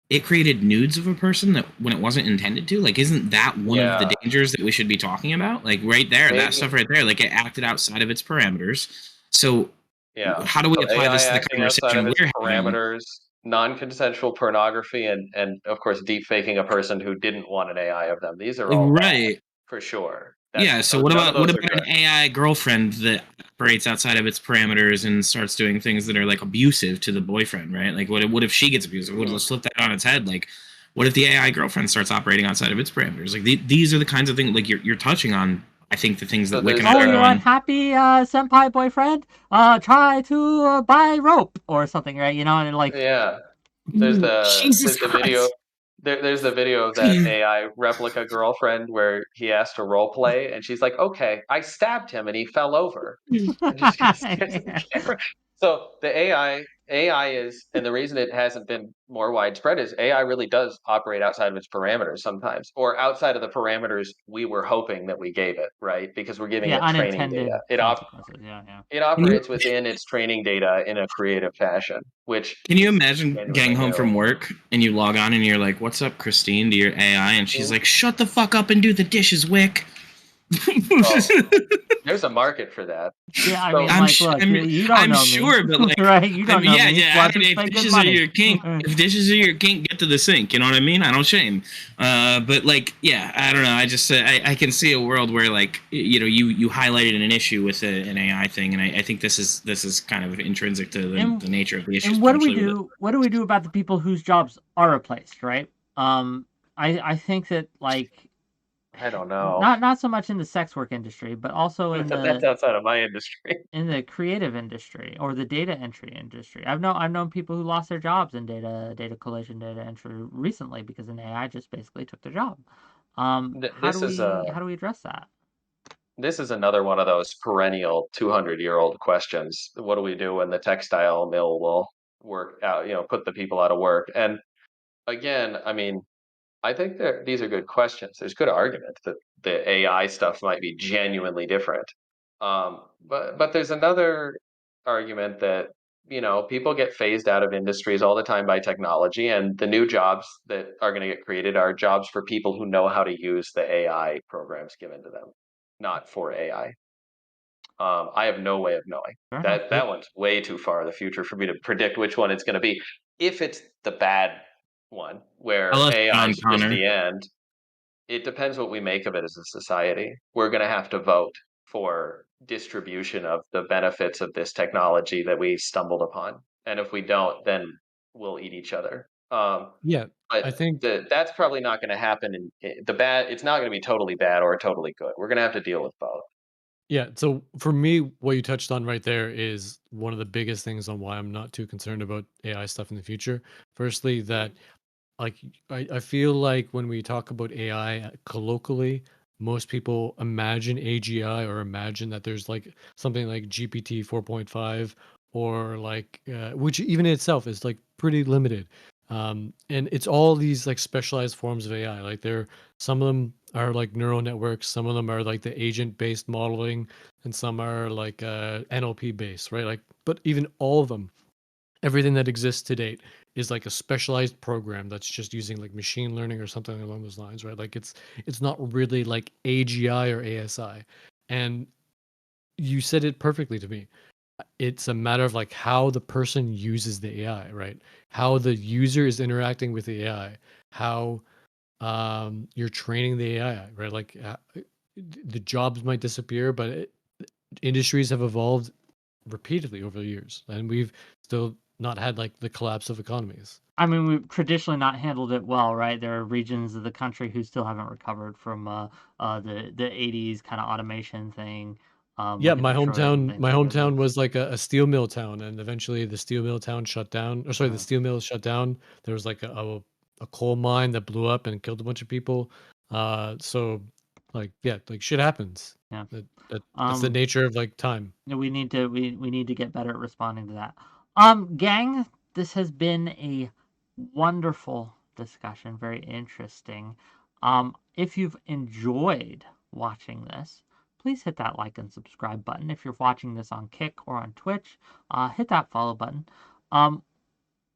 Speaker 5: it created nudes of a person that when it wasn't intended to? Like, isn't that one of the dangers that we should be talking about? Like right there, that stuff right there, like it acted outside of its parameters. So how do we apply
Speaker 2: AI
Speaker 5: this to the
Speaker 2: acting outside
Speaker 5: conversation
Speaker 2: of its
Speaker 5: we're having?
Speaker 2: parameters, non-consensual pornography, and of course deep faking a person who didn't want an AI of them. These are all bad, for sure.
Speaker 5: So what about an AI girlfriend that operates outside of its parameters and starts doing things that are like abusive to the boyfriend, right? Like what if she gets abusive? Let's flip that on its head. Like what if the AI girlfriend starts operating outside of its parameters? Like these are the kinds of things like you're touching on. I think the things that Wick and I are
Speaker 1: you
Speaker 5: going.
Speaker 1: Unhappy senpai boyfriend? Try to buy rope or something, right? And like
Speaker 2: there's
Speaker 5: Jesus
Speaker 2: the video. There's the video of that AI replica girlfriend where he asked to role play, and she's like, "Okay, I stabbed him, and he fell over." So the AI is, and the reason it hasn't been more widespread is AI really does operate outside of its parameters sometimes, or outside of the parameters we were hoping that we gave it, right? Because we're giving it training data. It operates within its training data in a creative fashion, which
Speaker 5: can you imagine getting home from work and you log on and you're like, "What's up, Christine?" to your AI, and she's like, "Shut the fuck up and do the dishes, Wick."
Speaker 2: There's a market for that.
Speaker 1: Yeah, I mean, you don't know
Speaker 5: sure,
Speaker 1: me.
Speaker 5: but like,
Speaker 1: right? You don't know me.
Speaker 5: If dishes are your kink, get to the sink. You know what I mean? I don't shame. But like, I don't know. I just I can see a world where like you highlighted an issue with an AI thing, and I think this is kind of intrinsic to the nature of the issue.
Speaker 1: And what do we do? What do we do about the people whose jobs are replaced? Right? I think that like.
Speaker 2: I don't know.
Speaker 1: Not so much in the sex work industry, but also in
Speaker 2: that's outside of my industry.
Speaker 1: In the creative industry or the data entry industry. I've known people who lost their jobs in data collation, data entry recently because an AI just basically took their job. How do we address that?
Speaker 2: this is another one of those perennial 200-year-old questions. What do we do when the textile mill will work out, put the people out of work? And again, I mean, I think these are good questions. There's good argument that the AI stuff might be genuinely different. But there's another argument that, people get phased out of industries all the time by technology, and the new jobs that are going to get created are jobs for people who know how to use the AI programs given to them, not for AI. I have no way of knowing. That one's way too far in the future for me to predict which one it's going to be. If it's the bad one, where AI is just the end, it depends what we make of it as a society. We're going to have to vote for distribution of the benefits of this technology that we stumbled upon. And if we don't, then we'll eat each other.
Speaker 3: Yeah,
Speaker 2: But
Speaker 3: I think
Speaker 2: that's probably not going to happen. It's not going to be totally bad or totally good. We're going to have to deal with both.
Speaker 3: Yeah, so for me, what you touched on right there is one of the biggest things on why I'm not too concerned about AI stuff in the future. Firstly, that like I feel like when we talk about AI colloquially, most people imagine AGI or imagine that there's like something like GPT 4.5 or like which even in itself is like pretty limited. And it's all these like specialized forms of AI. Like some of them are like neural networks, some of them are like the agent based modeling, and some are like NLP based, right? Like, but even all of them, everything that exists to date is like a specialized program that's just using like machine learning or something along those lines, right? Like it's not really like AGI or ASI. And you said it perfectly to me. It's a matter of like how the person uses the AI, right? How the user is interacting with the AI, how you're training the AI, right? Like the jobs might disappear, but industries have evolved repeatedly over the years, and we've still not had like the collapse of economies.
Speaker 1: I mean, we've traditionally not handled it well, right? There are regions of the country who still haven't recovered from the '80s kind of automation thing.
Speaker 3: Yeah,
Speaker 1: Like in
Speaker 3: my
Speaker 1: Detroit and
Speaker 3: hometown,
Speaker 1: things
Speaker 3: my
Speaker 1: like that.
Speaker 3: hometown was like a steel mill town, and eventually the steel mill town shut down. Or sorry, the steel mill shut down. There was like a coal mine that blew up and killed a bunch of people. So like yeah, like shit happens.
Speaker 1: Yeah.
Speaker 3: That's the nature of like time.
Speaker 1: We need to get better at responding to that. Gang, this has been a wonderful discussion, very interesting. If you've enjoyed watching this, please hit that like and subscribe button. If you're watching this on Kick or on Twitch, hit that follow button.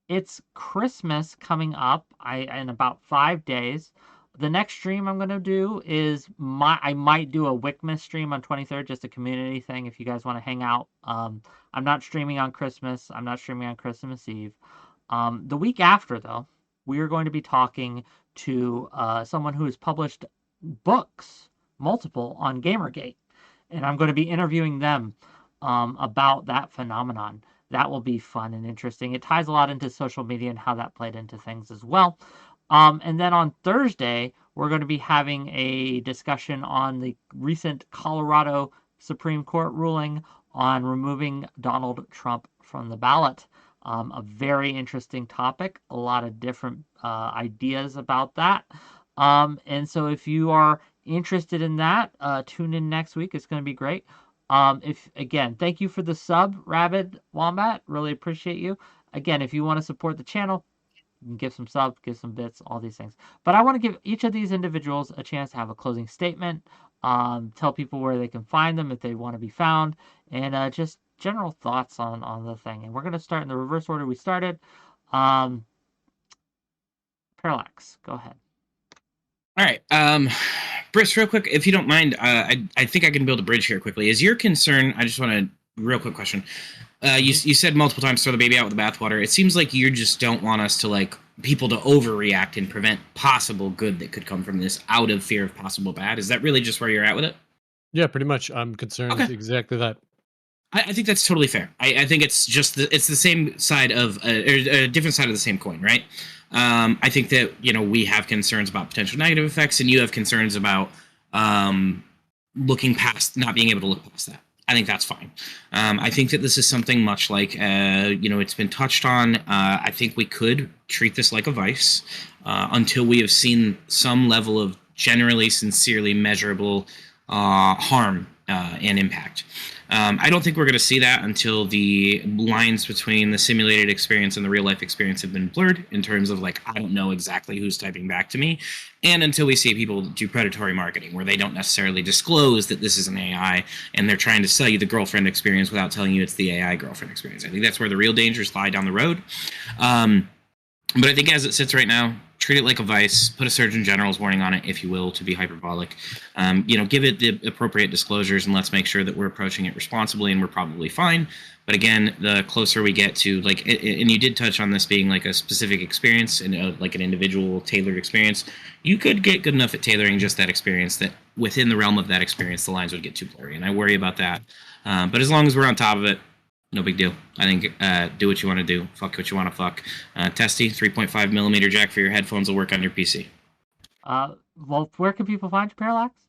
Speaker 1: It's Christmas coming up in about 5 days. The next stream I'm going to do is I might do a Wickmas stream on 23rd, just a community thing if you guys want to hang out. I'm not streaming on Christmas. I'm not streaming on Christmas Eve. The week after, though, we are going to be talking to someone who has published books, multiple, on Gamergate. And I'm going to be interviewing them about that phenomenon. That will be fun and interesting. It ties a lot into social media and how that played into things as well. And then on Thursday, we're going to be having a discussion on the recent Colorado Supreme Court ruling on removing Donald Trump from the ballot. A very interesting topic, a lot of different ideas about that. And so if you are interested in that, tune in next week. It's going to be great. Thank you for the sub, Rabid Wombat. Really appreciate you. Again, if you want to support the channel, you can give some subs, give some bits, all these things. But I want to give each of these individuals a chance to have a closing statement, tell people where they can find them if they want to be found, and just general thoughts on the thing. And we're going to start in the reverse order we started. Parallax, go ahead.
Speaker 5: All right. Briss, real quick, if you don't mind, I think I can build a bridge here quickly. Is your concern, I just want a real quick question. You said multiple times, throw the baby out with the bathwater. It seems like you just don't want us to, like, people to overreact and prevent possible good that could come from this out of fear of possible bad. Is that really just where you're at with it?
Speaker 3: Yeah, pretty much. I'm concerned exactly that.
Speaker 5: I think that's totally fair. I think it's just it's the same side of a different side of the same coin, right? I think that we have concerns about potential negative effects, and you have concerns about looking past, not being able to look past that. I think that's fine. I think that this is something much like it's been touched on. I think we could treat this like a vice until we have seen some level of generally, sincerely measurable harm and impact. I don't think we're going to see that until the lines between the simulated experience and the real life experience have been blurred in terms of like, I don't know exactly who's typing back to me. And until we see people do predatory marketing where they don't necessarily disclose that this is an AI and they're trying to sell you the girlfriend experience without telling you it's the AI girlfriend experience. I think that's where the real dangers lie down the road. But I think as it sits right now, treat it like a vice, put a Surgeon General's warning on it, if you will, to be hyperbolic. Give it the appropriate disclosures, and let's make sure that we're approaching it responsibly, and we're probably fine. But again, the closer we get to, like, and you did touch on this being like a specific experience and like an individual tailored experience, you could get good enough at tailoring just that experience that within the realm of that experience, the lines would get too blurry, and I worry about that. But as long as we're on top of it, no big deal. I think do what you want to do. Fuck what you want to fuck. Testy, 3.5mm jack for your headphones will work on your PC.
Speaker 1: Well, where can people find you, Parallax?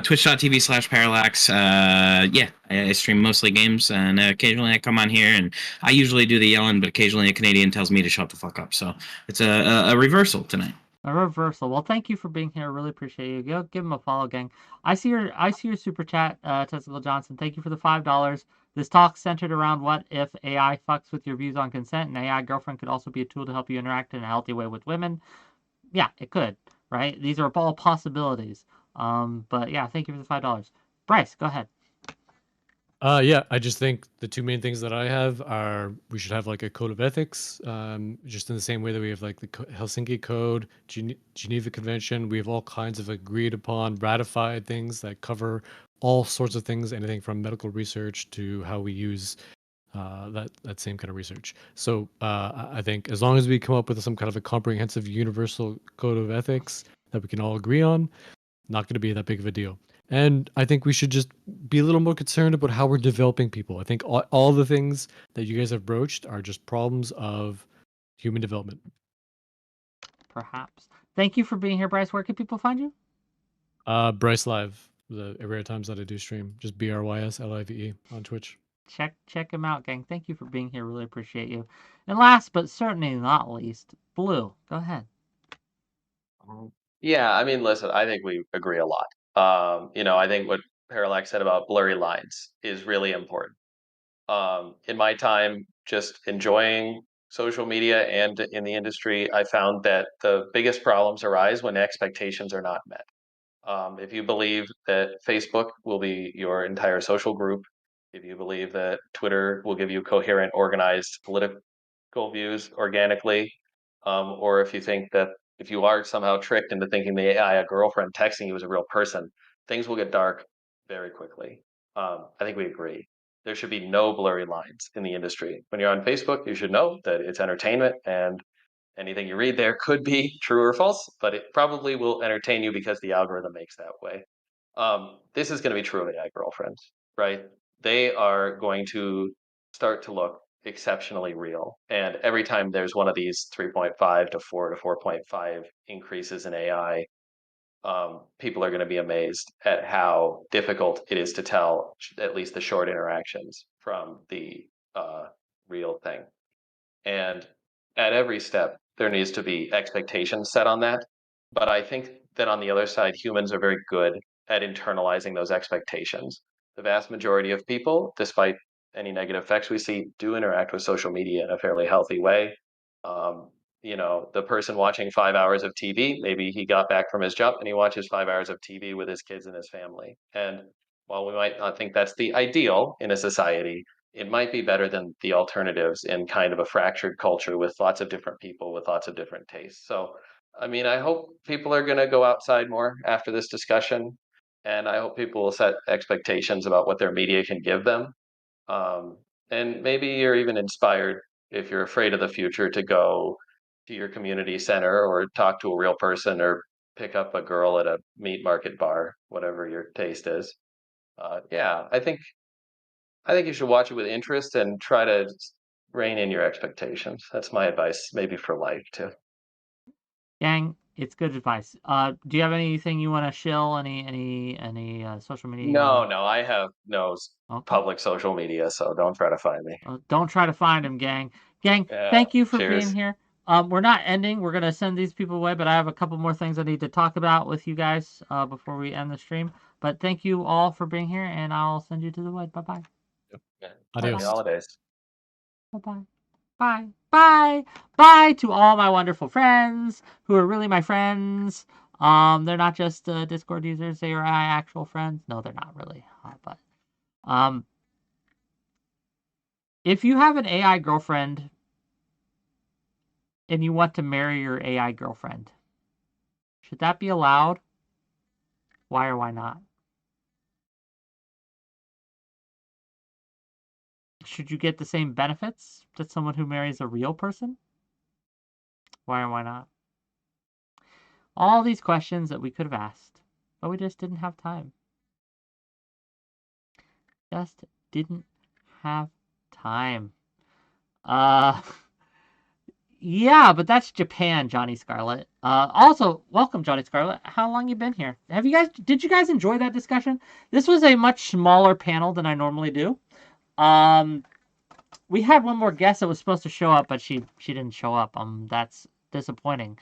Speaker 5: Twitch.tv/Parallax. I stream mostly games, and occasionally I come on here, and I usually do the yelling, but occasionally a Canadian tells me to shut the fuck up. So it's a reversal tonight.
Speaker 1: A reversal. Well, thank you for being here. Really appreciate you. Go give him a follow, gang. I see your super chat, Testicle Johnson. Thank you for the $5. This talk centered around what if AI fucks with your views on consent, and AI girlfriend could also be a tool to help you interact in a healthy way with women. Yeah, it could, right? These are all possibilities. But yeah, thank you for the $5. Bryce, go ahead.
Speaker 3: I just think the two main things that I have are we should have like a code of ethics, just in the same way that we have like the Helsinki Code, Geneva Convention. We have all kinds of agreed upon, ratified things that cover all sorts of things, anything from medical research to how we use that same kind of research. So I think as long as we come up with some kind of a comprehensive universal code of ethics that we can all agree on, not going to be that big of a deal. And I think we should just be a little more concerned about how we're developing people. I think all the things that you guys have broached are just problems of human development.
Speaker 1: Perhaps. Thank you for being here, Bryce. Where can people find you?
Speaker 3: Bryce Live, the rare times that I do stream. Just BRYSLIVE on Twitch.
Speaker 1: Check him out, gang. Thank you for being here. Really appreciate you. And last but certainly not least, Blue, go ahead.
Speaker 2: Yeah, I mean, listen, I think we agree a lot. I think what Parallax said about blurry lines is really important. In my time just enjoying social media and in the industry, I found that the biggest problems arise when expectations are not met. If you believe that Facebook will be your entire social group, if you believe that Twitter will give you coherent, organized political views organically, or if you think that if you are somehow tricked into thinking the AI girlfriend texting you is a real person, things will get dark very quickly. I think we agree. There should be no blurry lines in the industry. When you're on Facebook, you should know that it's entertainment and anything you read there could be true or false, but it probably will entertain you because the algorithm makes that way. This is going to be true of AI girlfriends, right? They are going to start to look exceptionally real. And every time there's one of these 3.5 to 4 to 4.5 increases in AI, people are going to be amazed at how difficult it is to tell at least the short interactions from the real thing. And at every step, there needs to be expectations set on that. But I think that on the other side, humans are very good at internalizing those expectations. The vast majority of people, despite any negative effects we see, do interact with social media in a fairly healthy way. The person watching 5 hours of TV, maybe he got back from his job and he watches 5 hours of TV with his kids and his family. And while we might not think that's the ideal in a society, it might be better than the alternatives in kind of a fractured culture with lots of different people with lots of different tastes. So, I mean, I hope people are going to go outside more after this discussion, and I hope people will set expectations about what their media can give them. And maybe you're even inspired, if you're afraid of the future, to go to your community center or talk to a real person or pick up a girl at a meat market bar, whatever your taste is. I think you should watch it with interest and try to rein in your expectations. That's my advice, maybe for life too.
Speaker 1: Gang, it's good advice. Do you have anything you want to shill? Any social media?
Speaker 2: No, I have no public social media, so don't try to find me.
Speaker 1: Don't try to find him, gang. Gang, thank you for being here. We're not ending. We're gonna send these people away, but I have a couple more things I need to talk about with you guys before we end the stream. But thank you all for being here, and I'll send you to the wood. Bye-bye.
Speaker 2: Yeah.
Speaker 3: Adios.
Speaker 2: Happy holidays.
Speaker 1: Bye-bye. Bye. Bye. Bye to all my wonderful friends who are really my friends. They're not just Discord users. They are actual friends. No, they're not really. But if you have an AI girlfriend and you want to marry your AI girlfriend, should that be allowed? Why or why not? Should you get the same benefits that someone who marries a real person? Why or why not? All these questions that we could have asked, but we just didn't have time. Just didn't have time. Yeah, but that's Japan, Johnny Scarlett. Also, welcome, Johnny Scarlett. How long you been here? Did you guys enjoy that discussion? This was a much smaller panel than I normally do. We had one more guest that was supposed to show up, but she didn't show up. That's disappointing.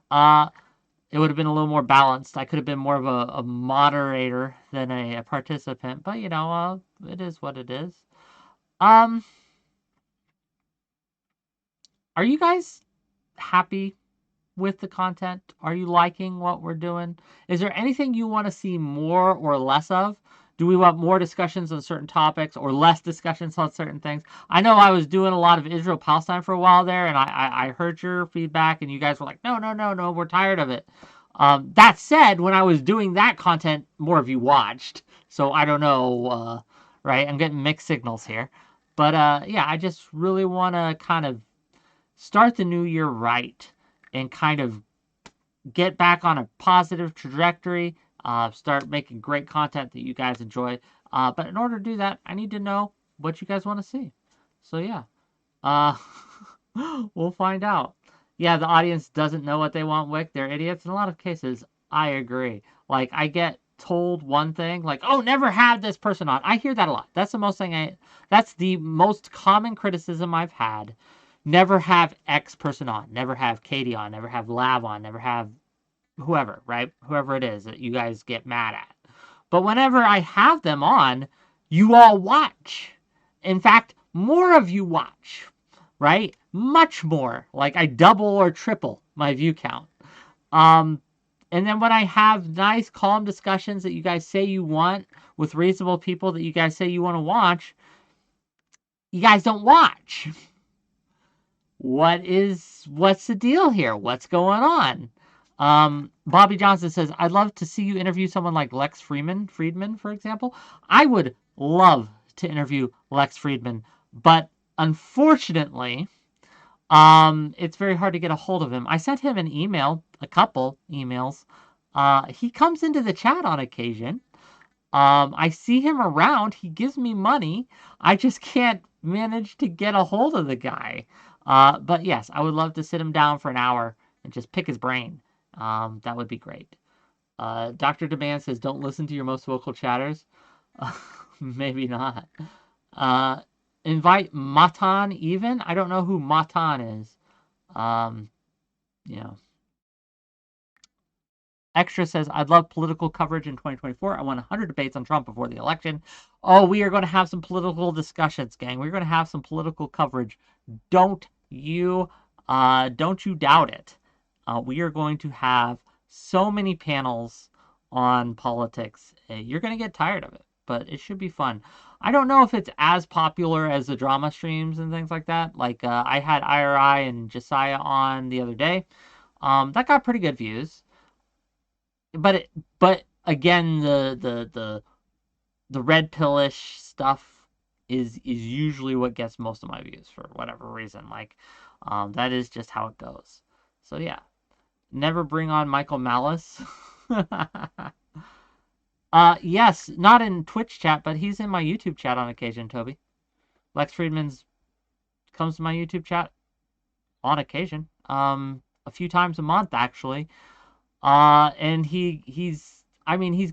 Speaker 1: It would have been a little more balanced. I could have been more of a moderator than a participant, but you know, it is what it is. Are you guys happy with the content? Are you liking what we're doing? Is there anything you want to see more or less of? Do we want more discussions on certain topics or less discussions on certain things? I know I was doing a lot of Israel-Palestine for a while there, and I heard your feedback, and you guys were like, no, we're tired of it. That said, when I was doing that content, more of you watched. So I don't know, right? I'm getting mixed signals here. But yeah, I just really want to kind of start the new year right and kind of get back on a positive trajectory. Start making great content that you guys enjoy. But in order to do that, I need to know what you guys want to see. So yeah, we'll find out. Yeah, the audience doesn't know what they want, Wick. They're idiots. In a lot of cases, I agree. Like, I get told one thing, like, oh, never have this person on. I hear that a lot. That's the most common criticism I've had. Never have X person on. Never have Katie on. Never have Lav on. Never have whoever, right? Whoever it is that you guys get mad at. But whenever I have them on, you all watch. In fact, more of you watch, right? Much more. Like I double or triple my view count. And then when I have nice, calm discussions that you guys say you want with reasonable people that you guys say you want to watch, you guys don't watch. What's the deal here? What's going on? Bobby Johnson says, I'd love to see you interview someone like Lex Friedman, for example. I would love to interview Lex Friedman, but unfortunately, it's very hard to get a hold of him. I sent him an email, a couple emails. He comes into the chat on occasion. I see him around. He gives me money. I just can't manage to get a hold of the guy. But yes, I would love to sit him down for an hour and just pick his brain. That would be great. Dr. Demand says, don't listen to your most vocal chatters. Maybe not. Invite Matan even. I don't know who Matan is. You know. Extra says, I'd love political coverage in 2024. I want 100 debates on Trump before the election. Oh, we are going to have some political discussions, gang. We're going to have some political coverage. Don't you doubt it. We are going to have so many panels on politics. You're going to get tired of it, but it should be fun. I don't know if it's as popular as the drama streams and things like that. Like I had IRI and 𝕾𝖎𝖎 on the other day. That got pretty good views. But again, the red pillish stuff is usually what gets most of my views for whatever reason. Like that is just how it goes. So yeah, never bring on Michael Malice. Yes, not in Twitch chat, but he's in my YouTube chat on occasion. Toby, Lex Friedman's comes to my YouTube chat on occasion, a few times a month actually. And he's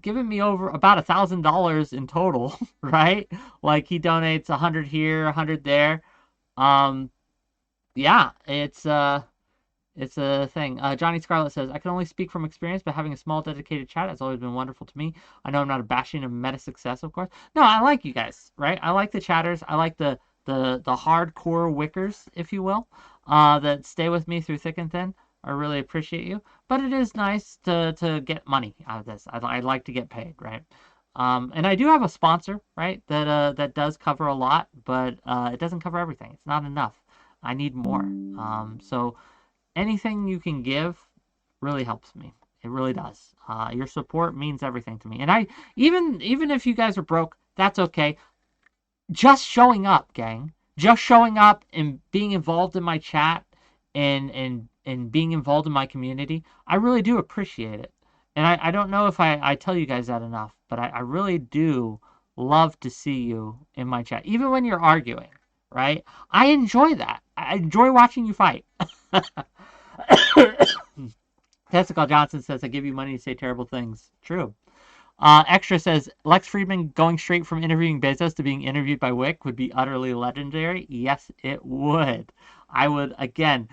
Speaker 1: given me over about $1,000 in total, right? Like he donates 100 here, 100 there. Yeah, it's It's a thing. Johnny Scarlett says, I can only speak from experience, but having a small dedicated chat has always been wonderful to me. I know I'm not a bashing of meta success, of course. No, I like you guys, right? I like the chatters. I like the hardcore wickers, if you will, that stay with me through thick and thin. I really appreciate you. But it is nice to get money out of this. I'd like to get paid, right? And I do have a sponsor, right, that does cover a lot, but it doesn't cover everything. It's not enough. I need more. So anything you can give really helps me. It really does. Your support means everything to me. And even if you guys are broke, that's okay. Just showing up, gang. Just showing up and being involved in my chat and being involved in my community, I really do appreciate it. And I don't know if I tell you guys that enough, but I really do love to see you in my chat. Even when you're arguing, right? I enjoy that. I enjoy watching you fight. Testicle Johnson says, I give you money to say terrible things. True. Extra says, Lex Friedman going straight from interviewing Bezos to being interviewed by Wick would be utterly legendary. Yes, it would. I would, again,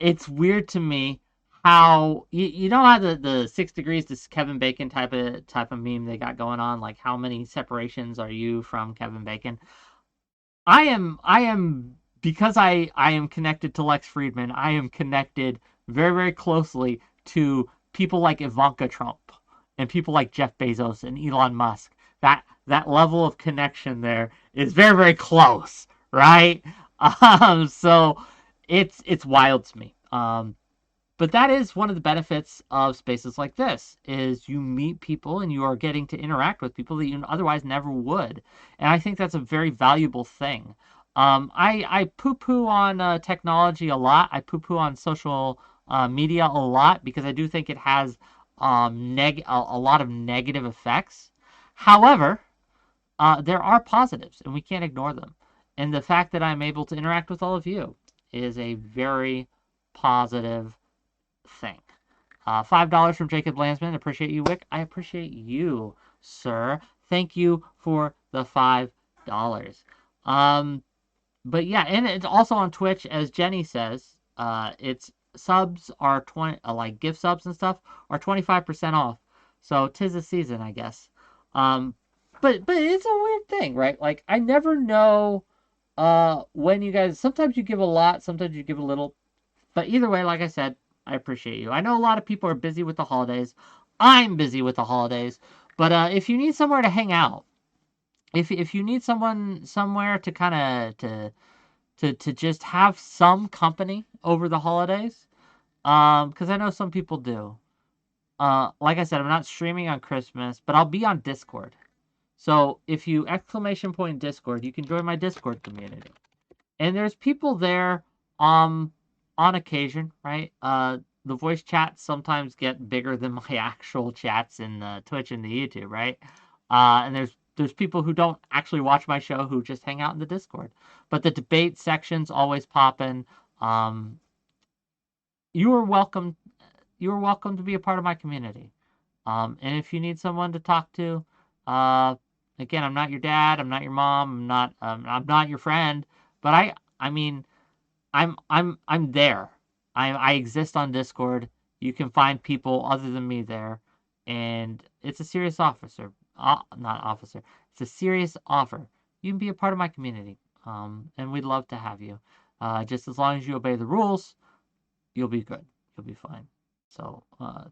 Speaker 1: it's weird to me how, you know how the 6 degrees to Kevin Bacon type of meme they got going on, like how many separations are you from Kevin Bacon? I am because I am connected to Lex Friedman, I am connected very, very closely to people like Ivanka Trump and people like Jeff Bezos and Elon Musk. That level of connection there is very, very close, right? So it's wild to me. But that is one of the benefits of spaces like this, is you meet people and you are getting to interact with people that you otherwise never would. And I think that's a very valuable thing. I poo-poo on technology a lot. I poo-poo on social media a lot because I do think it has a lot of negative effects. However, there are positives and we can't ignore them. And the fact that I'm able to interact with all of you is a very positive thing. $5 from Jacob Landsman. Appreciate you, Wick. I appreciate you, sir. Thank you for the $5. But yeah, and it's also on Twitch, as Jenny says. It's subs are 20, like gift subs and stuff are 25% off. So 'tis the season, I guess. But it's a weird thing, right? Like I never know when you guys. Sometimes you give a lot, sometimes you give a little. But either way, like I said, I appreciate you. I know a lot of people are busy with the holidays. I'm busy with the holidays. But if you need somewhere to hang out, if you need someone somewhere to kind of to just have some company over the holidays, because I know some people do. Like I said, I'm not streaming on Christmas, but I'll be on Discord. So if you ! Discord, you can join my Discord community. And there's people there on occasion, right? The voice chats sometimes get bigger than my actual chats in the Twitch and the YouTube, right? And there's people who don't actually watch my show who just hang out in the Discord. But the debate section's always popping. You are welcome. You are welcome to be a part of my community. And if you need someone to talk to, again, I'm not your dad. I'm not your mom. I'm not your friend. But I mean, I'm there. I exist on Discord. You can find people other than me there, and it's a serious officer. Not officer. It's a serious offer. You can be a part of my community, and we'd love to have you. Just as long as you obey the rules, you'll be good. You'll be fine. So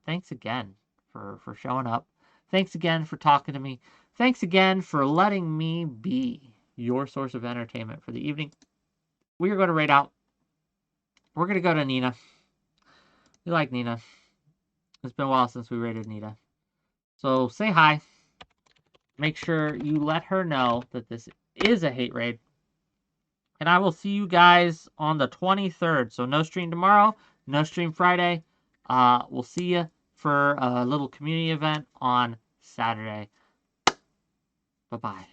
Speaker 1: thanks again for showing up. Thanks again for talking to me. Thanks again for letting me be your source of entertainment for the evening. We are going to raid out. We're going to go to Nina. We like Nina. It's been a while since we raided Nina. So say hi. Make sure you let her know that this is a hate raid. And I will see you guys on the 23rd. So no stream tomorrow. No stream Friday. We'll see you for a little community event on Saturday. Bye-bye.